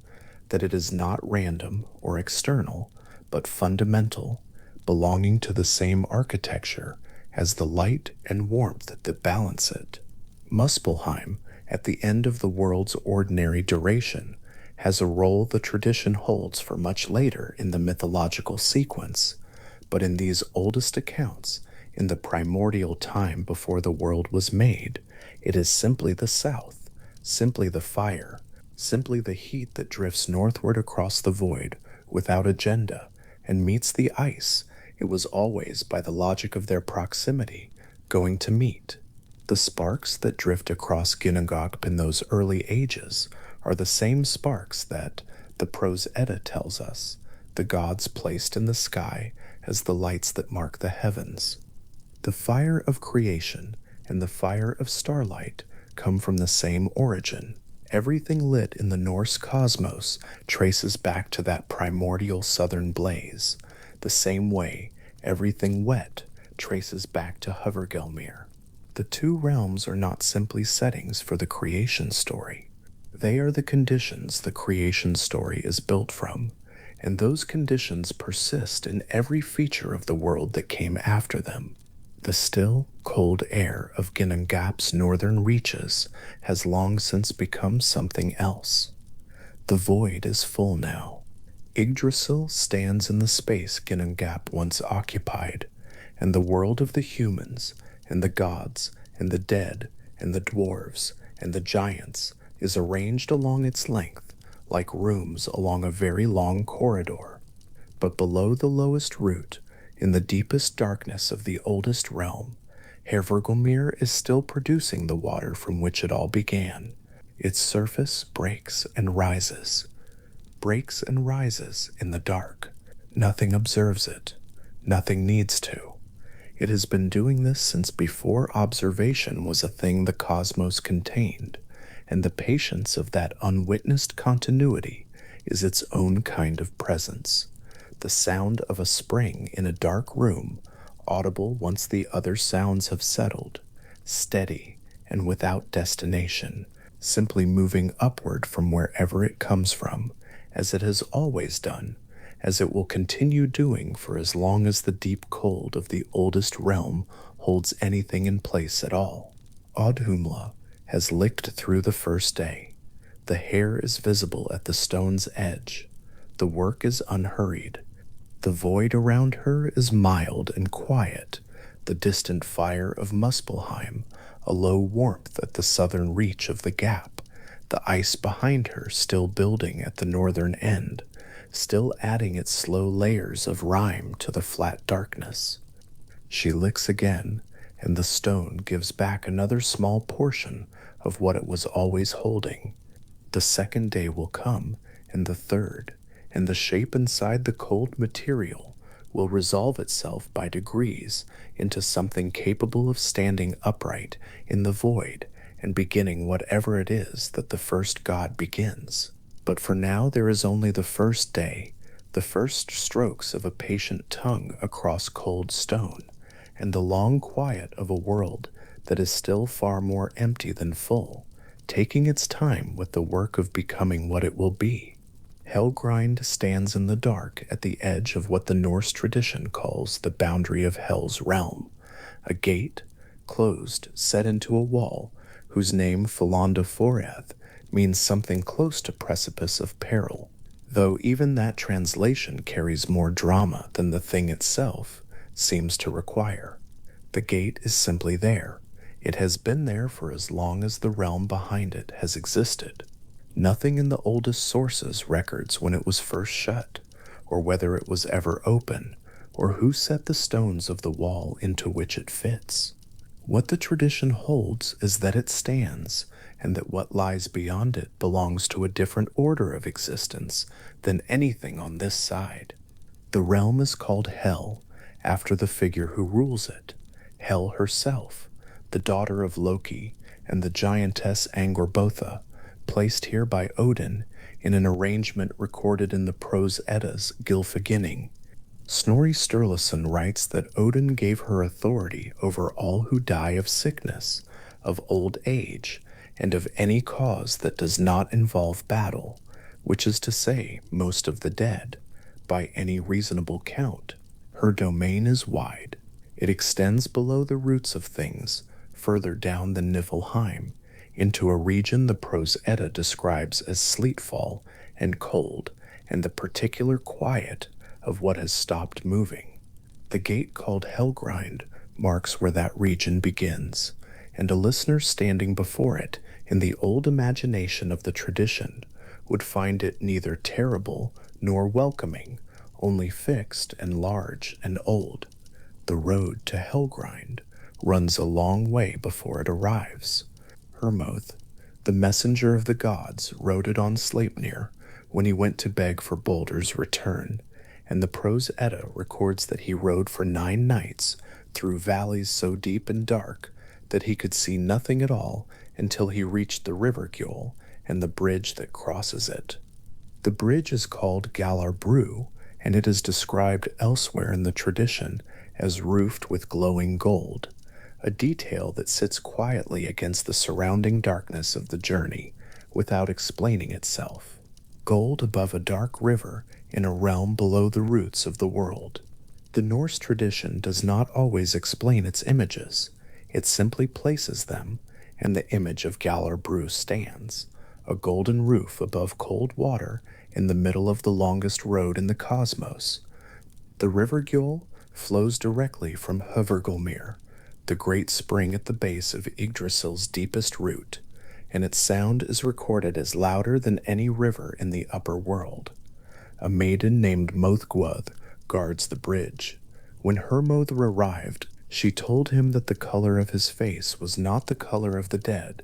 Speaker 1: that it is not random or external, but fundamental, belonging to the same architecture as the light and warmth that balance it. Muspelheim, at the end of the world's ordinary duration, has a role the tradition holds for much later in the mythological sequence, but in these oldest accounts, in the primordial time before the world was made, it is simply the south, simply the fire, simply the heat that drifts northward across the void without agenda and meets the ice. It was always, by the logic of their proximity, going to meet. The sparks that drift across Ginnungagap in those early ages are the same sparks that, the Prose Edda tells us, the gods placed in the sky as the lights that mark the heavens. The fire of creation and the fire of starlight come from the same origin. Everything lit in the Norse cosmos traces back to that primordial southern blaze, the same way everything wet traces back to Hvergelmir. The 2 realms are not simply settings for the creation story. They are the conditions the creation story is built from, and those conditions persist in every feature of the world that came after them. The still, cold air of Ginnungagap's northern reaches has long since become something else. The void is full now. Yggdrasil stands in the space Ginnungagap once occupied, and the world of the humans, and the gods, and the dead, and the dwarves, and the giants is arranged along its length like rooms along a very long corridor. But below the lowest root In the deepest darkness of the oldest realm, Hervergelmir is still producing the water from which it all began. Its surface breaks and rises in the dark. Nothing observes it. Nothing needs to. It has been doing this since before observation was a thing the cosmos contained, and the patience of that unwitnessed continuity is its own kind of presence. The sound of a spring in a dark room, audible once the other sounds have settled, steady and without destination, simply moving upward from wherever it comes from, as it has always done, as it will continue doing for as long as the deep cold of the oldest realm holds anything in place at all. Audhumla has licked through the first day. The hair is visible at the stone's edge. The work is unhurried. The void around her is mild and quiet, the distant fire of Muspelheim, a low warmth at the southern reach of the gap, the ice behind her still building at the northern end, still adding its slow layers of rime to the flat darkness. She licks again, and the stone gives back another small portion of what it was always holding. The second day will come, and the third, and the shape inside the cold material will resolve itself by degrees into something capable of standing upright in the void and beginning whatever it is that the first god begins. But for now there is only the first day, the first strokes of a patient tongue across cold stone, and the long quiet of a world that is still far more empty than full, taking its time with the work of becoming what it will be. Helgrind stands in the dark at the edge of what the Norse tradition calls the boundary of Hel's realm, a gate, closed, set into a wall, whose name Filandaforeth means something close to precipice of peril, though even that translation carries more drama than the thing itself seems to require. The gate is simply there. It has been there for as long as the realm behind it has existed. Nothing in the oldest sources records when it was first shut, or whether it was ever open, or who set the stones of the wall into which it fits. What the tradition holds is that it stands, and that what lies beyond it belongs to a different order of existence than anything on this side. The realm is called Hel, after the figure who rules it, Hel herself, the daughter of Loki and the giantess Angrboda, placed here by Odin in an arrangement recorded in the Prose Edda's Gylfaginning. Snorri Sturluson writes that Odin gave her authority over all who die of sickness, of old age, and of any cause that does not involve battle, which is to say, most of the dead. By any reasonable count, her domain is wide. It extends below the roots of things, further down than Niflheim, into a region the Prose Edda describes as sleetfall and cold, and the particular quiet of what has stopped moving. The gate called Helgrind marks where that region begins, and a listener standing before it in the old imagination of the tradition would find it neither terrible nor welcoming, only fixed and large and old. The road to Helgrind runs a long way before it arrives. Hermoth, the messenger of the gods, rode it on Sleipnir when he went to beg for Baldur's return, and the Prose Edda records that he rode for 9 nights through valleys so deep and dark that he could see nothing at all until he reached the river Gjöll and the bridge that crosses it. The bridge is called Galar Brú, and it is described elsewhere in the tradition as roofed with glowing gold, a detail that sits quietly against the surrounding darkness of the journey without explaining itself. Gold above a dark river in a realm below the roots of the world. The Norse tradition does not always explain its images. It simply places them, and the image of Galar Brú stands, a golden roof above cold water in the middle of the longest road in the cosmos. The river Gjöll flows directly from Hvergelmir, the great spring at the base of Yggdrasil's deepest root, and its sound is recorded as louder than any river in the upper world. A maiden named Mothgwuth guards the bridge. When Hermodr arrived, she told him that the color of his face was not the color of the dead,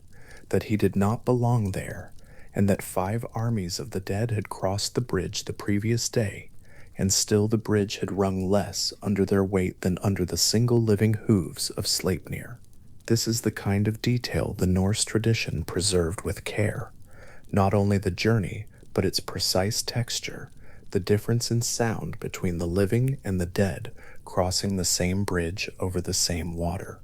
Speaker 1: that he did not belong there, and that 5 armies of the dead had crossed the bridge the previous day, and still the bridge had rung less under their weight than under the single living hooves of Sleipnir. This is the kind of detail the Norse tradition preserved with care. Not only the journey, but its precise texture, the difference in sound between the living and the dead crossing the same bridge over the same water.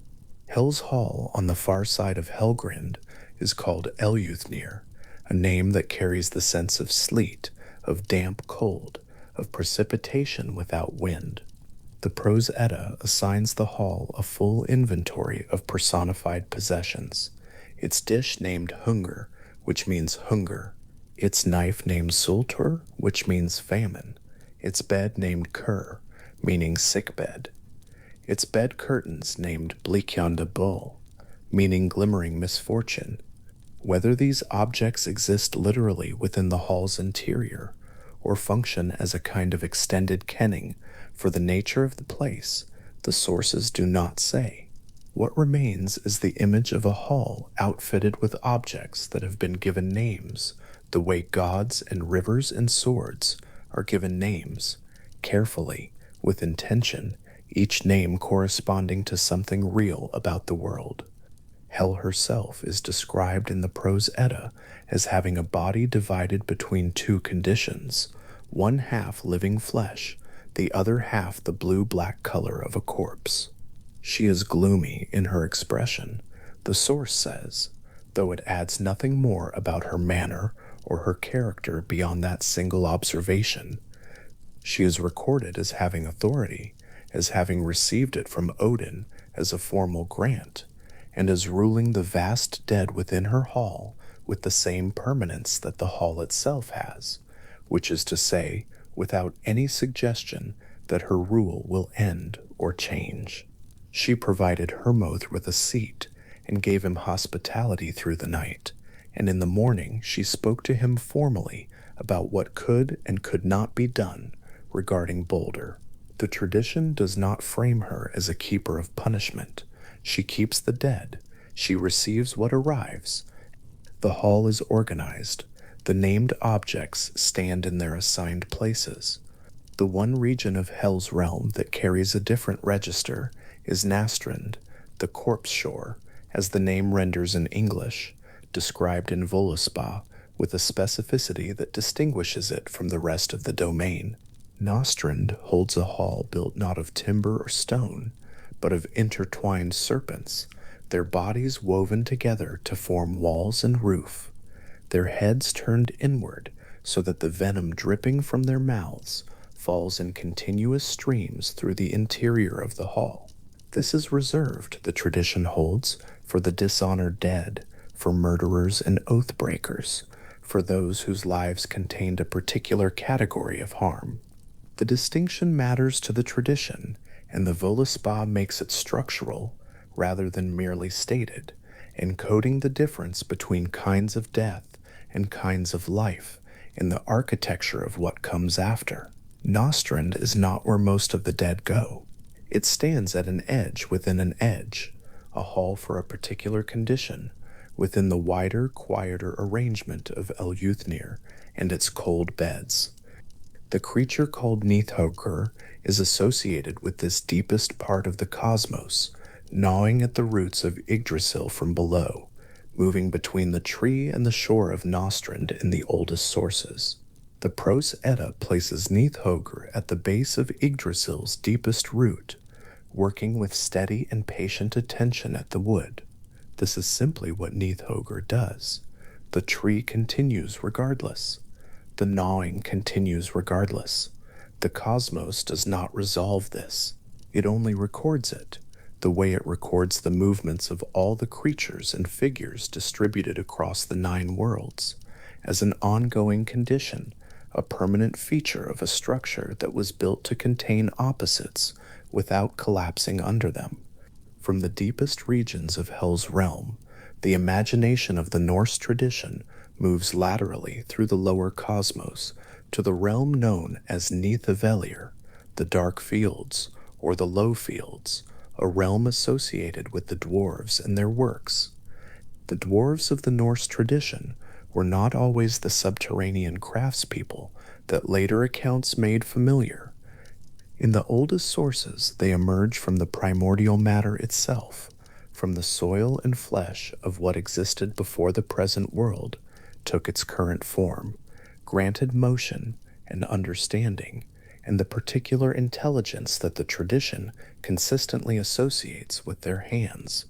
Speaker 1: Hel's Hall on the far side of Helgrind is called Eljuthnia, a name that carries the sense of sleet, of damp cold, of precipitation without wind. The Prose Edda assigns the hall a full inventory of personified possessions. Its dish named Hunger, which means hunger. Its knife named Sultur, which means famine. Its bed named Kur, meaning sick bed. Its bed curtains named Bleikjanda Bull, meaning glimmering misfortune. Whether these objects exist literally within the hall's interior, or function as a kind of extended kenning for the nature of the place, the sources do not say. What remains is the image of a hall outfitted with objects that have been given names, the way gods and rivers and swords are given names, carefully, with intention, each name corresponding to something real about the world. Hel herself is described in the Prose Edda as having a body divided between 2 conditions, one half living flesh, the other half the blue-black color of a corpse. She is gloomy in her expression, the source says, though it adds nothing more about her manner or her character beyond that single observation. She is recorded as having authority, as having received it from Odin as a formal grant, and as ruling the vast dead within her hall with the same permanence that the hall itself has, which is to say, without any suggestion that her rule will end or change. She provided Hermodr with a seat and gave him hospitality through the night, and in the morning she spoke to him formally about what could and could not be done regarding Baldur. The tradition does not frame her as a keeper of punishment. She keeps the dead. She receives what arrives. The hall is organized. The named objects stand in their assigned places. The one region of Hel's realm that carries a different register is Nastrand, the corpse shore, as the name renders in English, described in Völuspá with a specificity that distinguishes it from the rest of the domain. Nastrand holds a hall built not of timber or stone, but of intertwined serpents, their bodies woven together to form walls and roof, their heads turned inward so that the venom dripping from their mouths falls in continuous streams through the interior of the hall. This is reserved, the tradition holds, for the dishonored dead, for murderers and oath breakers, for those whose lives contained a particular category of harm. The distinction matters to the tradition, and the Völuspá makes it structural rather than merely stated, encoding the difference between kinds of death and kinds of life in the architecture of what comes after. Nastrand is not where most of the dead go. It stands at an edge within an edge, a hall for a particular condition, within the wider, quieter arrangement of Eljuthnia and its cold beds. The creature called Niflheim is associated with this deepest part of the cosmos, gnawing at the roots of Yggdrasil from below, moving between the tree and the shore of Nastrand in the oldest sources. The Prose Edda places Niflheim at the base of Yggdrasil's deepest root, working with steady and patient attention at the wood. This is simply what Niflheim does. The tree continues regardless. The gnawing continues regardless. The cosmos does not resolve this. It only records it, the way it records the movements of all the creatures and figures distributed across the 9 worlds, as an ongoing condition, a permanent feature of a structure that was built to contain opposites without collapsing under them. From the deepest regions of Hel's realm, the imagination of the Norse tradition moves laterally through the lower cosmos to the realm known as Nithavalir, the dark fields, or the low fields, a realm associated with the dwarves and their works. The dwarves of the Norse tradition were not always the subterranean craftspeople that later accounts made familiar. In the oldest sources, they emerge from the primordial matter itself, from the soil and flesh of what existed before the present world took its current form, granted motion and understanding, and the particular intelligence that the tradition consistently associates with their hands.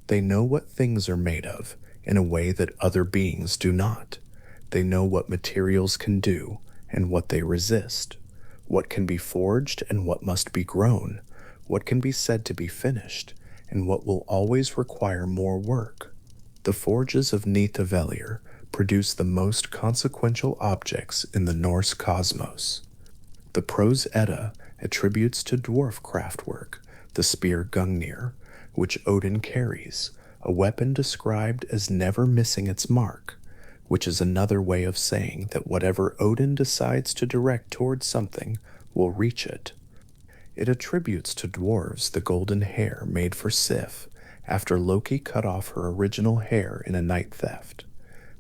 Speaker 1: They know what things are made of in a way that other beings do not. They know what materials can do and what they resist, what can be forged and what must be grown, what can be said to be finished, and what will always require more work. The forges of Niflheim produce the most consequential objects in the Norse cosmos. The Prose Edda attributes to dwarf craftwork the spear Gungnir, which Odin carries, a weapon described as never missing its mark, which is another way of saying that whatever Odin decides to direct towards something will reach it. It attributes to dwarves the golden hair made for Sif after Loki cut off her original hair in a night theft.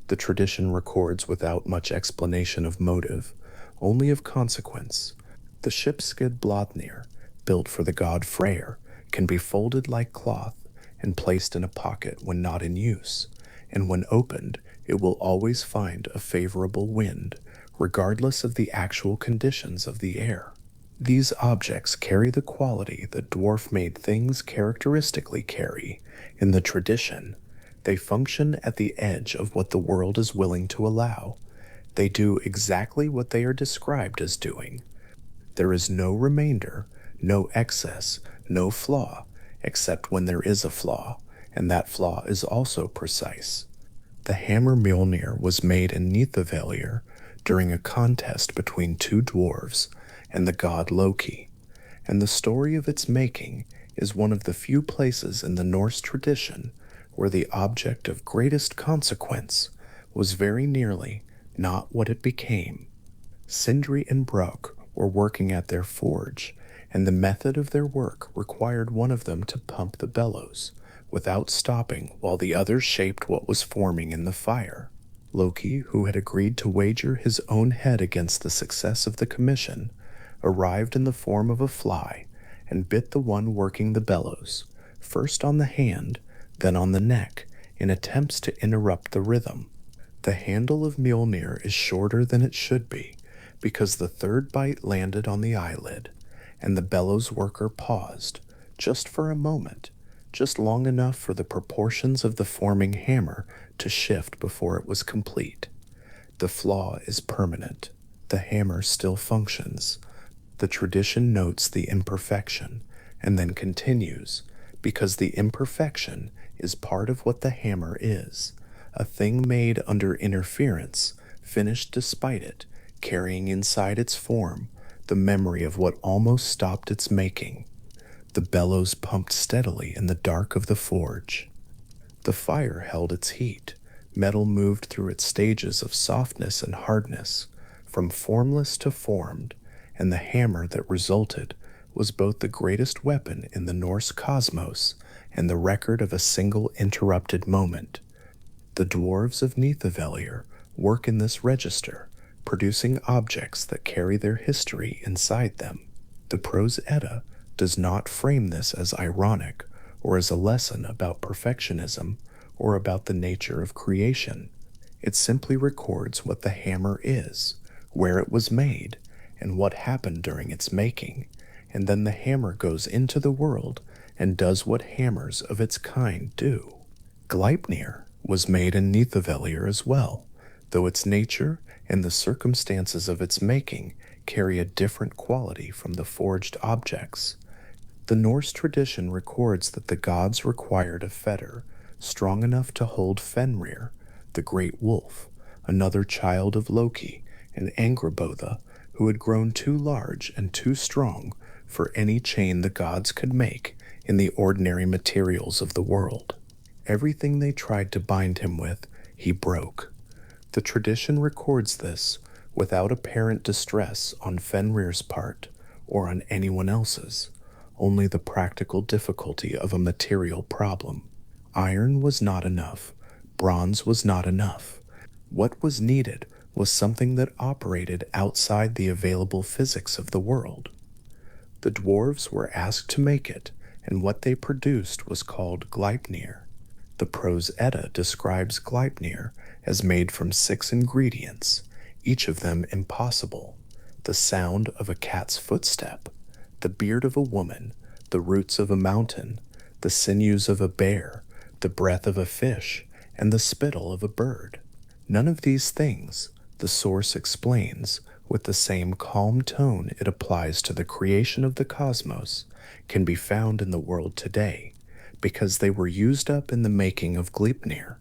Speaker 1: The tradition records without much explanation of motive, only of consequence. The shipskid Blotnir, built for the god Freyr, can be folded like cloth and placed in a pocket when not in use, and when opened, it will always find a favorable wind, regardless of the actual conditions of the air. These objects carry the quality that dwarf-made things characteristically carry. In the tradition, they function at the edge of what the world is willing to allow. They do exactly what they are described as doing. There is no remainder, no excess, no flaw, except when there is a flaw, and that flaw is also precise. The hammer Mjolnir was made in Niflheim during a contest between two dwarves and the god Loki, and the story of its making is one of the few places in the Norse tradition where the object of greatest consequence was very nearly not what it became. Sindri and Brok were working at their forge, and the method of their work required one of them to pump the bellows without stopping while the other shaped what was forming in the fire. Loki, who had agreed to wager his own head against the success of the commission, arrived in the form of a fly and bit the one working the bellows, first on the hand, then on the neck, in attempts to interrupt the rhythm. The handle of Mjolnir is shorter than it should be, because the third bite landed on the eyelid, and the bellows worker paused, just for a moment, just long enough for the proportions of the forming hammer to shift before it was complete. The flaw is permanent. The hammer still functions. The tradition notes the imperfection, and then continues, because the imperfection is part of what the hammer is, a thing made under interference, finished despite it, carrying inside its form the memory of what almost stopped its making. The bellows pumped steadily in the dark of the forge. The fire held its heat. Metal moved through its stages of softness and hardness, from formless to formed, and the hammer that resulted was both the greatest weapon in the Norse cosmos and the record of a single interrupted moment. The dwarves of Niflheim work in this register, producing objects that carry their history inside them. The Prose Edda does not frame this as ironic or as a lesson about perfectionism or about the nature of creation. It simply records what the hammer is, where it was made, and what happened during its making, and then the hammer goes into the world and does what hammers of its kind do. Gleipnir was made in Niflheim as well, though its nature and the circumstances of its making carry a different quality from the forged objects. The Norse tradition records that the gods required a fetter strong enough to hold Fenrir, the great wolf, another child of Loki, and Angrboda, who had grown too large and too strong for any chain the gods could make in the ordinary materials of the world. Everything they tried to bind him with, he broke. The tradition records this without apparent distress on Fenrir's part or on anyone else's, only the practical difficulty of a material problem. Iron was not enough. Bronze was not enough. What was needed was something that operated outside the available physics of the world. The dwarves were asked to make it, and what they produced was called Gleipnir. The Prose Edda describes Gleipnir as made from 6 ingredients, each of them impossible: the sound of a cat's footstep, the beard of a woman, the roots of a mountain, the sinews of a bear, the breath of a fish, and the spittle of a bird. None of these things, the source explains, with the same calm tone it applies to the creation of the cosmos, can be found in the world today, because they were used up in the making of Gleipnir.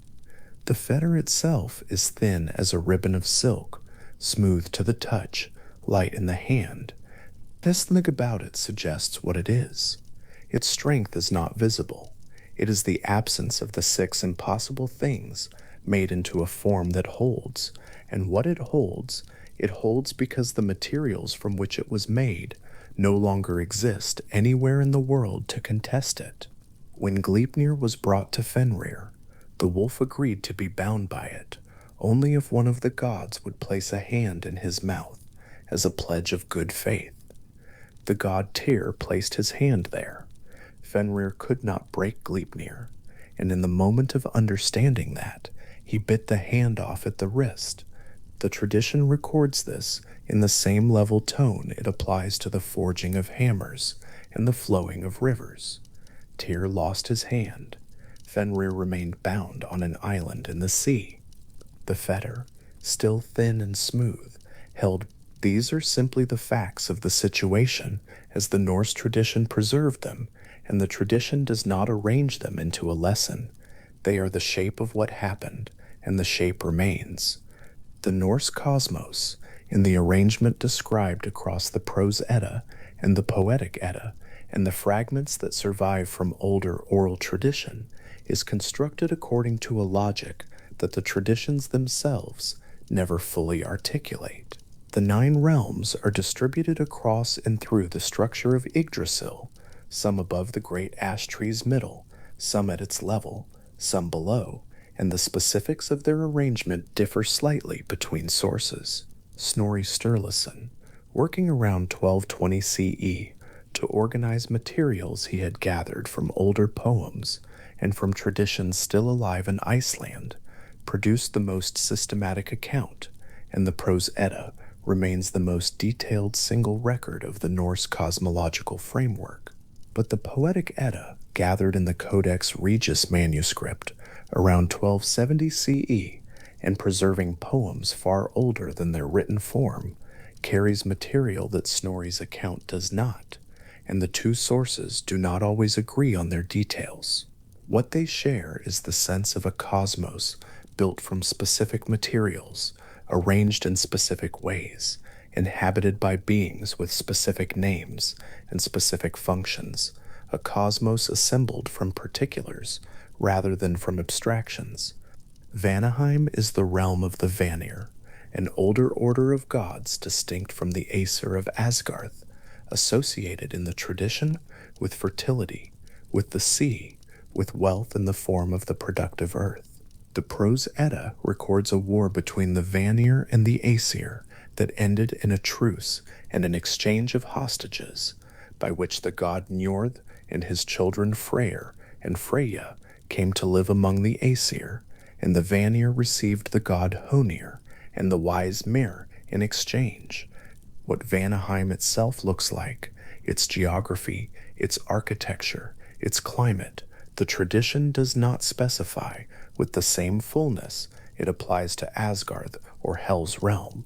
Speaker 1: The fetter itself is thin as a ribbon of silk, smooth to the touch, light in the hand. Nothing about it suggests what it is. Its strength is not visible. It is the absence of the 6 impossible things made into a form that holds, and what it holds because the materials from which it was made no longer exist anywhere in the world to contest it. When Gleipnir was brought to Fenrir, the wolf agreed to be bound by it, only if one of the gods would place a hand in his mouth as a pledge of good faith. The god Tyr placed his hand there. Fenrir could not break Gleipnir, and in the moment of understanding that, he bit the hand off at the wrist. The tradition records this in the same level tone it applies to the forging of hammers and the flowing of rivers. Tyr lost his hand. Fenrir remained bound on an island in the sea. The fetter, still thin and smooth, held. These are simply the facts of the situation as the Norse tradition preserved them, and the tradition does not arrange them into a lesson. They are the shape of what happened, and the shape remains. The Norse cosmos, in the arrangement described across the Prose Edda and the Poetic Edda, and the fragments that survive from older oral tradition, is constructed according to a logic that the traditions themselves never fully articulate. The 9 realms are distributed across and through the structure of Yggdrasil, some above the great ash tree's middle, some at its level, some below, and the specifics of their arrangement differ slightly between sources. Snorri Sturluson, working around 1220 CE to organize materials he had gathered from older poems and from traditions still alive in Iceland, produced the most systematic account, and the Prose Edda remains the most detailed single record of the Norse cosmological framework. But the Poetic Edda, gathered in the Codex Regius manuscript around 1270 CE and preserving poems far older than their written form, carries material that Snorri's account does not, and the two sources do not always agree on their details. What they share is the sense of a cosmos built from specific materials, arranged in specific ways, inhabited by beings with specific names and specific functions, a cosmos assembled from particulars rather than from abstractions. Vanaheim is the realm of the Vanir, an older order of gods distinct from the Aesir of Asgard, associated in the tradition with fertility, with the sea, with wealth in the form of the productive earth. The Prose Edda records a war between the Vanir and the Aesir that ended in a truce and an exchange of hostages, by which the god Njord and his children Freyr and Freyja came to live among the Aesir, and the Vanir received the god Honir and the wise Mir in exchange. What Vanaheim itself looks like, its geography, its architecture, its climate, the tradition does not specify with the same fullness it applies to Asgard or Hel's realm.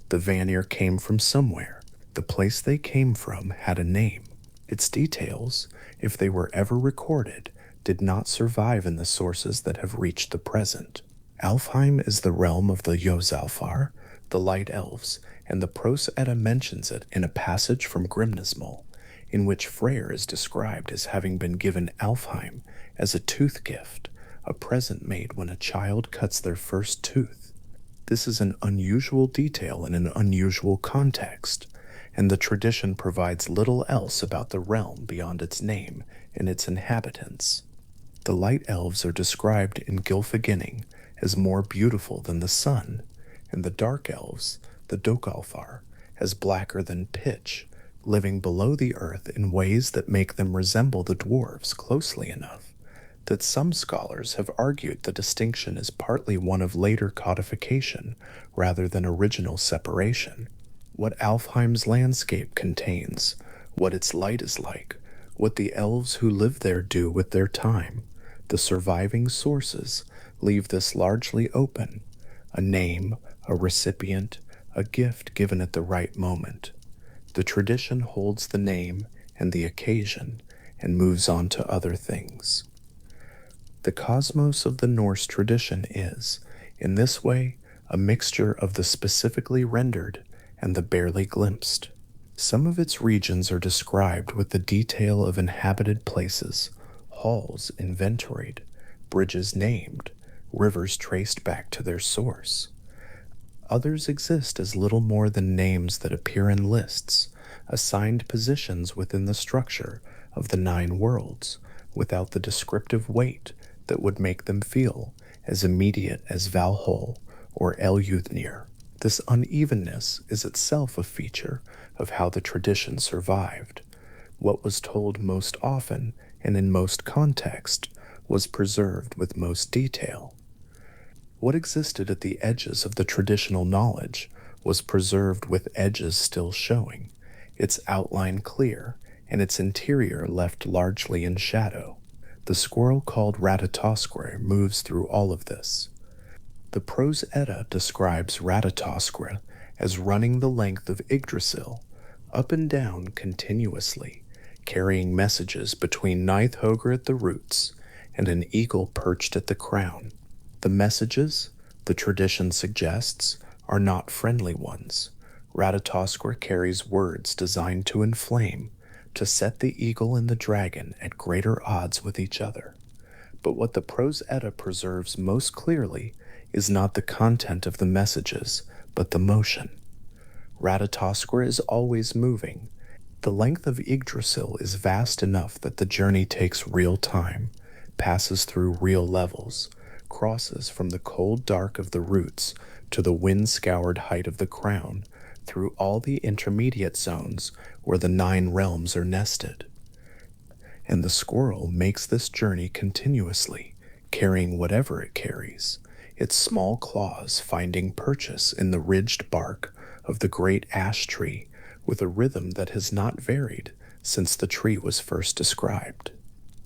Speaker 1: The Vanir came from somewhere. The place they came from had a name. Its details, if they were ever recorded, did not survive in the sources that have reached the present. Alfheim is the realm of the Ljósálfar, the Light Elves, and the Prose Edda mentions it in a passage from Grimnismal, in which Freyr is described as having been given Alfheim as a tooth gift, a present made when a child cuts their first tooth. This is an unusual detail in an unusual context, and the tradition provides little else about the realm beyond its name and its inhabitants. The light elves are described in Gylfaginning as more beautiful than the sun, and the dark elves, the Dokalfar, as blacker than pitch, living below the earth in ways that make them resemble the dwarves closely enough that some scholars have argued the distinction is partly one of later codification rather than original separation. What Alfheim's landscape contains, what its light is like, what the elves who live there do with their time, the surviving sources leave this largely open. A name, a recipient, a gift given at the right moment. The tradition holds the name and the occasion and moves on to other things. The cosmos of the Norse tradition is, in this way, a mixture of the specifically rendered and the barely glimpsed. Some of its regions are described with the detail of inhabited places, halls inventoried, bridges named, rivers traced back to their source. Others exist as little more than names that appear in lists, assigned positions within the structure of the 9 worlds, without the descriptive weight that would make them feel as immediate as Valhall or Eljuthnir. This unevenness is itself a feature of how the tradition survived. What was told most often and in most context was preserved with most detail. What existed at the edges of the traditional knowledge was preserved with edges still showing, its outline clear, and its interior left largely in shadow. The squirrel called Ratatoskre moves through all of this. The Prose Edda describes Ratatoskre as running the length of Yggdrasil, up and down continuously, carrying messages between Nithhogr at the roots and an eagle perched at the crown. The messages, the tradition suggests, are not friendly ones. Ratatoskre carries words designed to inflame, to set the eagle and the dragon at greater odds with each other. But what the Prose Edda preserves most clearly is not the content of the messages, but the motion. Ratatoskre is always moving. The length of Yggdrasil is vast enough that the journey takes real time, passes through real levels, crosses from the cold dark of the roots to the wind-scoured height of the crown, through all the intermediate zones where the 9 realms are nested. And the squirrel makes this journey continuously, carrying whatever it carries, its small claws finding purchase in the ridged bark of the great ash tree with a rhythm that has not varied since the tree was first described.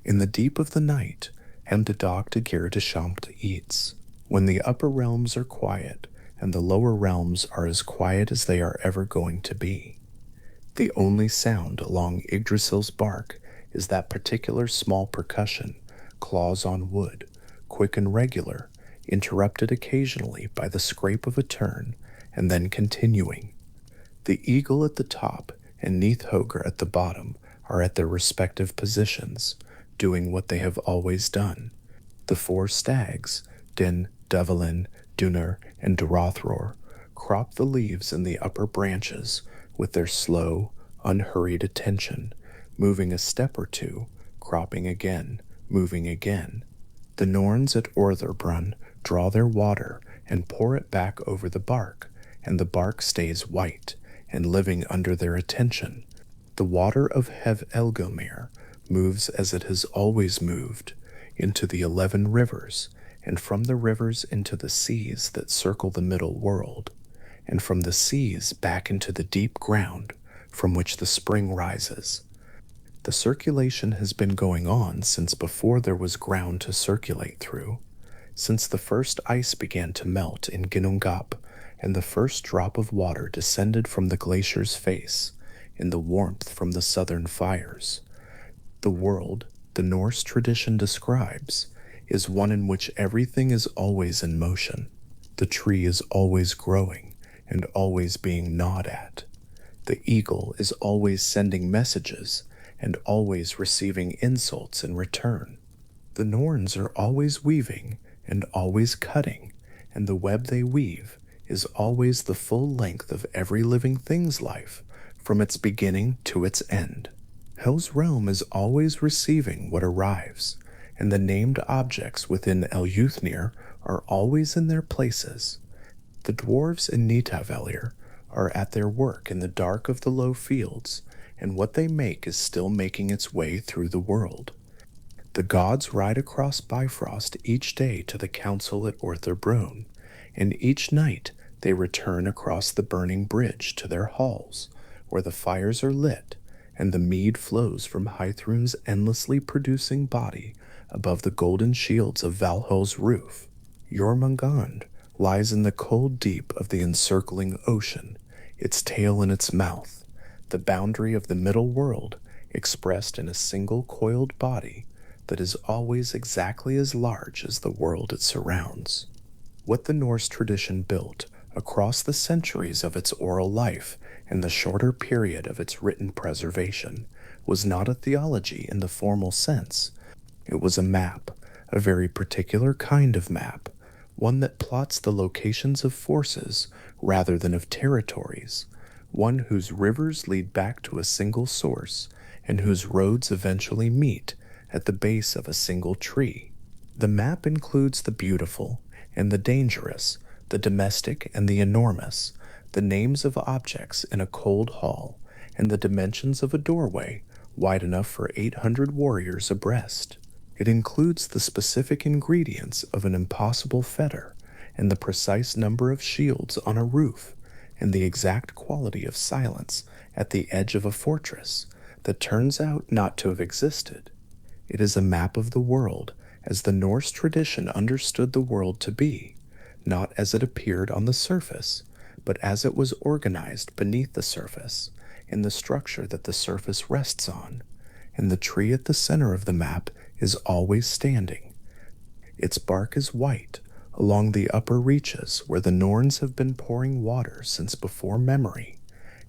Speaker 1: In the deep of the night, hem de dag de gear de champt eats, when the upper realms are quiet, and the lower realms are as quiet as they are ever going to be. The only sound along Yggdrasil's bark is that particular small percussion, claws on wood, quick and regular, interrupted occasionally by the scrape of a turn, and then continuing. The eagle at the top and Nithhogr at the bottom are at their respective positions, doing what they have always done. The 4 stags, Din, Develin, Dunur, and Durathror, crop the leaves in the upper branches with their slow, unhurried attention, moving a step or two, cropping again, moving again. The Norns at Ortherbrunn draw their water and pour it back over the bark, and the bark stays white and living under their attention. The water of Helgelmir moves as it has always moved, into the 11 rivers, and from the rivers into the seas that circle the middle world, and from the seas back into the deep ground from which the spring rises. The circulation has been going on since before there was ground to circulate through, since the first ice began to melt in Ginnungagap, and the first drop of water descended from the glacier's face in the warmth from the southern fires. The world, the Norse tradition describes, is one in which everything is always in motion. The tree is always growing and always being gnawed at. The eagle is always sending messages and always receiving insults in return. The Norns are always weaving and always cutting, and the web they weave is always the full length of every living thing's life, from its beginning to its end. Hell's realm is always receiving what arrives, and the named objects within Eleuthir are always in their places. The dwarves in Nitavelir are at their work in the dark of the low fields, and what they make is still making its way through the world. The gods ride across Bifrost each day to the council at Ortherbrunn, and each night they return across the burning bridge to their halls, where the fires are lit and the mead flows from Hythrun's endlessly producing body above the golden shields of Valhall's roof. Jormungand lies in the cold deep of the encircling ocean, its tail in its mouth, the boundary of the middle world expressed in a single coiled body that is always exactly as large as the world it surrounds. What the Norse tradition built across the centuries of its oral life and the shorter period of its written preservation was not a theology in the formal sense. It was a map, a very particular kind of map, one that plots the locations of forces rather than of territories, one whose rivers lead back to a single source and whose roads eventually meet at the base of a single tree. The map includes the beautiful and the dangerous, the domestic and the enormous, the names of objects in a cold hall, and the dimensions of a doorway wide enough for 800 warriors abreast. It includes the specific ingredients of an impossible fetter, and the precise number of shields on a roof, and the exact quality of silence at the edge of a fortress that turns out not to have existed. It is a map of the world as the Norse tradition understood the world to be, not as it appeared on the surface, but as it was organized beneath the surface, in the structure that the surface rests on, and the tree at the center of the map is always standing. Its bark is white along the upper reaches where the Norns have been pouring water since before memory,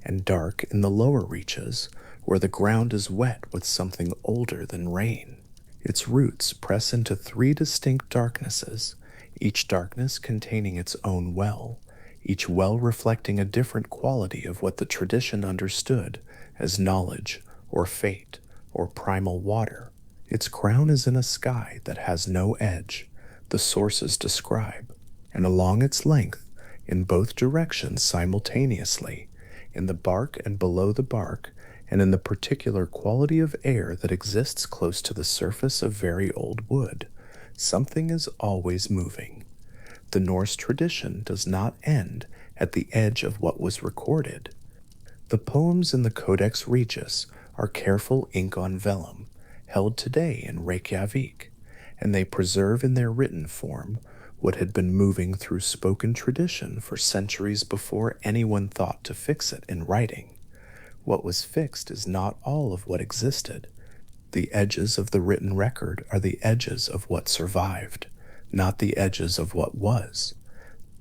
Speaker 1: and dark in the lower reaches where the ground is wet with something older than rain. Its roots press into 3 distinct darknesses, each darkness containing its own well, each well reflecting a different quality of what the tradition understood as knowledge or fate or primal water. Its crown is in a sky that has no edge, the sources describe, and along its length, in both directions simultaneously, in the bark and below the bark, and in the particular quality of air that exists close to the surface of very old wood, something is always moving. The Norse tradition does not end at the edge of what was recorded. The poems in the Codex Regius are careful ink on vellum, held today in Reykjavik, and they preserve in their written form what had been moving through spoken tradition for centuries before anyone thought to fix it in writing. What was fixed is not all of what existed. The edges of the written record are the edges of what survived, not the edges of what was.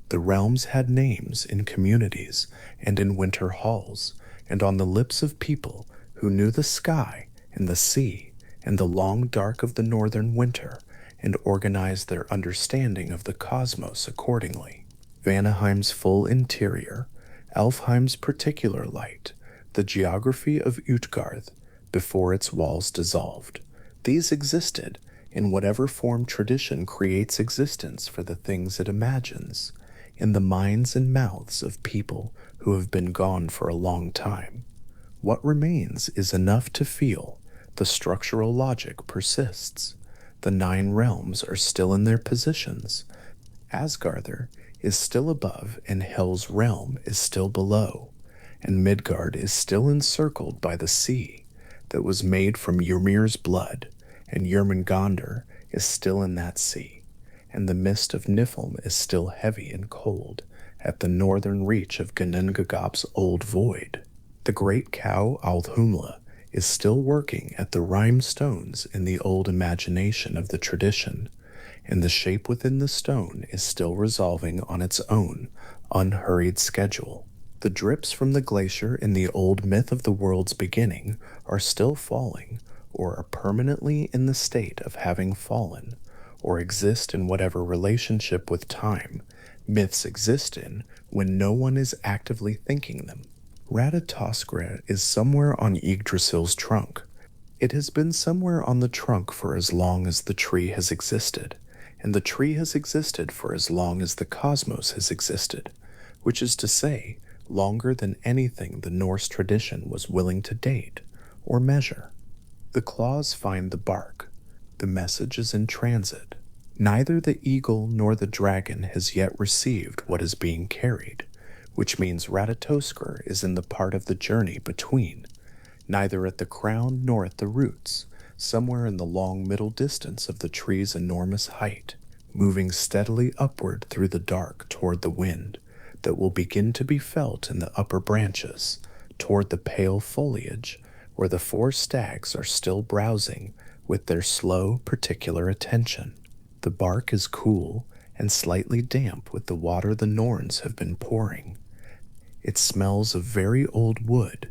Speaker 1: The realms had names in communities and in winter halls, and on the lips of people who knew the sky and the sea and the long dark of the northern winter, and organized their understanding of the cosmos accordingly. Vanaheim's full interior, Alfheim's particular light, the geography of Utgard before its walls dissolved. These existed in whatever form tradition creates existence for the things it imagines, in the minds and mouths of people who have been gone for a long time. What remains is enough to feel. The structural logic persists. The 9 realms are still in their positions. Asgardr is still above, and Hel's realm is still below, and Midgard is still encircled by the sea that was made from Ymir's blood, and Jormungandr is still in that sea, and the mist of Niflheim is still heavy and cold at the northern reach of Ginnungagap's old void. The great cow Althumla is still working at the rhyme stones in the old imagination of the tradition, and the shape within the stone is still resolving on its own unhurried schedule. The drips from the glacier in the old myth of the world's beginning are still falling, or are permanently in the state of having fallen, or exist in whatever relationship with time myths exist in when no one is actively thinking them. Ratatoskra is somewhere on Yggdrasil's trunk. It has been somewhere on the trunk for as long as the tree has existed, and the tree has existed for as long as the cosmos has existed, which is to say, longer than anything the Norse tradition was willing to date or measure. The claws find the bark. The message is in transit. Neither the eagle nor the dragon has yet received what is being carried, which means Ratatoskr is in the part of the journey between, neither at the crown nor at the roots, somewhere in the long middle distance of the tree's enormous height, moving steadily upward through the dark toward the wind that will begin to be felt in the upper branches, toward the pale foliage where the four stags are still browsing with their slow, particular attention. The bark is cool and slightly damp with the water the Norns have been pouring. It smells of very old wood,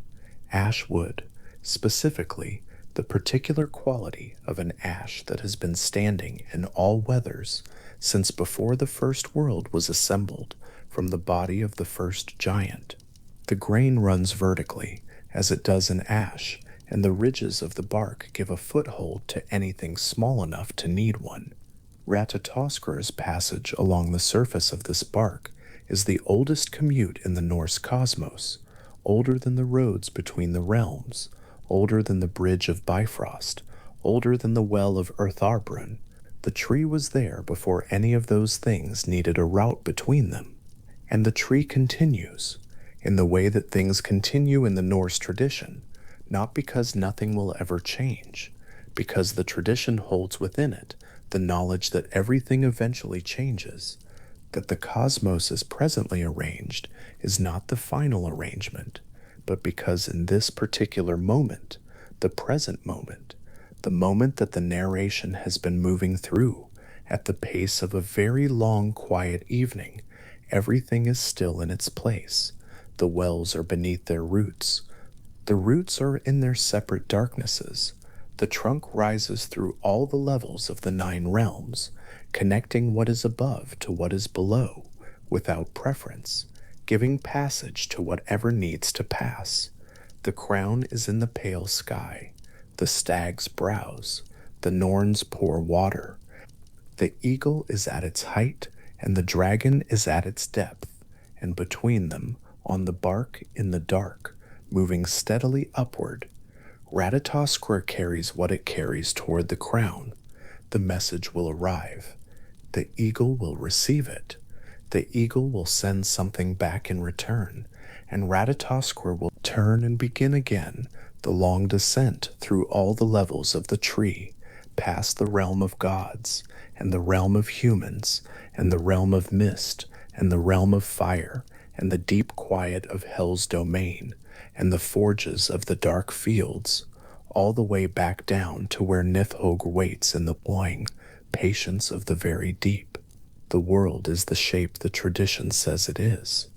Speaker 1: ash wood, specifically the particular quality of an ash that has been standing in all weathers since before the first world was assembled from the body of the first giant. The grain runs vertically, as it does in ash, and the ridges of the bark give a foothold to anything small enough to need one. Ratatoskr's passage along the surface of this bark is the oldest commute in the Norse cosmos, older than the roads between the realms, older than the bridge of Bifrost, older than the well of Eartharbrun. The tree was there before any of those things needed a route between them. And the tree continues, in the way that things continue in the Norse tradition, not because nothing will ever change, because the tradition holds within it the knowledge that everything eventually changes, that the cosmos as presently arranged is not the final arrangement, but because in this particular moment, the present moment, the moment that the narration has been moving through, at the pace of a very long quiet evening, everything is still in its place. The wells are beneath their roots. The roots are in their separate darknesses. The trunk rises through all the levels of the 9 realms, connecting what is above to what is below, without preference, giving passage to whatever needs to pass. The crown is in the pale sky. The stags browse. The Norns pour water. The eagle is at its height, and the dragon is at its depth, and between them, on the bark in the dark, moving steadily upward, Ratatoskr carries what it carries toward the crown. The message will arrive. The eagle will receive it. The eagle will send something back in return, and Ratatoskr will turn and begin again the long descent through all the levels of the tree, past the realm of gods, and the realm of humans, and the realm of mist, and the realm of fire, and the deep quiet of hell's domain, and the forges of the dark fields, all the way back down to where Niflheim waits in the boing patience of the very deep. The world is the shape the tradition says it is.